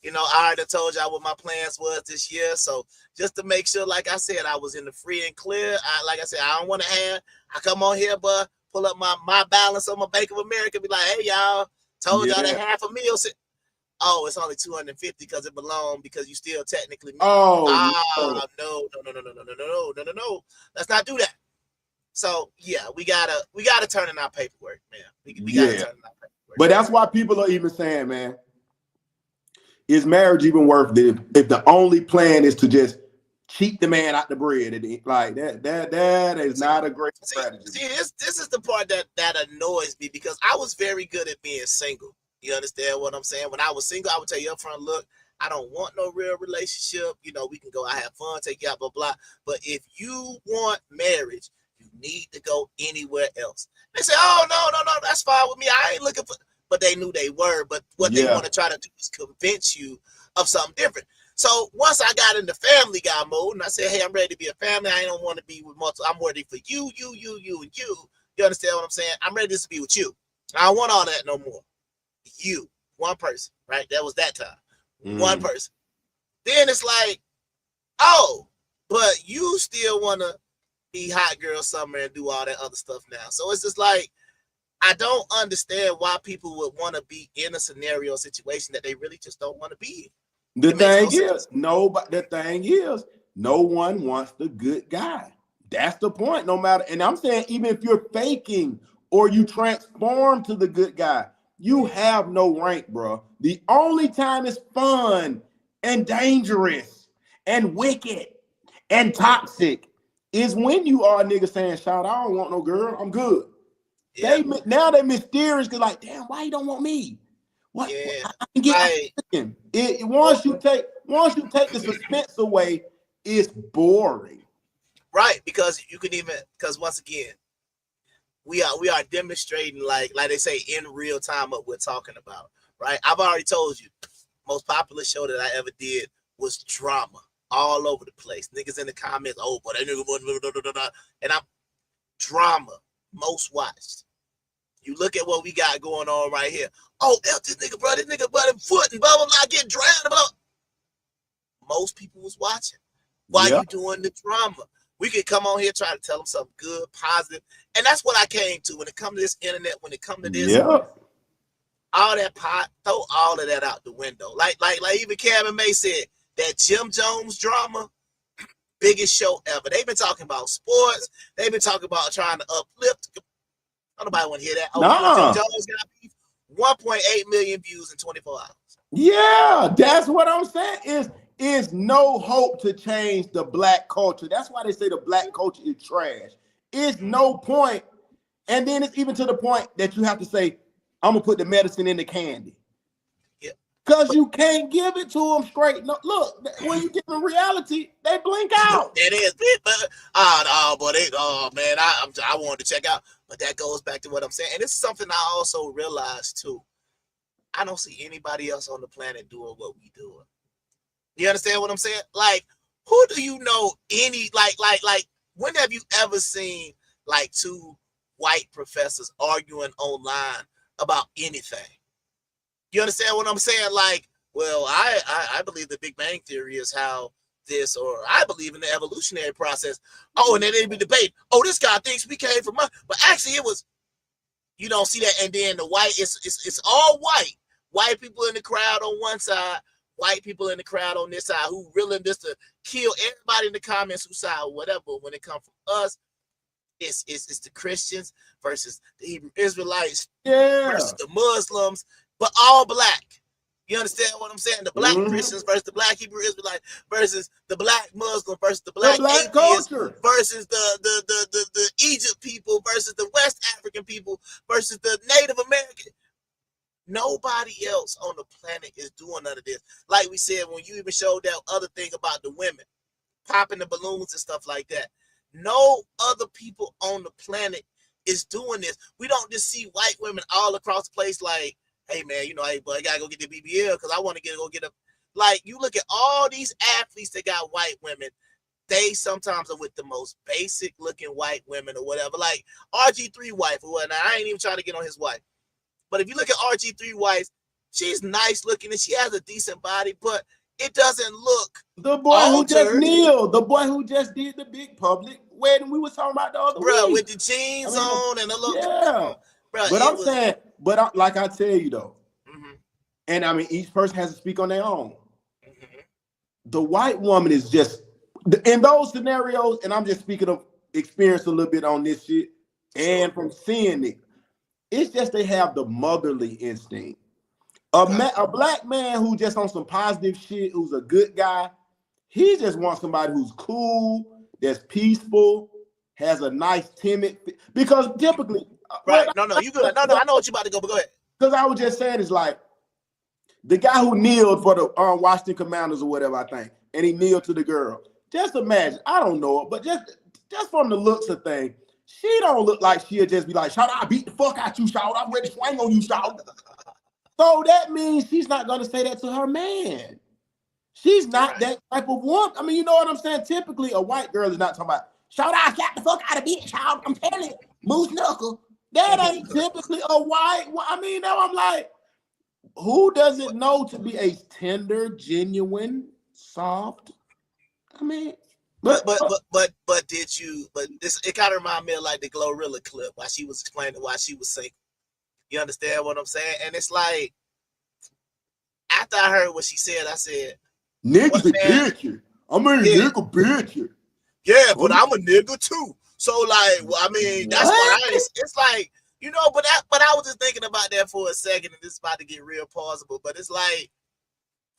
S2: I already told y'all what my plans was this year. So just to make sure, like I said, I was in the free and clear. Like I said, I don't want to have. I come on here, but pull up my balance on my Bank of America, be like, hey y'all, told y'all that $500,000. Oh, it's only 250 because it belonged because you still technically.
S1: No.
S2: Let's not do that. So yeah, we gotta turn in our paperwork, man. We gotta turn in our paperwork.
S1: But that's why people are even saying, man, is marriage even worth it if the only plan is to just cheat the man out the bread. Like that is not a great strategy.
S2: See, this is the part that annoys me because I was very good at being single. You understand what I'm saying? When I was single, I would tell you up front, look, I don't want no real relationship. You know, we can go, I have fun, take you out, blah, blah. But if you want marriage, you need to go anywhere else. They say, oh, no, that's fine with me. I ain't looking for, but they knew they were. But what they want to try to do is convince you of something different. So once I got into family guy mode and I said, hey, I'm ready to be a family. I don't want to be with multiple. I'm ready for you, and you. You understand what I'm saying? I'm ready to be with you. I don't want all that no more. You, one person, right? That was that time. One person. Then it's like, oh, but you still want to be hot girl summer and do all that other stuff now. So it's just like, I don't understand why people would want to be in a scenario situation that they really just don't want to be in.
S1: The thing is, no one wants the good guy. That's the point. No matter, and I'm saying, even if you're faking or you transform to the good guy, you have no rank, bro. The only time it's fun and dangerous and wicked and toxic is when you are a nigga saying, "Shout, I don't want no girl. I'm good." Yeah. Now they're mysterious because, like, damn, why you don't want me? What?
S2: Yeah.
S1: I can get once you take the suspense away, it's boring.
S2: Right, because you can even once again, we are demonstrating like they say in real time what we're talking about. Right. I've already told you, most popular show that I ever did was drama all over the place. Niggas in the comments, oh, but that nigga, and I'm drama most watched. You look at what we got going on right here. Oh, this nigga, bro, this nigga, bro, foot and blah, blah, blah, get drowned. Blah. Most people was watching while you doing the drama. We could come on here, try to tell them something good, positive. And that's what I came to when it comes to this internet, when it comes to this, all that pot, throw all of that out the window. Like even Kevin May said, that Jim Jones drama, biggest show ever. They've been talking about sports. They've been talking about trying to uplift. Nobody want to hear that. Oh, Jim Jones got beef. 1.8 million views in 24 hours.
S1: Yeah, that's what I'm saying. Is no hope to change the black culture. That's why they say the black culture is trash. It's no point. And then it's even to the point that you have to say, I'm going to put the medicine in the candy.
S2: Yeah.
S1: Because you can't give it to them straight. No, look, when you give them reality, they blink out.
S2: It is. But, man, I wanted to check out. But that goes back to what I'm saying. And it's something I also realized, too. I don't see anybody else on the planet doing what we doing. You understand what I'm saying? Like, who do you know like, when have you ever seen, like, two white professors arguing online about anything? You understand what I'm saying? Like, well, I believe the Big Bang Theory is how this, or I believe in the evolutionary process. Oh, and then they'd be debate. Oh, this guy thinks we came from us. But actually it was, you don't see that. And then the white, it's all white. White people in the crowd on one side, white people in the crowd on this side who really just to kill everybody in the comments who side or whatever. When it comes from us, it's the Christians versus the Hebrew Israelites versus the Muslims, but all black. You understand what I'm saying? The black Christians versus the black Hebrew Israelites versus the black Muslim versus the black atheists versus the Egypt people versus the West African people versus the Native American. Nobody else on the planet is doing none of this. Like we said, when you even showed that other thing about the women popping the balloons and stuff like that, no other people on the planet is doing this. We don't just see white women all across the place like, hey man, you know, hey boy, I gotta go get the BBL because I want to go get a. Like, you look at all these athletes that got white women, they sometimes are with the most basic looking white women or whatever. Like RG3 wife or whatnot. I ain't even trying to get on his wife. But if you look at RG3 wife, she's nice looking and she has a decent body, but it doesn't look.
S1: The boy who just kneeled, the boy who just did the big public wedding we was talking about the other week.
S2: With the jeans on and the look.
S1: Yeah. But I'm saying, like I tell you though, and I mean, each person has to speak on their own. The white woman is just, in those scenarios, and I'm just speaking of experience a little bit on this shit and from seeing it, it's just they have the motherly instinct. A black man who just on some positive shit, who's a good guy, He just wants somebody who's cool, that's peaceful, has a nice timid. Because typically,
S2: right? No, you good. No, I know what you about to go, but go ahead.
S1: Because I was just saying, it's like the guy who kneeled for the Washington Commanders or whatever, I think, and he kneeled to the girl. Just imagine, I don't know it, but just from the looks of things, she don't look like she'll just be like, shout, I beat the fuck out you, shout, I'm ready to swing on you, shout. So that means she's not going to say that to her man. She's not that type of woman. I mean, you know what I'm saying? Typically, a white girl is not talking about, shout, I slap the fuck out of bitch, shout, I'm telling you, moose knuckle. That ain't typically a white. I mean, now I'm like, who doesn't know to be a tender, genuine, soft? I mean,
S2: but did you? But this it kind of remind me of like the Glorilla clip while she was explaining why she was single. You understand what I'm saying? And it's like after I heard what she said, I said,
S1: "Niggas a bitch. I'm a nigga bitch."
S2: Yeah, but I'm a nigga too. So like, well, I mean, that's what it's like, you know. But I was just thinking about that for a second, and this is about to get real plausible. But it's like,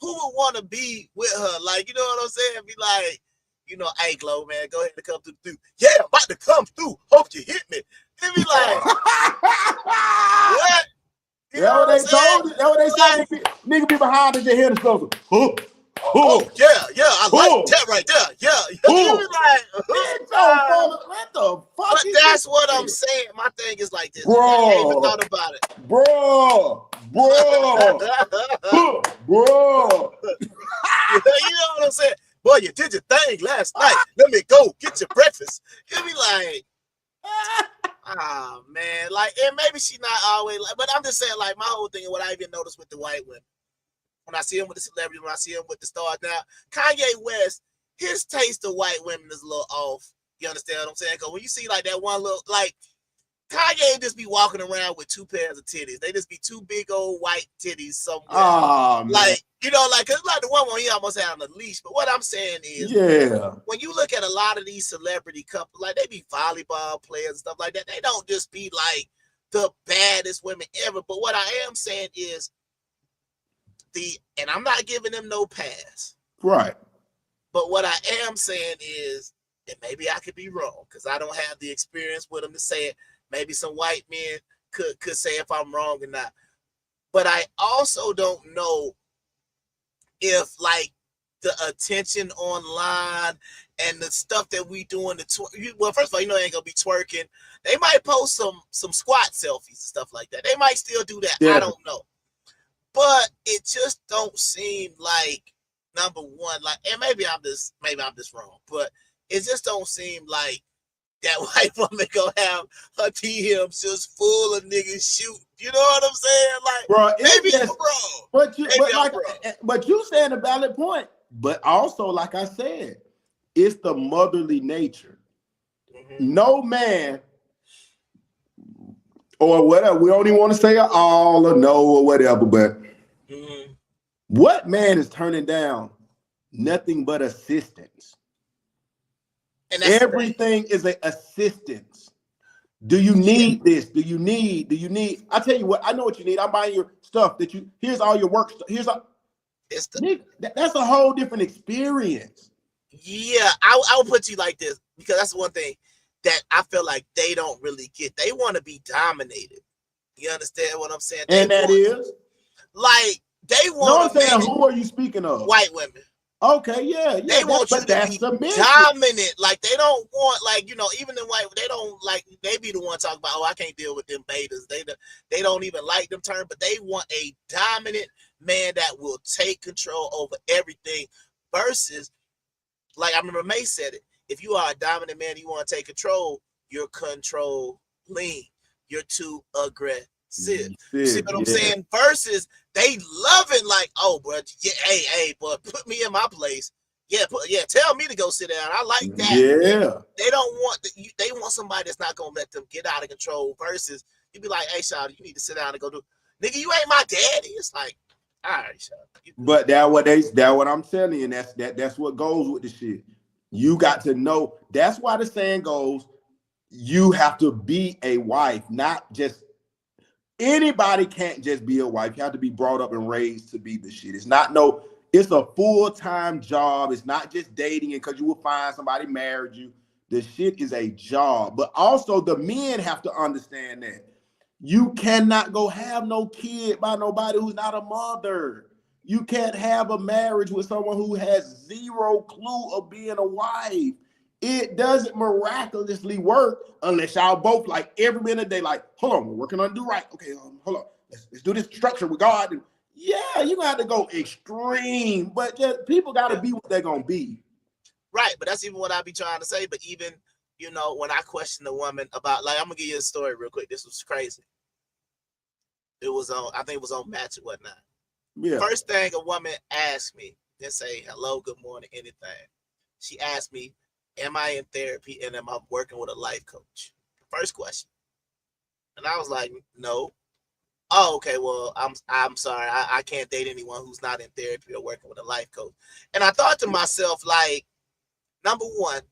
S2: who would want to be with her? Like, you know what I'm saying? Be like, you know, hey, Glow, man, go ahead and come through. Yeah, I'm about to come through. Hope you hit me. They be like, what? You know what they told you?
S1: That's what they said. Nigga be behind and just hear the stuff.
S2: Oh, yeah, I like that right there. Yeah. You be like,
S1: what the fuck?
S2: But that's what I'm saying. My thing is like this.
S1: Bro.
S2: I ain't even thought about it.
S1: Bro.
S2: You know what I'm saying? Boy, you did your thing last night. Let me go get your breakfast. You be like, man. Like, and maybe she's not always like, but I'm just saying, like, my whole thing and what I even noticed with the white women. When I see him with the celebrity, when I see him with the stars. Now, Kanye West, his taste of white women is a little off. You understand what I'm saying? Because when you see like that one little, like, Kanye just be walking around with two pairs of titties. They just be two big old white titties somewhere.
S1: Oh,
S2: like, you know, like, cause like the one he almost had on the leash. But what I'm saying is, when you look at a lot of these celebrity couples, like they be volleyball players and stuff like that. They don't just be like the baddest women ever. But what I am saying is, and I'm not giving them no pass.
S1: Right.
S2: But what I am saying is, and maybe I could be wrong because I don't have the experience with them to say it. Maybe some white men could say if I'm wrong or not. But I also don't know if like the attention online and the stuff that we doing well, first of all, you know they ain't gonna be twerking. They might post some squat selfies and stuff like that. They might still do that. Yeah. I don't know. But it just don't seem like, number one, like, and maybe I'm just wrong, but it just don't seem like that white woman gonna have her DMs just full of niggas shooting. You know what I'm saying? Like, bro, maybe I'm wrong.
S1: But you saying a valid point. But also, like I said, it's the motherly nature. Mm-hmm. No man or whatever, we don't even want to say all or no or whatever, but what man is turning down nothing but assistance? And everything is an assistance. Do you need this? Do you need? I tell you what, I know what you need. I'm buying your stuff here's all your work stuff. That's a whole different experience.
S2: Yeah, I will put you like this, because that's one thing that I feel like they don't really get. They want to be dominated. You understand what I'm saying?
S1: And that is?
S2: Like, they want
S1: to saying, who are you speaking of?
S2: White women.
S1: Okay, yeah.
S2: They want you to be dominant. Like, they don't want, like, you know, even the white, they don't like, they be the one talking about, oh, I can't deal with them betas. They don't even like them terms, but they want a dominant man that will take control over everything versus, like, I remember May said it, if you are a dominant man, you want to take control, you're controlling. You're too aggressive. You see what I'm saying? Versus they love it, like, oh, bro, yeah, hey, boy, put me in my place. Yeah, tell me to go sit down. I like that.
S1: Yeah.
S2: They don't want they want somebody that's not gonna let them get out of control. Versus you be like, hey, Shawty, you need to sit down and go do. Nigga, you ain't my daddy. It's like, all right, Shawty.
S1: But that's what I'm telling you. And that's what goes with the shit. You got to know. That's why the saying goes, you have to be a wife, not just. Anybody can't just be a wife. You have to be brought up and raised to be the shit. It's not no It's a full-time job. It's not just dating because you will find somebody married you. The shit is a job. But also the men have to understand that. You cannot go have no kid by nobody who's not a mother. You can't have a marriage with someone who has zero clue of being a wife. It doesn't miraculously work unless y'all both like every minute of the day, like, hold on, we're working on do right. Okay, hold on. Let's do this structure with God. And yeah, you're gonna have to go extreme, but just, people gotta be what they're gonna be.
S2: Right, but that's even what I be trying to say. But even, you know, when I question a woman about, like, I'm gonna give you a story real quick. This was crazy. It was on, I think it was on Match or whatnot.
S1: Yeah.
S2: First thing a woman asked me, didn't say hello, good morning, anything. She asked me, am I in therapy and am I working with a life coach? First question. And I was like, no. Oh, okay, well, I'm sorry. I can't date anyone who's not in therapy or working with a life coach. And I thought to myself, like, number one,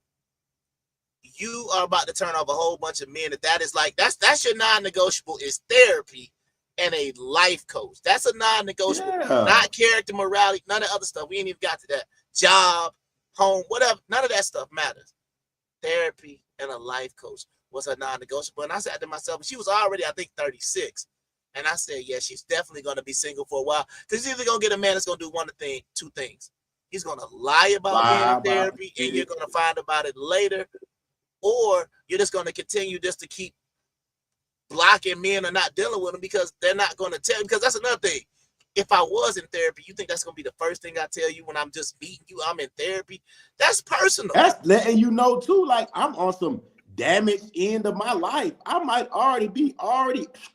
S2: you are about to turn off a whole bunch of men. That is like, that's your non-negotiable is therapy and a life coach. That's a non-negotiable, not character, morality, none of the other stuff. We ain't even got to that. Job, home, whatever. None of that stuff matters. Therapy and a life coach was a non-negotiable. And I said to myself, she was already, I think, 36. And I said, yeah, she's definitely going to be single for a while. Because she's either going to get a man that's going to do two things. He's going to lie about being in therapy, and you're going to find about it later. Or you're just going to continue just to keep blocking men or not dealing with them because they're not going to tell you. Because that's another thing. If I was in therapy, you think that's going to be the first thing I tell you when I'm just meeting you? I'm in therapy. That's personal.
S1: That's letting you know, too, like, I'm on some damaged end of my life. I might already be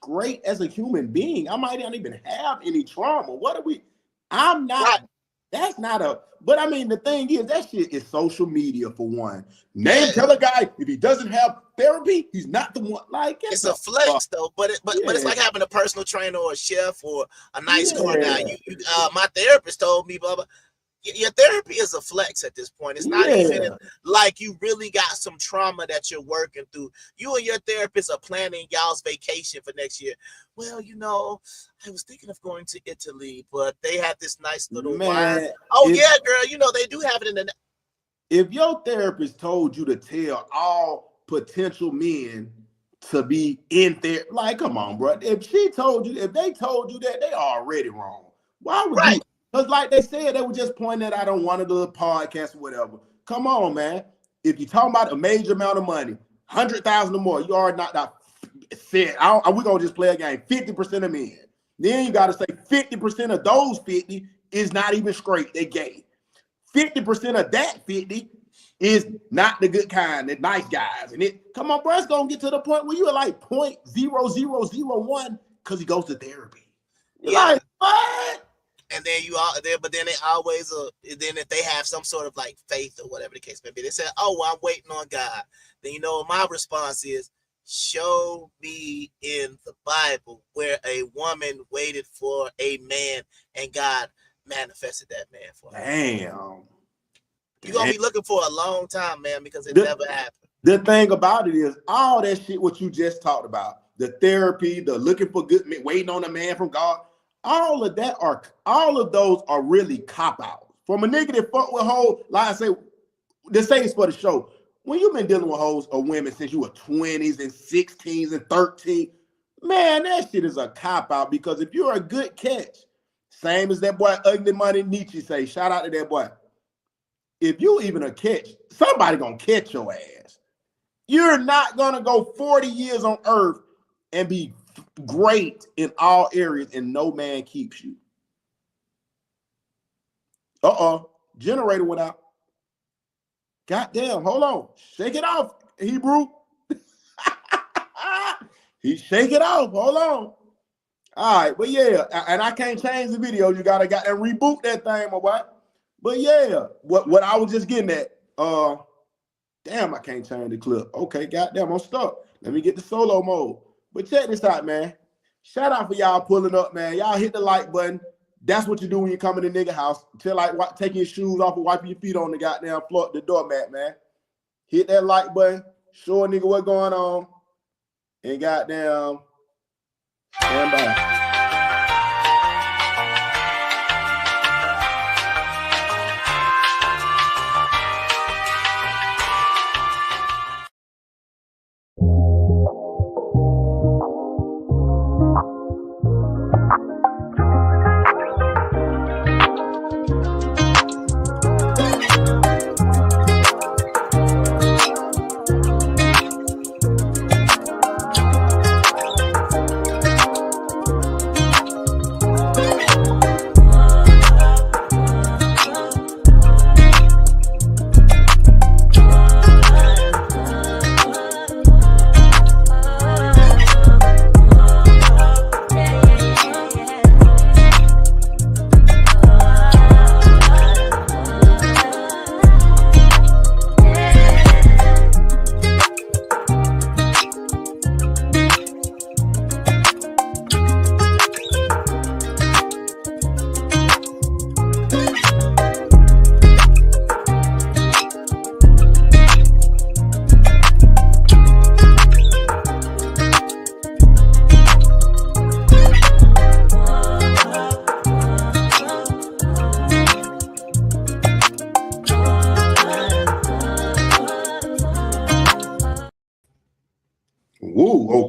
S1: great as a human being. I might not even have any trauma. What are we? I'm not. Right. That's not a. But I mean, the thing is, that shit is social media for one. Tell a guy if he doesn't have therapy, he's not the one. Like
S2: it's a flex though. But it's like having a personal trainer or a chef or a nice car. Now, my therapist told me, blah blah. Your therapy is a flex at this point. It's not even like you really got some trauma that you're working through. You and your therapist are planning y'all's vacation for next year. Well, you know, I was thinking of going to Italy, but they have this nice little wine. Oh, yeah, girl, you know, they do have it in the...
S1: If your therapist told you to tell all potential men to be in there, like, come on, bro. If they told you that, they already wrong. Why would you... Because like they said, they were just pointing that out on one of the podcasts or whatever. Come on, man. If you're talking about a major amount of money, 100,000 or more, you already knocked out. Said, we're going to just play a game. 50% of men. Then you got to say 50% of those 50 is not even straight. They gay. 50% of that 50 is not the good kind, the nice guys. And come on, bro, it's going to get to the point where you are like 0.0001 because he goes to therapy. You're like, what?
S2: And then you are there, but then they always then if they have some sort of like faith or whatever the case may be, they say, oh, well, I'm waiting on God. Then you know what my response is, show me in the Bible where a woman waited for a man and God manifested that man for her.
S1: Damn.
S2: You're gonna be looking for a long time, man, because it never happened.
S1: The thing about it is all that shit what you just talked about, the therapy, the looking for good men, waiting on a man from God. All of those are really cop-outs. From a nigga that fuck with hoes, like I say, this thing is for the show. When you've been dealing with hoes or women since you were 20s and 16s and 13, man, that shit is a cop-out because if you're a good catch, same as that boy Ugly Money Nietzsche say, shout out to that boy. If you even a catch, somebody gonna catch your ass. You're not gonna go 40 years on earth and be great in all areas and no man keeps you. Generator went out. Goddamn, hold on. Shake it off, Hebrew. He shake it off. Hold on. All right, but yeah, and I can't change the video. You gotta reboot that thing, my boy. But yeah, what I was just getting at, damn, I can't change the clip. Okay, goddamn, I'm stuck. Let me get the solo mode. But check this out, man. Shout out for y'all pulling up, man. Y'all hit the like button. That's what you do when you come in the nigga house. Till like taking your shoes off and wiping your feet on the goddamn floor, the doormat, man. Hit that like button. Show a nigga what's going on. And goddamn, stand by.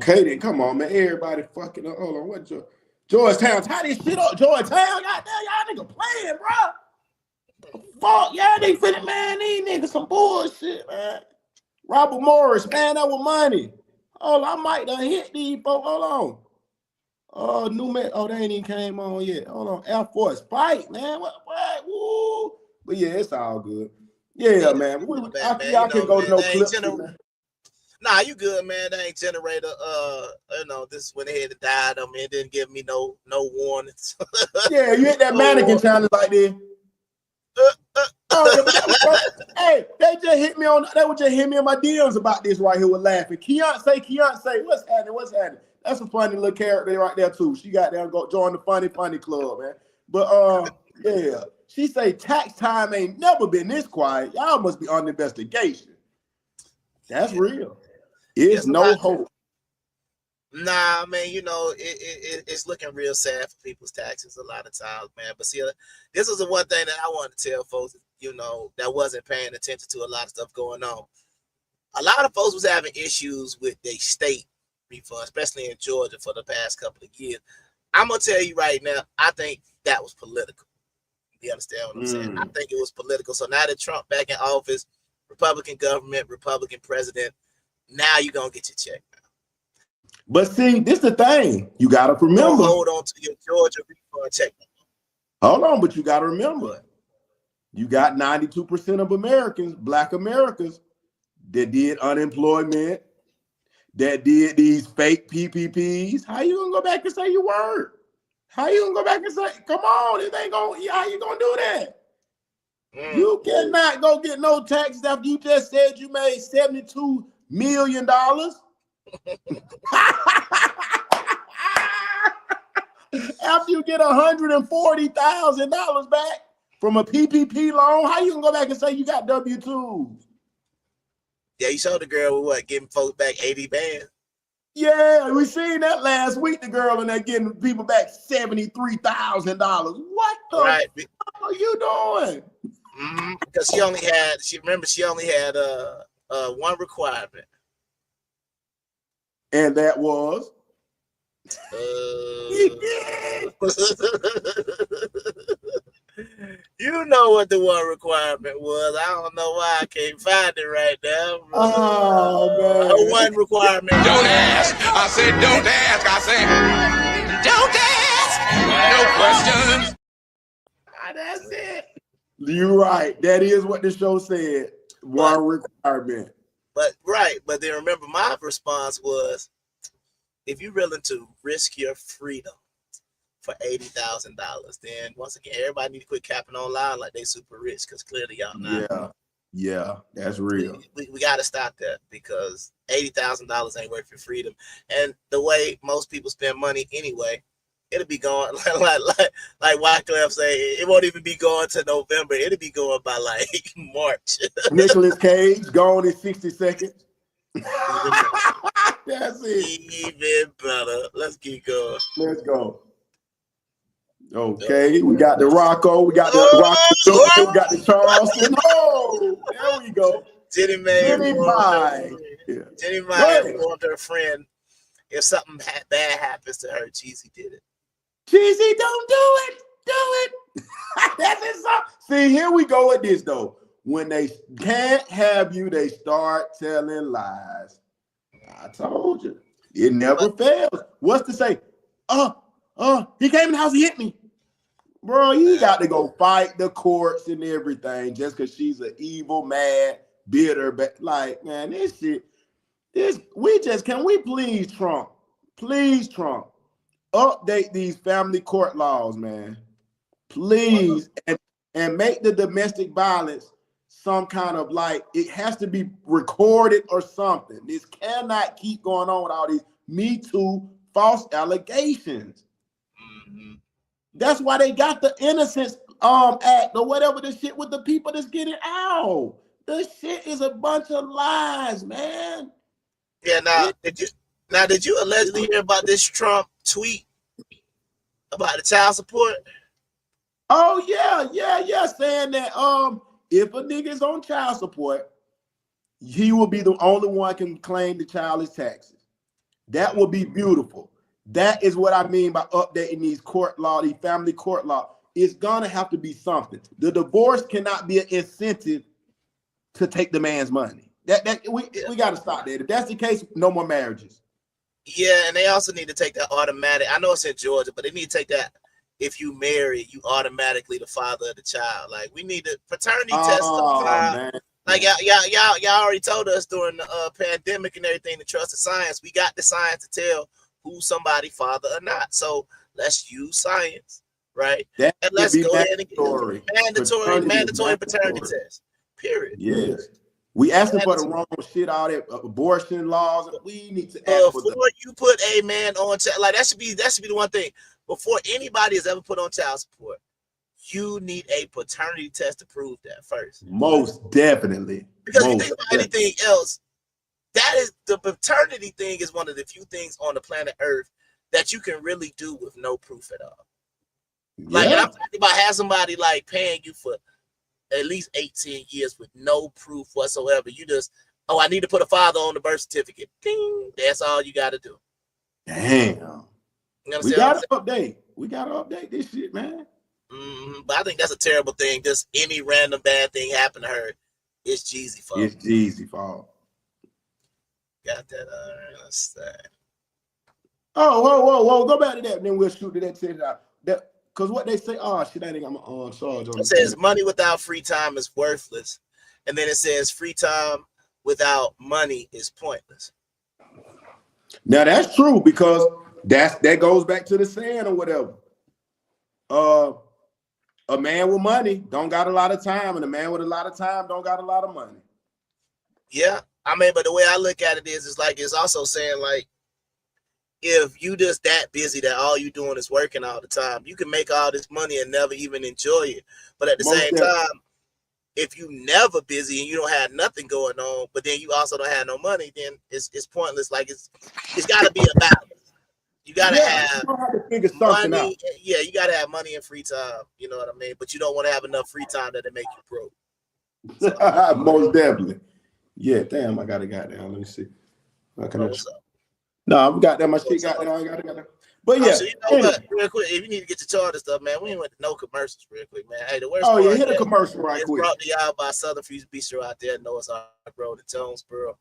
S1: Okay, then come on, man. Everybody fucking up. Hold on, what Georgetown? Tie this shit up, Georgetown. Goddamn, y'all nigga playing, bro. Fuck, y'all nigga finna, man. These niggas some bullshit, man. W.O.R.S.E, man, that was money. Oh, I might done hit these folks. Hold on. New man. Oh, they ain't even came on yet. Hold on. Air Force fight, man. What? Woo. But yeah, it's all good. Yeah, man. After y'all can go to no clips.
S2: Nah, you good, man. They ain't generator. This is when they had to die them and didn't give me no warnings.
S1: Yeah, you hit that mannequin challenge like this. Hey, they just hit me on. They would just hit me in my DMs about this right here with laughing. Keontae, what's happening? That's a funny little character right there too. She got there and go join the funny club, man. But yeah, she say tax time ain't never been this quiet. Y'all must be on investigation. That's real. It's no hope.
S2: Nah, man, it's looking real sad for people's taxes a lot of times, man. But see, this is the one thing that I want to tell folks, that wasn't paying attention to a lot of stuff going on. A lot of folks was having issues with their state refund, especially in Georgia for the past couple of years. I'm going to tell you right now, I think that was political. You understand what I'm saying? I think it was political. So now that Trump back in office, Republican government, Republican president, now you're going to get your check.
S1: But see, this is the thing. You got to remember.
S2: Don't hold on to your Georgia refund check.
S1: Hold on, but you got to remember. You got 92% of Americans, Black Americans, that did unemployment, that did these fake PPPs. How you going to go back and say you weren't? How you going to go back and say, come on, it ain't going, how you going to do that? You cannot go get no taxes after you just said you made $72 million. After you get $140,000 back from a PPP loan, how you gonna go back and say you got W-2s?
S2: Yeah, you showed the girl with what, giving folks back 80 bands.
S1: Yeah, we seen that last week. The girl in there getting people back $73,000. What the fuck are you doing?
S2: Because she only had one requirement.
S1: And that was
S2: you know what the one requirement was. I don't know why I can't find it right now.
S1: Oh man.
S2: One requirement.
S14: Don't ask. I said don't ask. I said don't ask. No questions.
S1: That's it. You're right. That is what the show said. One requirement.
S2: But then remember, my response was, if you're willing to risk your freedom for $80,000, then once again, everybody need to quit capping online like they super rich, because clearly y'all not.
S1: Yeah, that's real.
S2: We got to stop that, because $80,000 ain't worth your freedom. And the way most people spend money anyway, it'll be going like Wyclef say, it won't even be going to November. It'll be going by like March.
S1: Nicolas Cage gone in 60 seconds. That's it.
S2: Even better. Let's keep going.
S1: Let's go. Okay, we got the Rocco, we got the Rocco, we got the Charleston. Oh, there we go.
S2: Jenny Mae informed her friend, if something bad happens to her, Cheesy did it.
S1: Cheesy, don't do it. That's it. See, here we go with this though. When they can't have you, they start telling lies. I told you. It never fails. What's to say? He came in the house, he hit me. Bro, you got to go fight the courts and everything just because she's an evil, mad, bitter, but like, man, this shit, can we please Trump? Please, Trump, update these family court laws, man. Please, and make the domestic violence some kind of it has to be recorded or something. This cannot keep going on with all these Me Too false allegations. That's why they got the Innocence Act or whatever the shit with the people that's getting out. The shit is a bunch of lies, man.
S2: Yeah, did you allegedly hear about this Trump tweet about the child support?
S1: Oh yeah, saying that if a nigga's on child support, he will be the only one can claim the child's taxes. That would be beautiful. That is what I mean by updating these court law, these family court law. It's gonna have to be something. The divorce cannot be an incentive to take the man's money. We got to stop that. If that's the case, no more marriages.
S2: Yeah, and they also need to take that automatic. I know it's in Georgia, but they need to take that. If you marry, you automatically the father of the child. Like we need a paternity test. Like y'all already told us during the pandemic and everything to trust the science. We got the science to tell who's somebody father or not. So let's use science, right?
S1: That
S2: and let's go ahead and
S1: get
S2: mandatory paternity test. Period.
S1: Yes. We asking for the wrong shit, all that abortion laws. We need to ask for
S2: before you put a man on like that should be the one thing. Before anybody is ever put on child support, you need a paternity test to prove that first.
S1: Most definitely.
S2: Because if you think about anything else, that is the paternity thing is one of the few things on the planet Earth that you can really do with no proof at all. Like I'm talking about having somebody like paying you for at least 18 years with no proof whatsoever. You just, I need to put a father on the birth certificate. Ding. That's all you got to do.
S1: Damn. We got to update. We got to update this shit, man.
S2: But I think that's a terrible thing. Just any random bad thing happen to her, it's Jeezy fault.
S1: It's Jeezy fault.
S2: Got that. Let's see.
S1: Oh, whoa. Go back to that, and then we'll shoot to that. Because what they say, shit, I think I'm on charge.
S2: It says money without free time is worthless. And then it says free time without money is pointless.
S1: Now, that's true because that goes back to the saying or whatever. A man with money don't got a lot of time, and a man with a lot of time don't got a lot of money.
S2: Yeah, I mean, but the way I look at it is, it's like it's also saying like, if you just that busy that all you doing is working all the time, you can make all this money and never even enjoy it. But at the same time, if you never busy and you don't have nothing going on, but then you also don't have no money, then it's pointless. Like it's got to be a balance. You got to have money. Out. Yeah, you got to have money and free time. You know what I mean? But you don't want to have enough free time that it make you broke.
S1: So, most definitely. Yeah, damn, I got it down. Let me see. No, we got that. My shit got down. I got it. But yeah,
S2: so you know what? Real quick, if you need to get your charter stuff, man, we ain't went to no commercials real quick, man. Hey, the worst part
S1: hit a commercial right quick.
S2: Brought to y'all by Southern Fuse Bistro out there in Noah's Ark Road in Jonesboro.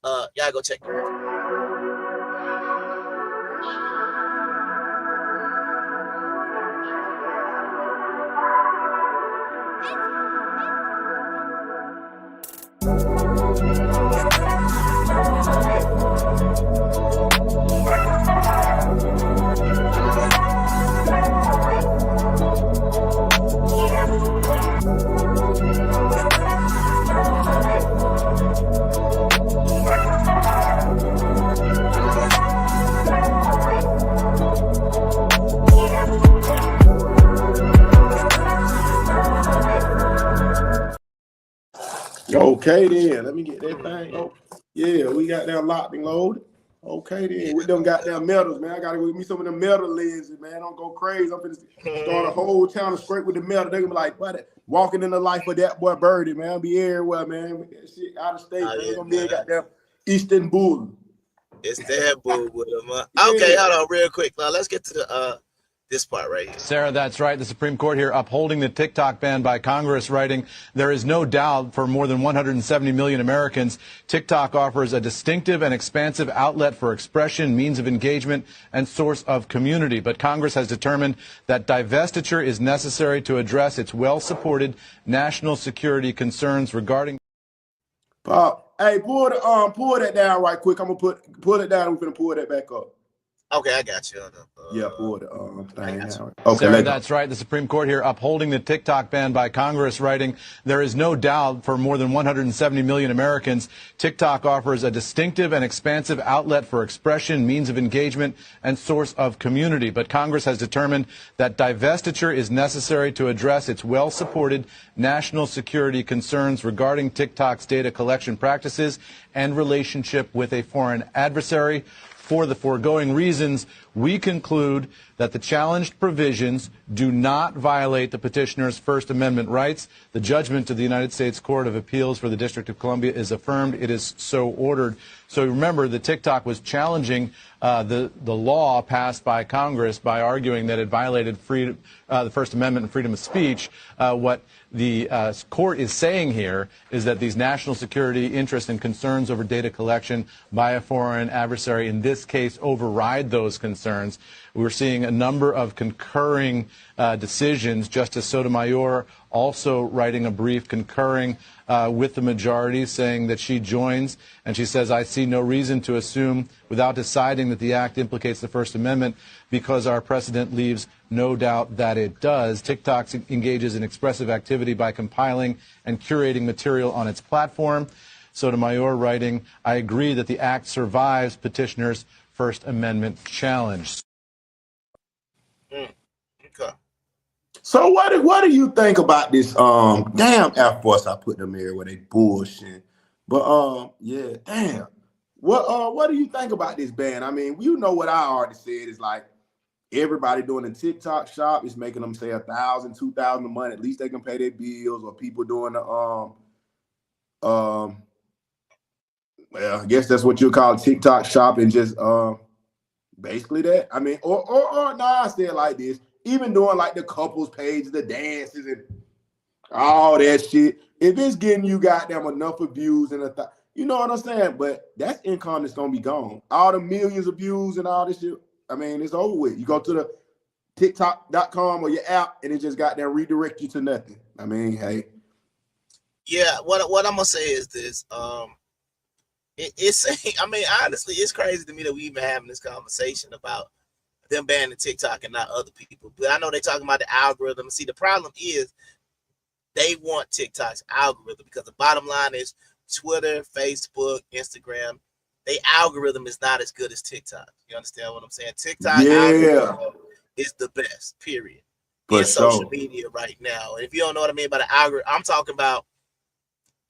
S2: Y'all go check it out.
S1: Okay, then. Let me get that thing. Oh, yeah, we got that locked and loaded. Okay, then. With them goddamn medals, man. I got to give me some of them medal lenses, man. Don't go crazy. I'm finna start a whole town straight with the medal. They gonna be like, what? Walking in the life of that boy Birdie, man. I'll be everywhere, man. With that shit out of state, man. It's gonna be goddamn Istanbul.
S2: Istanbul with them. Okay, hold on real quick. Now, let's get to the this part right here.
S19: Sarah, that's right. The Supreme Court here upholding the TikTok ban by Congress, writing, there is no doubt for more than 170 million Americans, TikTok offers a distinctive and expansive outlet for expression, means of engagement, and source of community. But Congress has determined that divestiture is necessary to address its well-supported national security concerns regarding...
S1: Hey, pull that down right quick. I'm gonna pull it down. We're gonna pull that back up.
S2: Okay, I got you.
S1: Yeah, pull the thing down.
S19: Okay, Sarah, that's right. The Supreme Court here upholding the TikTok ban by Congress, writing, there is no doubt for more than 170 million Americans, TikTok offers a distinctive and expansive outlet for expression, means of engagement, and source of community. But Congress has determined that divestiture is necessary to address its well-supported national security concerns regarding TikTok's data collection practices and relationship with a foreign adversary. For the foregoing reasons, we conclude that the challenged provisions do not violate the petitioner's First Amendment rights. The judgment of the United States Court of Appeals for the District of Columbia is affirmed. It is so ordered. So remember, the TikTok was challenging the law passed by Congress by arguing that it violated the First Amendment and freedom of speech. What the court is saying here is that these national security interests and concerns over data collection by a foreign adversary, in this case, override those concerns. We're seeing a number of concurring decisions. Justice Sotomayor also writing a brief concurring with the majority, saying that she joins, and she says, I see no reason to assume without deciding that the act implicates the First Amendment because our precedent leaves no doubt that it does. TikTok engages in expressive activity by compiling and curating material on its platform. Sotomayor writing, I agree that the act survives petitioner's First Amendment challenge.
S2: Okay.
S1: So what do you think about this damn Air Force I put them here where they bullshit? But yeah, damn. What do you think about this ban? I mean, you know what I already said is like everybody doing a TikTok shop is making them say $1,000, $2,000 a month. At least they can pay their bills, or people doing the well, I guess that's what you call TikTok shop, and just basically that. I mean, or no, I say it like this. Even doing like the couples page, the dances and all that shit. If it's getting you goddamn enough of views and you know what I'm saying? But that's income that's gonna be gone. All the millions of views and all this shit. I mean, it's over with. You go to the TikTok.com or your app, and it just goddamn redirect you to nothing. I mean, hey.
S2: Yeah, what I'm gonna say is this. It's I mean, honestly, it's crazy to me that we even having this conversation about them banning TikTok and not other people. But I know they're talking about the algorithm. See, the problem is they want TikTok's algorithm, because the bottom line is Twitter, Facebook, Instagram, their algorithm is not as good as TikTok. You understand what I'm saying? TikTok algorithm is the best, period. In social media right now. And if you don't know what I mean by the algorithm, I'm talking about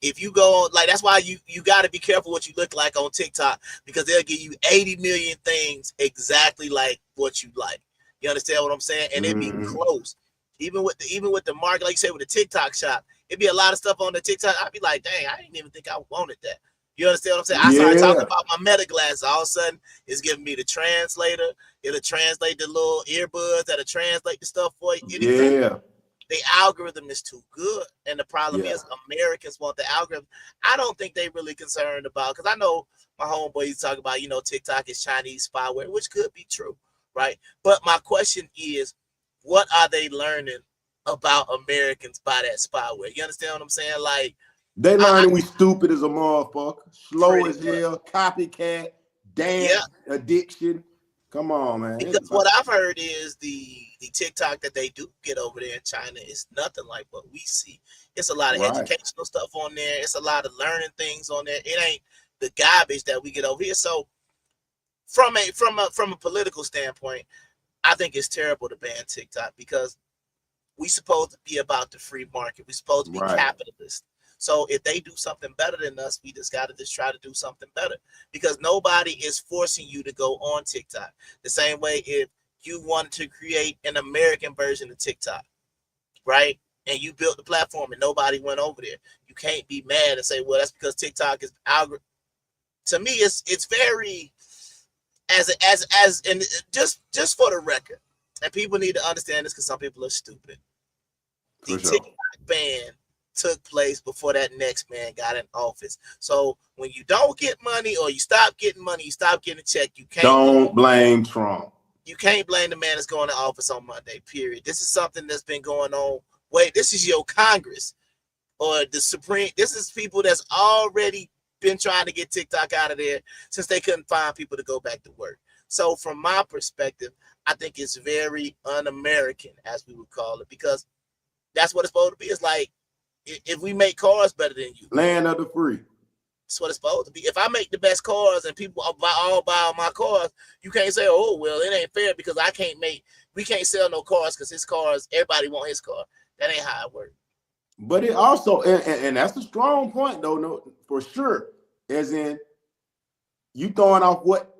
S2: if you go like, that's why you got to be careful what you look like on TikTok, because they'll give you 80 million things exactly like what you like. You understand what I'm saying? And it'd be close. Even with the market, like you said, with the TikTok shop, it'd be a lot of stuff on the TikTok. I'd be like, dang, I didn't even think I wanted that. You understand what I'm saying? I started talking about my Meta glasses. All of a sudden, it's giving me the translator. It'll translate the little earbuds that'll translate the stuff for you. The algorithm is too good, and the problem is Americans want the algorithm. I don't think they really concerned about, because I know my homeboy used to talk about, TikTok is Chinese spyware, which could be true, right? But my question is, what are they learning about Americans by that spyware? You understand what I'm saying? Like,
S1: they learning we stupid as a motherfucker, slow as hell, copycat, dance addiction. Come on, man.
S2: Because what I've heard is the TikTok that they do get over there in China is nothing like what we see. It's a lot of educational stuff on there. It's a lot of learning things on there. It ain't the garbage that we get over here. So from a political standpoint, I think it's terrible to ban TikTok, because we supposed to be about the free market. We're supposed to be capitalist. So if they do something better than us, we just got to just try to do something better, because nobody is forcing you to go on TikTok. The same way if you wanted to create an American version of TikTok, right? And you built the platform and nobody went over there, you can't be mad and say, well, that's because TikTok is algorithm. To me, it's very and just for the record, and people need to understand this because some people are stupid. The TikTok ban took place before that next man got in office. So when you don't get money, or you stop getting money, you stop getting a check, you can't
S1: blame Trump.
S2: You can't blame the man that's going to office on Monday, period. This is something that's been going on. Wait, this is your Congress or the Supreme. This is people that's already been trying to get TikTok out of there since they couldn't find people to go back to work. So from my perspective, I think it's very un-American, as we would call it, because that's what it's supposed to be. It's like, if we make cars better than you,
S1: land of the free.
S2: That's what it's supposed to be. If I make the best cars and people all buy all my cars, you can't say, oh, well, it ain't fair because we can't sell no cars because his cars, everybody want his car. That ain't how it works.
S1: But it also, and that's a strong point though, no, for sure. As in, you throwing off what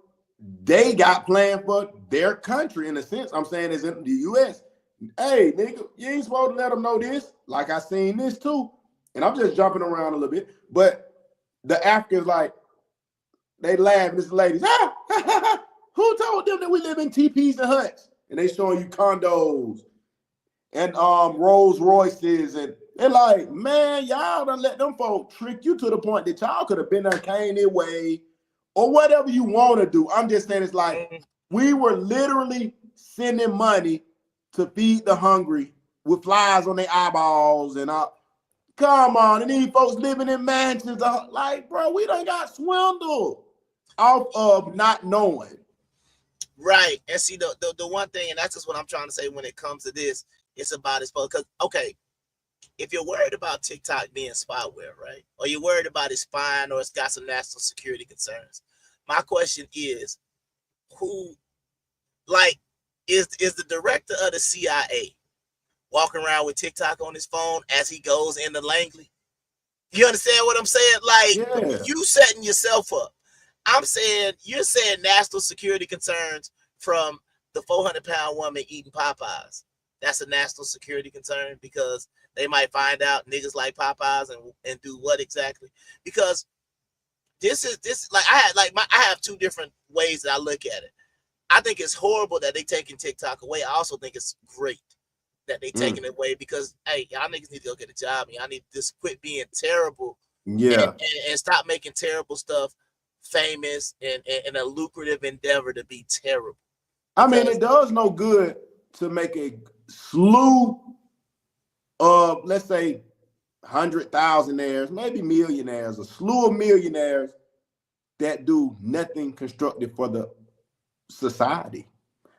S1: they got planned for their country in a sense. I'm saying is in the U.S. Hey, nigga, you ain't supposed to let them know this. Like I seen this too. And I'm just jumping around a little bit. But the Africans, like, they laugh, this ladies, who told them that we live in teepees and huts? And they showing you condos and Rolls Royces, and they're like, man, y'all done let them folk trick you to the point that y'all could have been there, came their way, or whatever you want to do. I'm just saying, it's like we were literally sending money to feed the hungry with flies on their eyeballs and come on, and these folks living in mansions, like, bro, we done got swindled off of not knowing.
S2: Right. And see, the one thing, and that's just what I'm trying to say when it comes to this, it's about it. Because, okay, if you're worried about TikTok being spyware, right, or you're worried about it spying, or it's got some national security concerns, my question is, who, like, is the director of the CIA walking around with TikTok on his phone as he goes into Langley? You understand what I'm saying? Like, you setting yourself up. I'm saying, you're saying national security concerns from the 400-pound woman eating Popeyes. That's a national security concern because they might find out niggas like Popeyes and do what exactly? Because this like I have two different ways that I look at it. I think it's horrible that they taking TikTok away. I also think it's great that they taking it away because, hey, y'all niggas need to go get a job and y'all need to just quit being terrible.
S1: Yeah.
S2: And stop making terrible stuff famous and a lucrative endeavor to be terrible.
S1: I mean, it does no good to make a slew of, let's say, 100,000aires, maybe millionaires, a slew of millionaires that do nothing constructive for the society.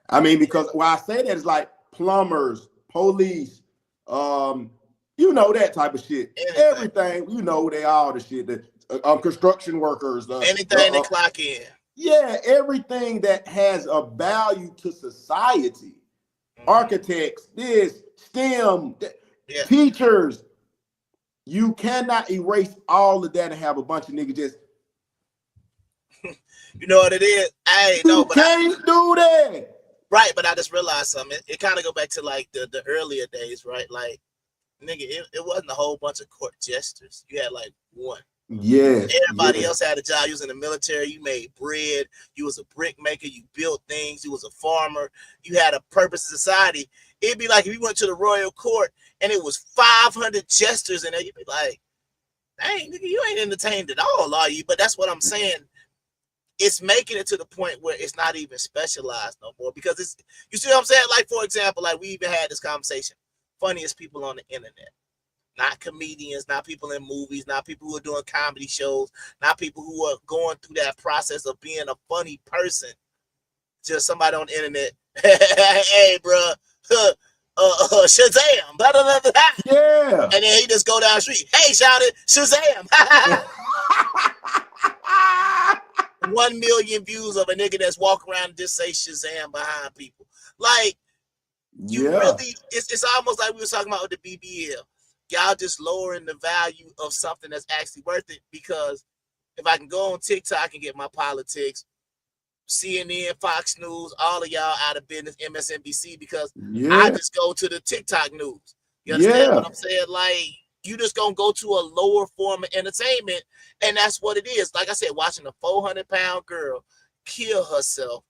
S1: I mean, because why I say that is like plumbers, police, you know, that type of shit. Everything, you know, they all the shit. The construction workers,
S2: anything they clock in.
S1: Yeah, everything that has a value to society. Architects, this, STEM, teachers. You cannot erase all of that and have a bunch of niggas just.
S2: You know what it is?
S1: You can't do that.
S2: Right, but I just realized something. It kind of go back to like the earlier days, right? Like, nigga, it wasn't a whole bunch of court jesters. You had like one.
S1: Yeah.
S2: Everybody else had a job. You was in the military. You made bread. You was a brick maker. You built things. You was a farmer. You had a purpose in society. It'd be like if you went to the royal court and it was 500 jesters in there. You'd be like, dang, nigga, you ain't entertained at all, are you? But that's what I'm saying. It's making it to the point where it's not even specialized no more because it's, you see what I'm saying? Like, for example, like we even had this conversation. Funniest people on the internet. Not comedians, not people in movies, not people who are doing comedy shows, not people who are going through that process of being a funny person. Just somebody on the internet. Hey, bro, Shazam, blah, blah, blah, blah.
S1: Yeah.
S2: And then he just go down the street. Hey, shout it, Shazam. 1 million views of a nigga that's walking around and just say Shazam behind people. Like, you really, it's almost like we were talking about with the BBL. Y'all just lowering the value of something that's actually worth it because if I can go on TikTok and get my politics, CNN, Fox News, all of y'all out of business, MSNBC, because I just go to the TikTok news. You understand what I'm saying? Like, you just gonna go to a lower form of entertainment, and that's what it is. Like I said, watching a 400-pound girl kill herself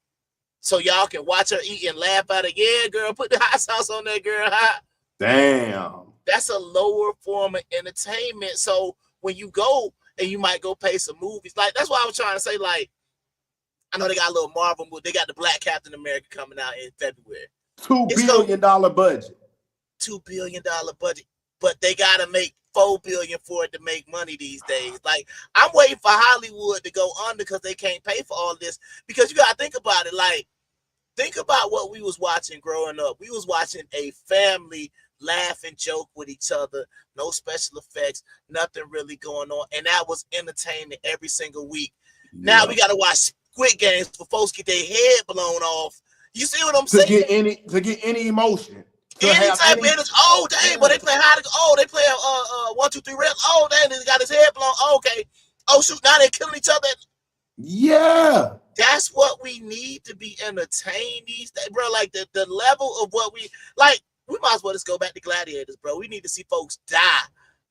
S2: so y'all can watch her eat and laugh at her. Yeah, girl, put the hot sauce on there, girl. Hot.
S1: Damn.
S2: That's a lower form of entertainment. So when you go and you might go pay some movies, like that's why I was trying to say, like, I know they got a little Marvel movie. They got the Black Captain America coming out in February.
S1: $2 billion budget.
S2: $2 billion budget. But they gotta make $4 billion for it to make money these days. Like, I'm waiting for Hollywood to go under because they can't pay for all this. Because you gotta think about it. Like, think about what we was watching growing up. We was watching a family laugh and joke with each other, no special effects, nothing really going on, and that was entertainment every single week. Now we gotta watch Squid Games for folks get their head blown off. You see what I'm saying?
S1: To get any emotion.
S2: Any type of energy. Oh dang, but they play how to they play 1, 2, 3 reps. Oh dang, they got his head blown. Oh, okay. Oh shoot, now they're killing each other.
S1: Yeah.
S2: That's what we need to be entertained these days, bro. Like the level of what we like, we might as well just go back to Gladiators, bro. We need to see folks die,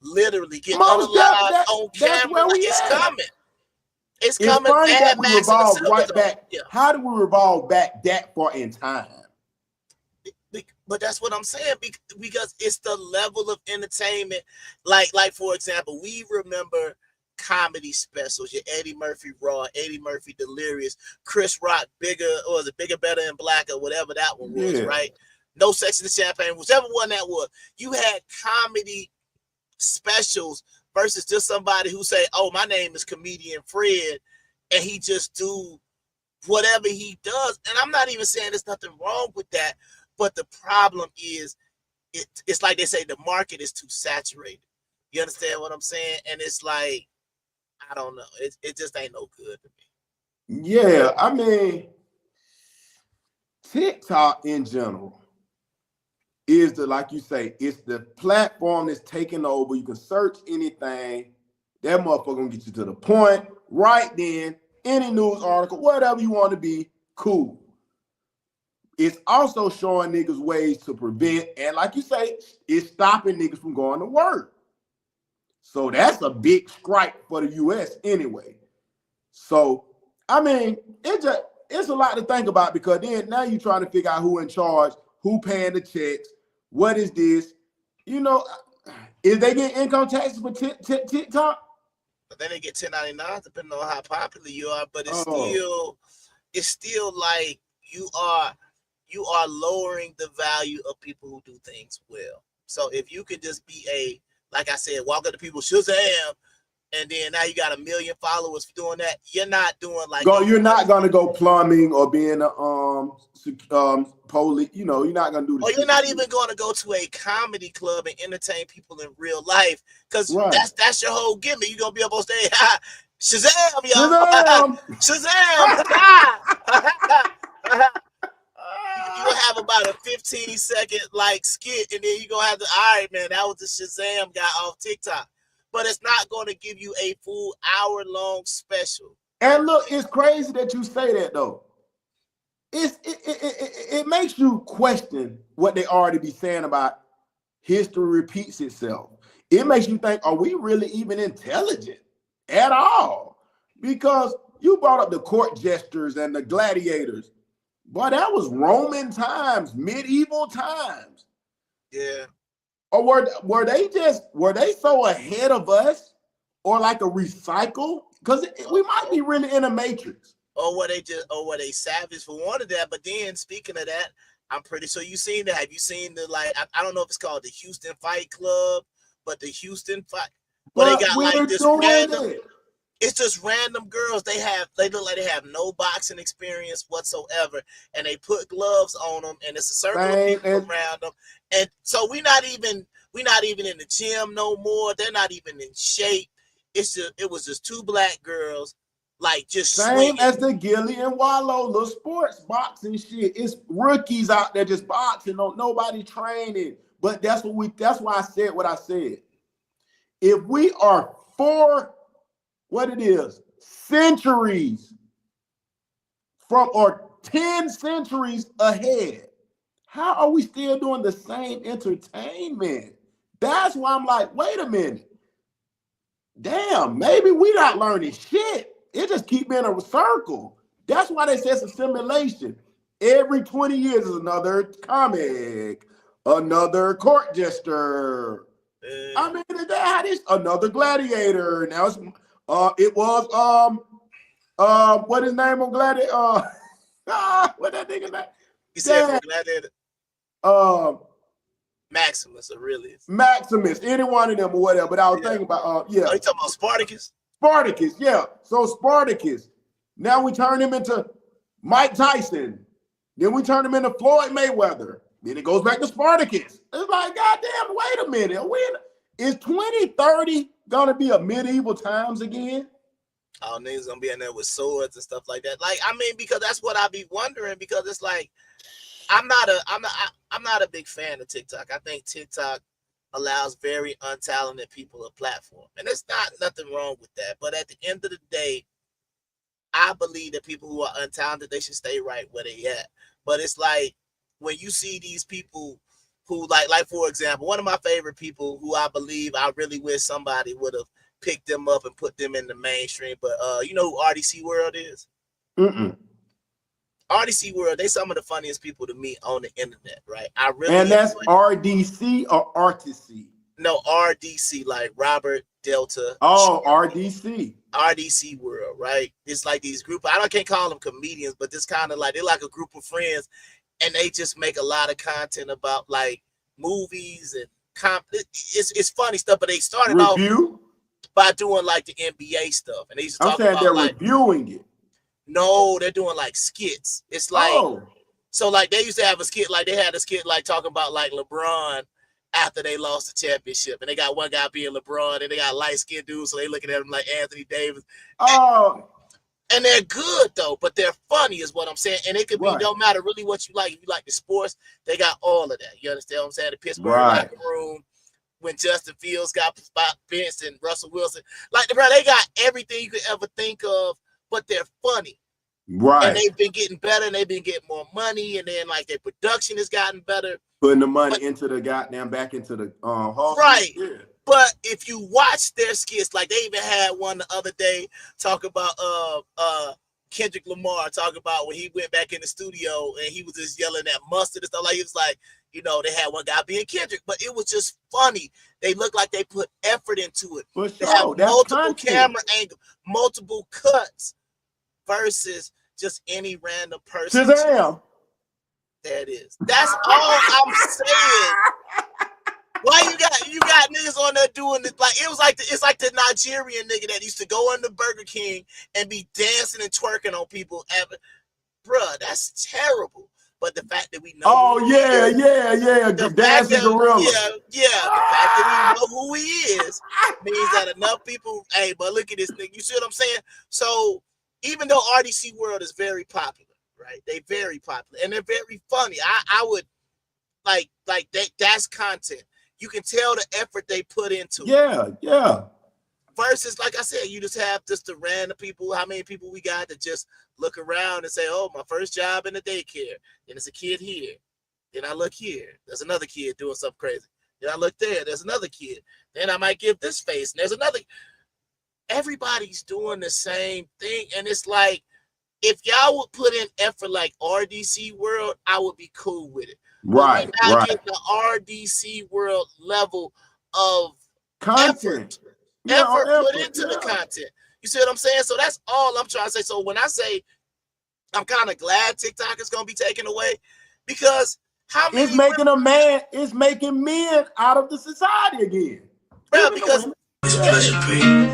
S2: literally get unalive on
S1: That's
S2: camera.
S1: where
S2: Like,
S1: we
S2: it's
S1: at.
S2: coming. It's
S1: It's
S2: coming.
S1: funny
S2: Mad
S1: that we
S2: Max and the
S1: revolve
S2: Silver
S1: right
S2: Zone.
S1: back.
S2: Yeah.
S1: How do we revolve back that far in time?
S2: But that's what I'm saying, because it's the level of entertainment. Like for example, we remember comedy specials, your Eddie Murphy Raw, Eddie Murphy Delirious, Chris Rock Bigger, or was it Bigger, Better, and Blacker, whatever that one was,
S1: Yeah.
S2: right? No Sex in the Champagne, whichever one that was. You had comedy specials versus just somebody who say, "Oh, my name is Comedian Fred," and he just do whatever he does. And I'm not even saying there's nothing wrong with that, but the problem is it's like they say, the market is too saturated. You understand what I'm saying? And it's like, I don't know. It just ain't no good to me.
S1: Yeah, I mean, TikTok in general is like you say, it's the platform that's taking over. You can search anything. That motherfucker gonna get you to the point right then. Any news article, whatever you want to be, cool. It's also showing niggas ways to prevent, and like you say, it's stopping niggas from going to work. So that's a big strike for the U.S. anyway. So, I mean, it's a lot to think about, because then now you're trying to figure out who in charge, who paying the checks, what is this? You know, is they getting income taxes for TikTok?
S2: But then they get 1099 depending on how popular you are. But it's still like you are lowering the value of people who do things well. So if you could just be like I said, walk up to people, Shazam, and then now you got 1 million followers for doing that, you're not doing like
S1: you're not gonna go plumbing or being a police. You know, you're not gonna do.
S2: Or you're not even going to go to a comedy club and entertain people in real life, because that's your whole gimmick. You're gonna be up on stage, Shazam, y'all, Shazam. You'll have about a 15-second like skit, and then you're gonna have to, all right, man, that was the Shazam guy off TikTok. But it's not going to give you a full hour-long special.
S1: And look, it's crazy that you say that, though. It makes you question what they already be saying about history repeats itself. It makes you think, are we really even intelligent at all? Because you brought up the court jesters and the gladiators. Boy, that was Roman times, medieval times.
S2: Yeah.
S1: Or were they so ahead of us, or like a recycle? Because we might be really in a matrix.
S2: Or were they savage for one of that? But then, speaking of that, I'm pretty sure you've seen that. Have you seen the I don't know if it's called the Houston Fight Club, but the Houston Fight. But they got like this random. It's just random girls. They look like they have no boxing experience whatsoever, and they put gloves on them, and it's a circle of people around them. And so we're not even in the gym no more. They're not even in shape. It was just two black girls, like just
S1: same
S2: swinging.
S1: As the Gilly and Wallow little sports boxing shit. It's rookies out there just boxing, nobody training. But that's why I said what I said. If we are centuries or 10 centuries ahead, how are we still doing the same entertainment? That's why I'm like, wait a minute. Damn, maybe we not learning shit. It just keep being a circle. That's why they say it's a simulation. Every 20 years is another comic, another court jester. I mean, another gladiator. Now it's it was what his name on Gladiator? What that nigga name?
S2: You said Gladiator. Maximus, Aurelius.
S1: Maximus, any one of them or whatever. But I was thinking about
S2: Oh, you talking about Spartacus?
S1: Spartacus, yeah. So Spartacus. Now we turn him into Mike Tyson. Then we turn him into Floyd Mayweather. Then it goes back to Spartacus. It's like, goddamn, wait a minute. Is 2030 gonna be a medieval times again?
S2: Oh, niggas gonna be in there with swords and stuff like that. Like, I mean, because that's what I be wondering. Because it's like, I'm not a big fan of TikTok. I think TikTok allows very untalented people a platform, and it's not nothing wrong with that. But at the end of the day, I believe that people who are untalented, they should stay right where they at. But it's like when you see these people who like for example, one of my favorite people who I believe I really wish somebody would have picked them up and put them in the mainstream. But you know who RDC World is? RDC World, they some of the funniest people to meet on the internet, right? I really
S1: and that's RDC or RTC?
S2: No, RDC, like Robert Delta.
S1: Oh, RDC.
S2: RDC World, right? It's like these group. I can't call them comedians, but this kind of like they're like a group of friends, and they just make a lot of content about like movies and it's funny stuff. But they started off by doing like the NBA stuff, and they used to talk about
S1: they're
S2: like
S1: reviewing it.
S2: No, they're doing like skits. It's like so like they used to have a skit, like they had a skit like talking about like LeBron after they lost the championship, and they got one guy being LeBron, and they got light-skinned dudes, so they looking at him like Anthony Davis. And they're good though, but they're funny is what I'm saying. And it could be don't matter really what you like. If you like the sports, they got all of that. You understand what I'm saying? The Pittsburgh locker room, when Justin Fields got benched and Russell Wilson, like bro, they got everything you could ever think of, but they're funny.
S1: Right.
S2: And they've been getting better, and they've been getting more money, and then like their production has gotten better.
S1: Putting the money into the goddamn back into the hall.
S2: Right. Yeah. But if you watch their skits, like they even had one the other day talk about Kendrick Lamar, talk about when he went back in the studio and he was just yelling at Mustard and stuff. Like he was like, you know, they had one guy being Kendrick, but it was just funny. They looked like they put effort into it.
S1: For
S2: they
S1: sure.
S2: have multiple camera angles, multiple cuts versus just any random person.
S1: Shazam.
S2: There it is. That's all I'm saying. Why you got niggas on there doing it like it's like the Nigerian nigga that used to go into Burger King and be dancing and twerking on people. Bruh, that's terrible. But the fact that we know,
S1: the dancing gorilla.
S2: The fact that we know who he is means that enough people. Hey, but look at this thing. You see what I'm saying? So even though RDC World is very popular, right? They very popular and they're very funny. I would like that's content. You can tell the effort they put into it.
S1: Yeah.
S2: Versus, like I said, you just have just the random people. How many people we got that just look around and say, "Oh, my first job in the daycare." Then there's a kid here. Then I look here. There's another kid doing something crazy. Then I look there. There's another kid. Then I might give this face. And there's another. Everybody's doing the same thing, and it's like if y'all would put in effort like RDC World, I would be cool with it.
S1: Right.
S2: Get the RDC World level of
S1: content.
S2: Effort put into the content. You see what I'm saying? So that's all I'm trying to say. So when I say I'm kind of glad TikTok is going to be taken away, because how many
S1: it's making men out of the society again.
S2: Bro, because
S3: it's pleasure pain,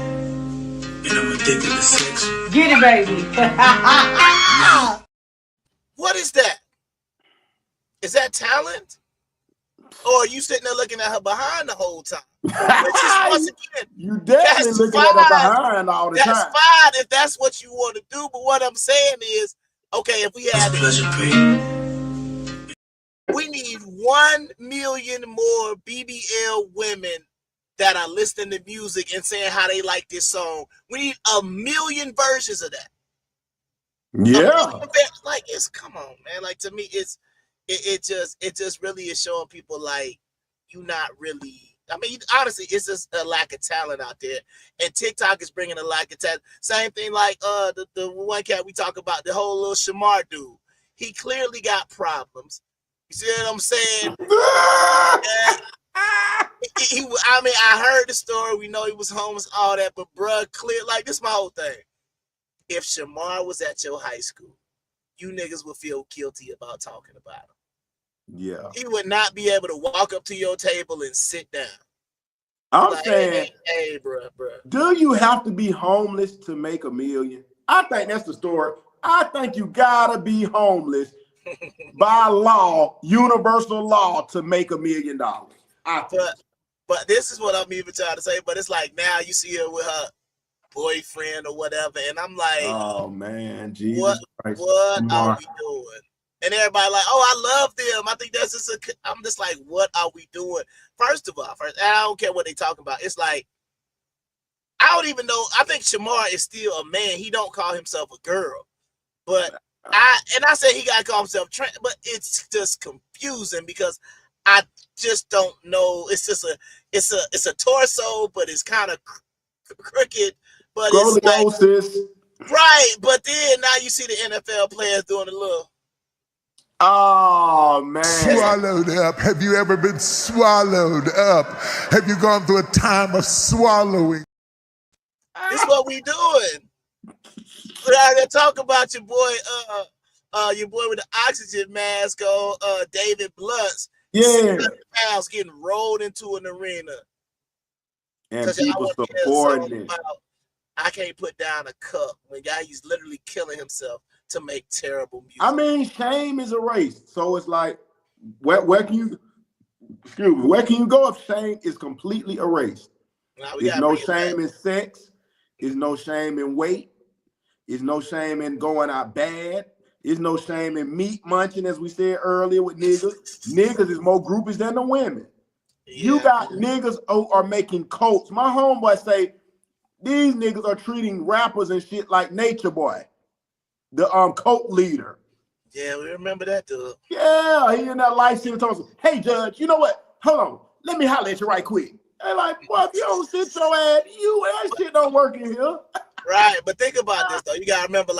S3: and I'm addicted to sex.
S16: Get it, baby.
S2: What is that? Is that talent? Or are you sitting there looking at her behind the whole time? Which is, once again,
S1: you definitely looking at her behind all the time.
S2: That's fine if that's what you want to do. But what I'm saying is, okay, if we had we need 1 million more BBL women that are listening to music and saying how they like this song. We need 1 million versions of that.
S1: Yeah.
S2: Like it's come on, man. Like to me, it just really is showing people like you not really. I mean, honestly, it's just a lack of talent out there, and TikTok is bringing a lack of talent. Same thing like the one cat we talk about, the whole little Shamar dude. He clearly got problems. You see what I'm saying? I mean, I heard the story. We know he was homeless, all that, but bruh, clear like this. Is my whole thing. If Shamar was at your high school, you niggas would feel guilty about talking about him.
S1: Yeah.
S2: He would not be able to walk up to your table and sit down.
S1: I'm saying,
S2: hey, bro.
S1: Do you have to be homeless to make $1 million? I think that's the story. I think you gotta be homeless by law, universal law, to make $1 million.
S2: But this is what I'm even trying to say. But it's like now you see her with her boyfriend or whatever, and I'm like,
S1: oh man, Jesus Christ.
S2: What are we doing? And everybody like, oh, I love them. I think that's just I'm just like, what are we doing? First of all, and I don't care what they talking about. It's like I don't even know. I think Shamar is still a man. He don't call himself a girl. But I say he got to call himself trans, but it's just confusing because I just don't know. It's just it's a torso, but it's kind of crooked. But it's like, right. But then now you see the NFL players doing a little.
S1: Oh man.
S8: Swallowed up. Have you ever been swallowed up? Have you gone through a time of swallowing?
S2: This is what we doing. We gotta talk about your boy with the oxygen mask on, David Blunts.
S1: Yeah.
S2: 600 pounds getting rolled into an arena.
S1: And people supporting it.
S2: I can't put down a cup when he's literally killing himself to make terrible music.
S1: I mean, shame is erased. So it's like, where can you go if shame is completely erased? There's no shame in sex. There's no shame in weight. There's no shame in going out bad. There's no shame in meat munching, as we said earlier with niggas. Niggas is more groupies than the women. Yeah. You got niggas who are making coats. My homeboy say these niggas are treating rappers and shit like Nature Boy, the coat leader.
S2: Yeah, we remember that dude.
S1: Yeah, he in that life scene told us, hey Judge, you know what? Hold on, let me holler at you right quick. And like, boy, if you don't sit your ass, that shit don't work in here.
S2: Right, but think about this though. You gotta remember,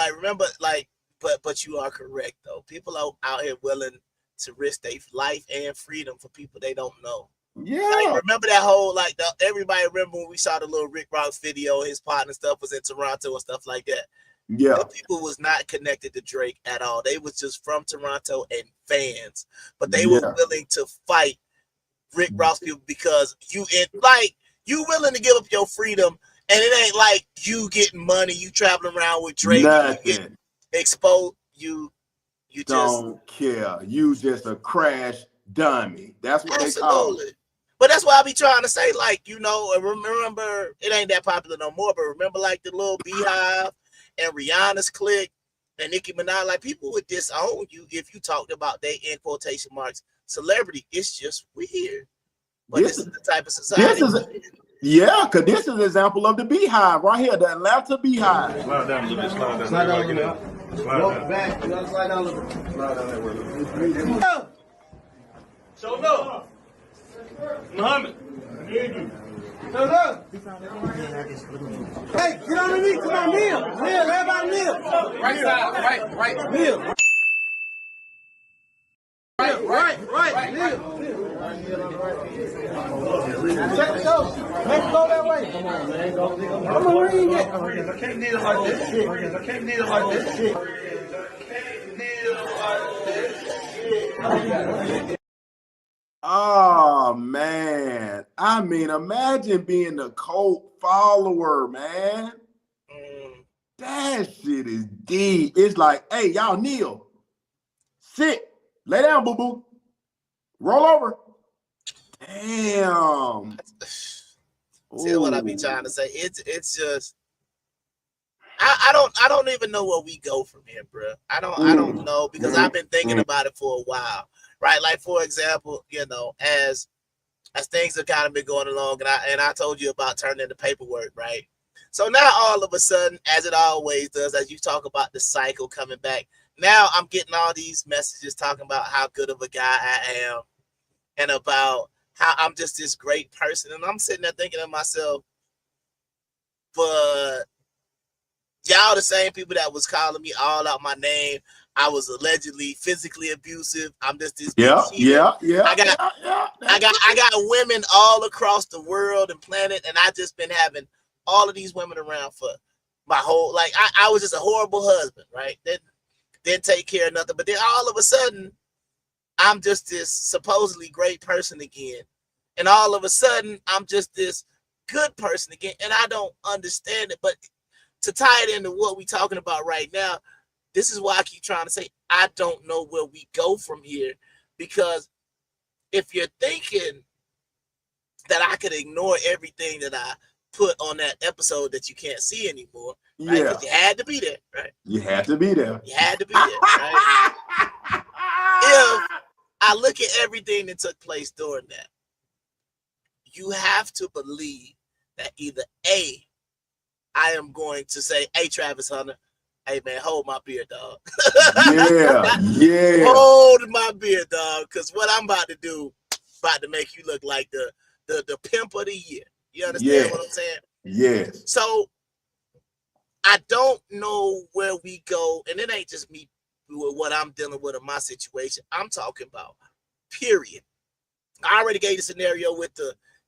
S2: but you are correct though. People are out here willing to risk their life and freedom for people they don't know.
S1: Yeah.
S2: Like, remember that whole everybody remember when we saw the little Rick Ross video, his partner stuff was in Toronto and stuff like that.
S1: Yeah.
S2: The people was not connected to Drake at all. They was just from Toronto and fans. But they were willing to fight Rick Ross people because you willing to give up your freedom, and it ain't like you getting money, you traveling around with Drake, you get exposed, you just
S1: don't care. You just a crash dummy. That's what they call it.
S2: But that's why I be trying to say, remember, it ain't that popular no more, but remember the little Beehive and Rihanna's clique and Nicki Minaj, people would disown you if you talked about they, in quotation marks, celebrity. It's just weird. But this is the type of society.
S1: Because this is an example of the Beehive right here, the Atlanta Beehive.
S10: Slide down a little bit, slide down a little bit. Walk back, you gotta slide down a little bit. Slide down that way. Show up. Muhammad, I need you. Show up.
S11: Hey, get on the knee, come on, kneel. Kneel, everybody kneel.
S14: Right side, right.
S11: Kneel. Right, kneel. Check the show. Make it go that way. Come on, man. Come on, ring it.
S10: I can't kneel like this. I can't kneel like this.
S1: Oh man. I mean, imagine being the cult follower, man. That shit is deep. It's like, hey, y'all kneel. Sit. Lay down, boo-boo. Roll over. Damn.
S2: See what I be trying to say? It's just I don't even know where we go from here, bro. I don't know, because I've been thinking about it for a while, right? Like, for example, as things have kind of been going along, and I told you about turning in the paperwork, right? So now all of a sudden, as it always does, as you talk about the cycle coming back, now I'm getting all these messages talking about how good of a guy I am and about how I'm just this great person. And I'm sitting there thinking to myself, but y'all the same people that was calling me all out my name. I was allegedly physically abusive. I'm just this
S1: yeah.
S2: I got women all across the world and planet, and I just been having all of these women around for my whole, I was just a horrible husband, right? Didn't take care of nothing. But then all of a sudden, I'm just this supposedly great person again. And all of a sudden, I'm just this good person again. And I don't understand it. But to tie it into what we're talking about right now, this is why I keep trying to say, I don't know where we go from here. Because if you're thinking that I could ignore everything that I put on that episode that you can't see anymore, right? Because you had to be there, right?
S1: You had to be there.
S2: You had to be there, right? If I look at everything that took place during that, you have to believe that either A, I am going to say, hey, Travis Hunter, hey, man, hold my beer, dog.
S1: Yeah.
S2: Hold my beer, dog, because what I'm about to do, about to make you look like the pimp of the year. You understand what I'm saying?
S1: Yes.
S2: So I don't know where we go, and it ain't just me with what I'm dealing with in my situation. I'm talking about, period. I already gave you the scenario with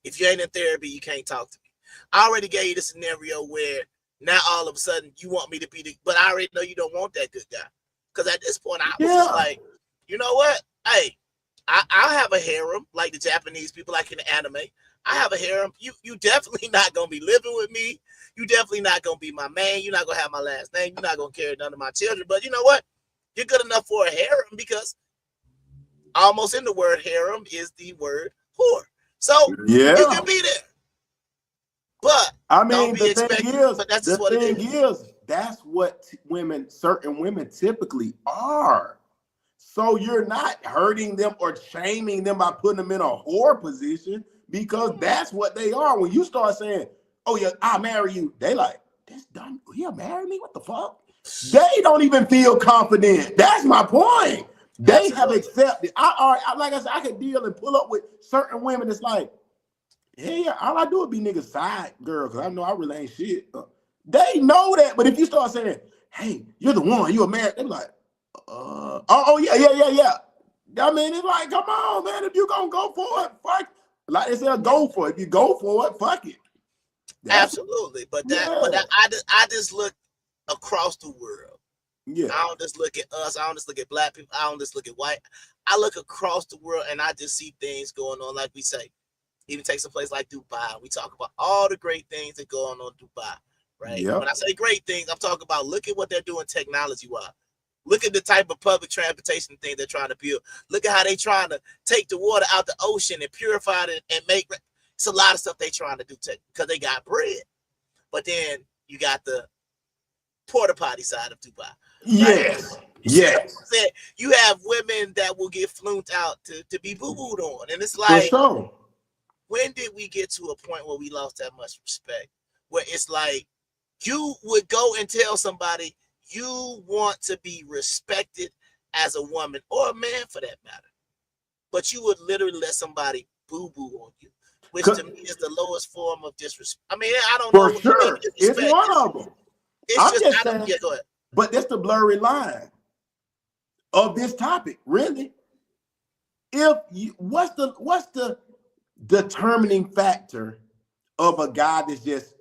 S2: if you ain't in therapy, you can't talk to me. I already gave you the scenario where now all of a sudden you want me to be but I already know you don't want that good guy. Because at this point, I was just like, you know what? Hey, I'll have a harem like the Japanese people, like in the anime. I have a harem. You definitely not going to be living with me. You definitely not going to be my man. You're not going to have my last name. You're not going to carry none of my children. But you know what? You're good enough for a harem because almost in the word harem is the word whore. So you can be there. But
S1: I mean,
S2: don't be
S1: the
S2: expecting,
S1: thing is,
S2: but that's just what it is.
S1: That's what certain women typically are. So you're not hurting them or shaming them by putting them in a whore position because that's what they are. When you start saying, oh yeah, I'll marry you, they like, this dumb, he'll marry me? What the fuck? They don't even feel confident. That's my point. They have accepted. Like I said, I can deal and pull up with certain women that's like, yeah, all I do is be niggas side girl, because I know I really ain't shit. They know that, but if you start saying, hey, you're the one, you're married, they're like, yeah. I mean, it's like, come on, man, if you're gonna go for it, fuck it. Like they said, go for it. If you go for it, fuck it.
S2: Absolutely. But I just look across the world.
S1: Yeah.
S2: I don't just look at us. I don't just look at black people. I don't just look at white. I look across the world and I just see things going on, like we say. Even take some place like Dubai. We talk about all the great things that go on Dubai, right?
S1: Yep.
S2: When I say great things, I'm talking about look at what they're doing technology-wise. Look at the type of public transportation thing they're trying to build. Look at how they're trying to take the water out the ocean and purify it and make it. It's a lot of stuff they're trying to do because they got bread. But then you got the porta potty side of Dubai.
S1: Yes.
S2: Right?
S1: Yes.
S2: You have women that will get flunked out to be boo-booed on. And it's like,
S1: for sure.
S2: When did we get to a point where we lost that much respect? Where it's like you would go and tell somebody you want to be respected as a woman or a man for that matter, but you would literally let somebody boo-boo on you, which to me is the lowest form of disrespect. I mean, I don't know.
S1: For sure. It's one of them.
S2: It's just I don't, go ahead.
S1: But that's the blurry line of this topic, really. What's the determining factor of a guy that's just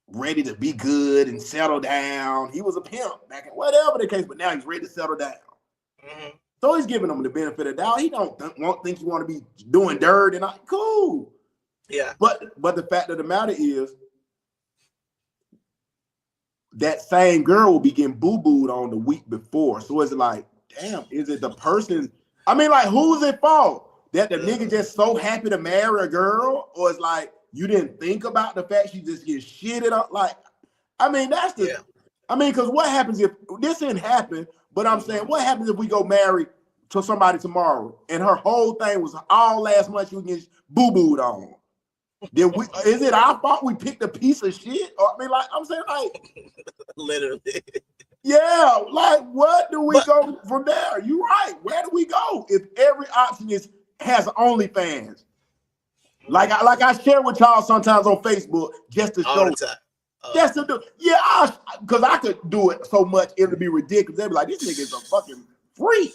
S1: ready to be good and settle down? He was a pimp back in whatever the case, but now he's ready to settle down.
S2: Mm-hmm.
S1: So he's giving them the benefit of the doubt. He don't think you want to be doing dirt and all. Cool.
S2: Yeah.
S1: But the fact of the matter is that same girl will be getting boo-booed on the week before. So it's like, damn, is it the person? I mean, like, who's it for? That the nigga just so happy to marry a girl? Or it's like, you didn't think about the fact she just gets shitted up? Like, I mean, that's the, I mean, because what happens if, this didn't happen, but I'm saying, what happens if we go marry to somebody tomorrow and her whole thing was all last month she was getting boo-booed on? Then is it our fault we picked a piece of shit? Or, I mean, like, I'm saying, like,
S2: literally.
S1: Yeah, like, what do we go from there? You're right. Where do we go if every option has OnlyFans? Like I share with y'all sometimes on Facebook just to show. Just to do, because I could do it so much it would be ridiculous. They'd be like, this nigga is a fucking freak.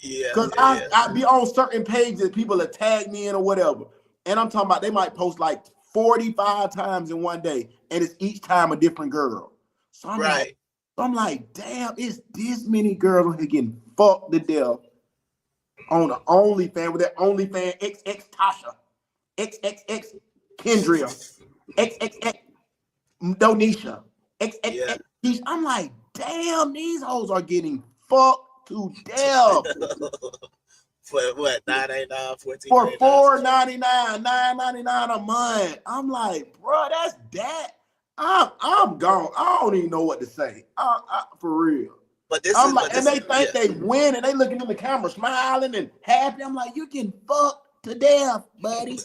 S2: Yeah.
S1: Because I be on certain pages people that tag me in or whatever. And I'm talking about they might post like 45 times in one day, and it's each time a different girl. So I'm like, damn, it's this many girls on here getting fucked to death on the OnlyFans with that OnlyFans XX Tasha, XXX Kendria, XXX Donisha, XXX. I'm like, damn, these hoes are getting fucked to death.
S2: For what, $9.99, $14?
S1: For $4.99, $9.99 a month. I'm like, bro, that's that. I'm gone. I don't even know what to say. For real.
S2: But this
S1: I'm
S2: is
S1: like, and they think they win, and they looking in the camera, smiling and happy. I'm like, you getting fucked to death, buddy.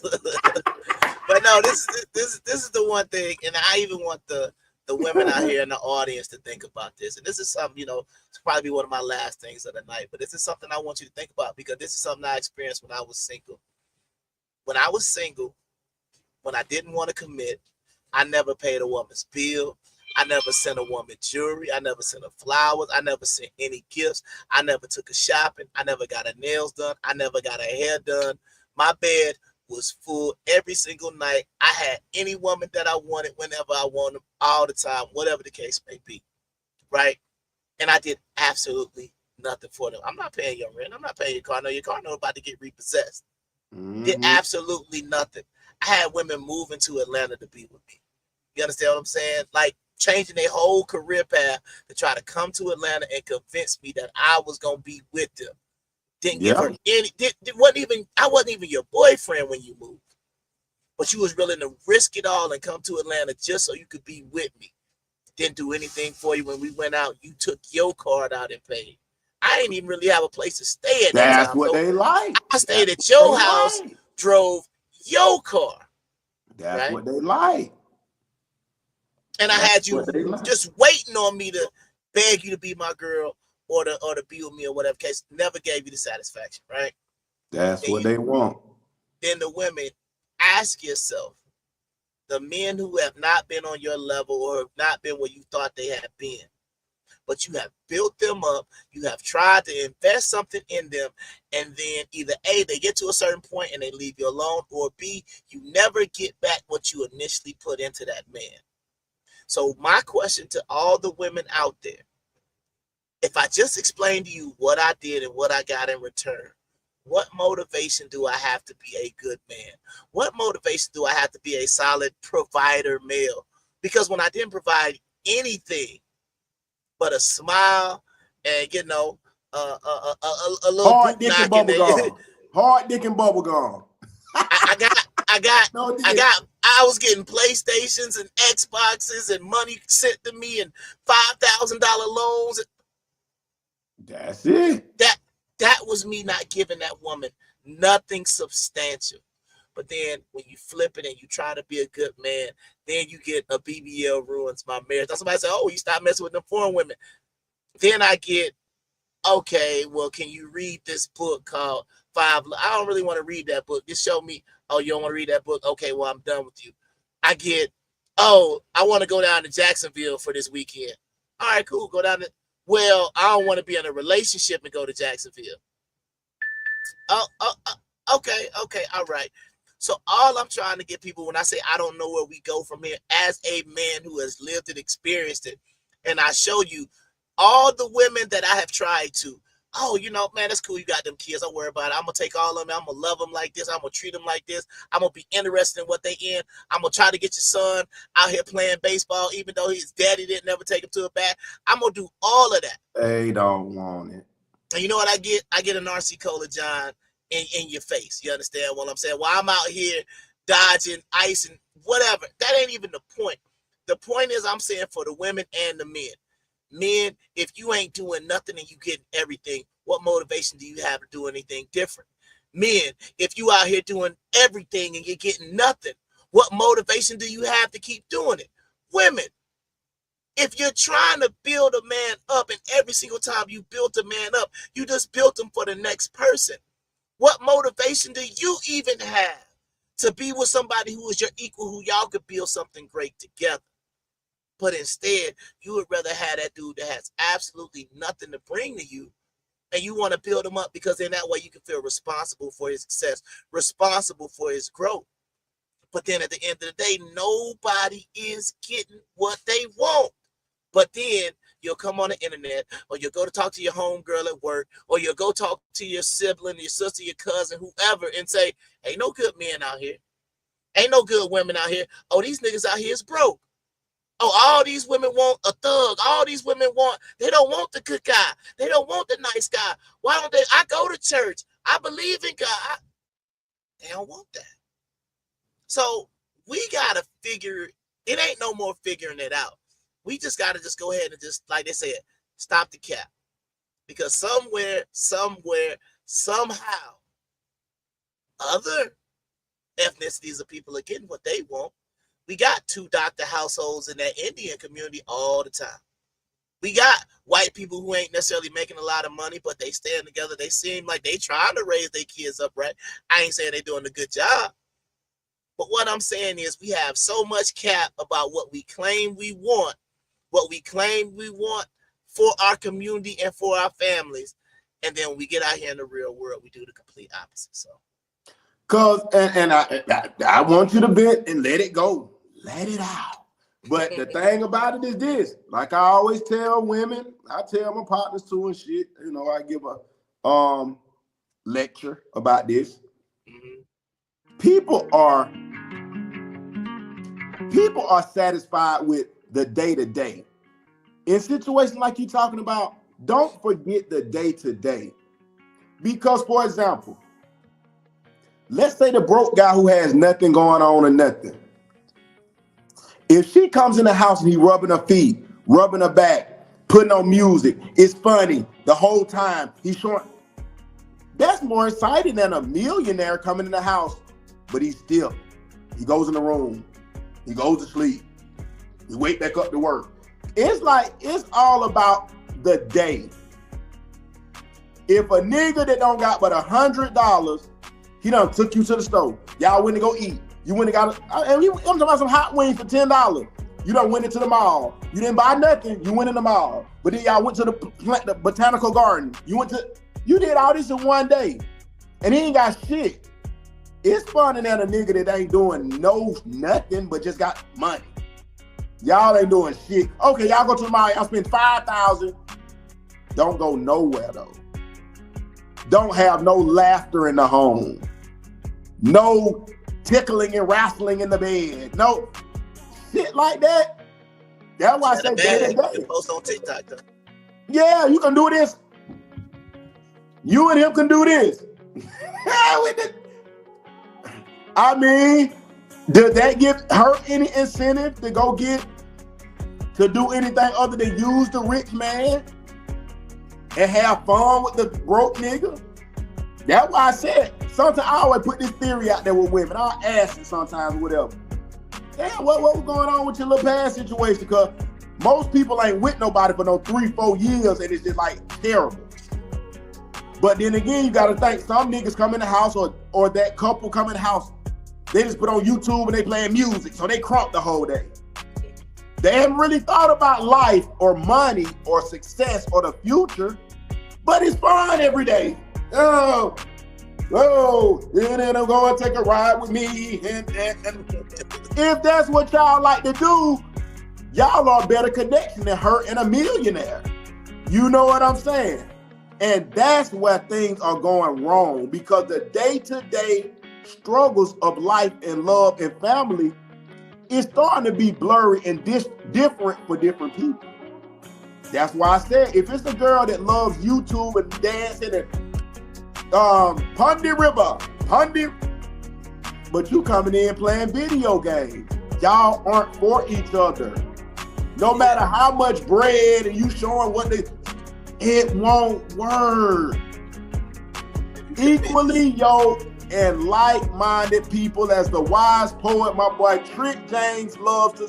S2: But no, this is the one thing, and I even want the the women out here in the audience to think about this. And this is something, you know, it's probably one of my last things of the night, but this is something I want you to think about because this is something I experienced when I was single. When I was single, when I didn't want to commit, I never paid a woman's bill. I never sent a woman jewelry. I never sent her flowers. I never sent any gifts. I never took her shopping. I never got her nails done. I never got her hair done. My bed was full every single night. I had any woman that I wanted whenever I wanted, all the time, whatever the case may be, right? And I did absolutely nothing for them. I'm not paying your rent. I'm not paying your car. No, your car no about to get repossessed. Did absolutely nothing. I had women moving to Atlanta to be with me. You understand what I'm saying? Like changing their whole career path to try to come to Atlanta and convince me that I was gonna be with them. Didn't give her any. I wasn't even your boyfriend when you moved, but you was willing to risk it all and come to Atlanta just so you could be with me. Didn't do anything for you when we went out. You took your card out and paid. I didn't even really have a place to stay at that time.
S1: That's what they like.
S2: I stayed at your house, drove your car.
S1: That's what they like.
S2: And I had you just waiting on me to beg you to be my girl or to be with me or whatever case. Never gave you the satisfaction, right?
S1: That's what they want.
S2: Then the women, ask yourself, the men who have not been on your level or have not been where you thought they had been, but you have built them up, you have tried to invest something in them, and then either A, they get to a certain point and they leave you alone, or B, you never get back what you initially put into that man. So my question to all the women out there, if I just explained to you what I did and what I got in return, what motivation do I have to be a good man? What motivation do I have to be a solid provider male? Because when I didn't provide anything but a smile and, you know, a little
S1: hard dick and bubble gum. Hard dick and bubble gum.
S2: I was getting PlayStations and Xboxes and money sent to me and $5,000 loans.
S1: That's it.
S2: That was me not giving that woman nothing substantial. But then when you flip it and you try to be a good man, then you get a BBL ruins my marriage. Somebody say, oh, you stop messing with them foreign women. Then I get, okay, well, can you read this book called Five? I don't really want to read that book. Just show me, oh, you don't want to read that book? Okay, well, I'm done with you. I get, oh, I want to go down to Jacksonville for this weekend. All right, cool. Go down to, well, I don't want to be in a relationship and go to Jacksonville. Okay, all right. So all I'm trying to get people, when I say I don't know where we go from here, as a man who has lived and experienced it, and I show you all the women that I have tried to, oh, you know, man, that's cool. You got them kids. Don't worry about it. I'm going to take all of them. I'm going to love them like this. I'm going to treat them like this. I'm going to be interested in what they in. I'm going to try to get your son out here playing baseball, even though his daddy didn't never take him to a bat. I'm going to do all of that.
S1: They don't want it.
S2: And you know what I get? I get an RC Cola John in your face. You understand what I'm saying? While I'm out here dodging ice and whatever. That ain't even the point. The point is I'm saying for the women and the men. Men, if you ain't doing nothing and you getting everything, what motivation do you have to do anything different? Men, if you out here doing everything and you're getting nothing, what motivation do you have to keep doing it? Women, if you're trying to build a man up and every single time you built a man up, you just built him for the next person. What motivation do you even have to be with somebody who is your equal, who y'all could build something great together? But instead, you would rather have that dude that has absolutely nothing to bring to you, and you want to build him up because in that way you can feel responsible for his success, responsible for his growth. But then at the end of the day, nobody is getting what they want. But then you'll come on the internet, or you'll go to talk to your homegirl at work, or you'll go talk to your sibling, your sister, your cousin, whoever, and say, ain't no good men out here. Ain't no good women out here. Oh, these niggas out here is broke. Oh, all these women want a thug. All these women they don't want the good guy. They don't want the nice guy. Why don't they? I go to church. I believe in God. They don't want that. So we got to figure, it ain't no more figuring it out. We just got to just go ahead and just, like they said, stop the cap. Because somewhere, somehow, other ethnicities of people are getting what they want. We got 2 doctor households in that Indian community all the time. We got white people who ain't necessarily making a lot of money, but they stand together. They seem like they trying to raise their kids up right. I ain't saying they doing a good job. But what I'm saying is we have so much cap about what we claim we want, for our community and for our families. And then when we get out here in the real world, we do the complete opposite. So,
S1: cause and I want you to vent and let it go, let it out. But the thing about it is this: like I always tell women, I tell my partners too and shit. You know, I give a lecture about this. People are satisfied with the day-to-day. In situations like you're talking about, don't forget the day-to-day. Because, for example, let's say the broke guy who has nothing going on or nothing. If she comes in the house and he rubbing her feet, rubbing her back, putting on music, it's funny the whole time, he's showing. That's more exciting than a millionaire coming in the house, but he's still. He goes in the room, he goes to sleep, he wake back up to work. It's like, it's all about the day. If a nigga that don't got but $100, he done took you to the store. Y'all went to go eat. You went and got, I'm talking about some hot wings for $10. You done went into the mall. You didn't buy nothing. You went in the mall. But then y'all went to the botanical garden. You did all this in one day. And he ain't got shit. It's funny than a nigga that ain't doing nothing but just got money. Y'all ain't doing shit. Okay, y'all go to the mall. Y'all spend $5,000. Don't go nowhere though. Don't have no laughter in the home. No tickling and wrestling in the bed. No shit like that. That's why I say day to day.
S2: Post on TikTok though.
S1: Yeah, you can do this. You and him can do this. I mean, did that give her any incentive to go to do anything other than use the rich man and have fun with the broke nigga? That's why I said, sometimes I always put this theory out there with women. I'll ask it sometimes, whatever. Damn, what was going on with your little past situation? Because most people ain't with nobody for no 3-4 years and it's just like terrible. But then again, you gotta think, some niggas come in the house or that couple come in the house, they just put on YouTube and they playing music, so they crunk the whole day. They haven't really thought about life or money or success or the future, but it's fun every day. Oh, and then I'm going to take a ride with me. And if that's what y'all like to do, y'all are a better connection than her and a millionaire. You know what I'm saying? And that's where things are going wrong, because the day-to-day struggles of life and love and family is starting to be blurry and different for different people. That's why I said, if it's a girl that loves YouTube and dancing and but you coming in playing video games, y'all aren't for each other. No matter how much bread and you showing it won't work. Equally yoked and like-minded people, as the wise poet, my boy Trick James loves to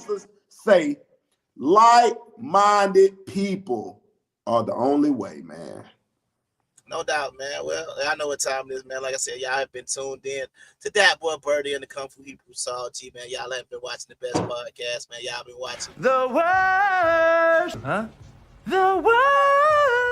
S1: say, like-minded people are the only way, man.
S2: No doubt, man. Well, I know what time it is, man. Like I said, y'all have been tuned in to that boy Birdie and the Kung Fu Hebrew Saw G, man. Y'all have been watching the best podcast, man. Y'all been watching
S14: The worst, huh? The worst.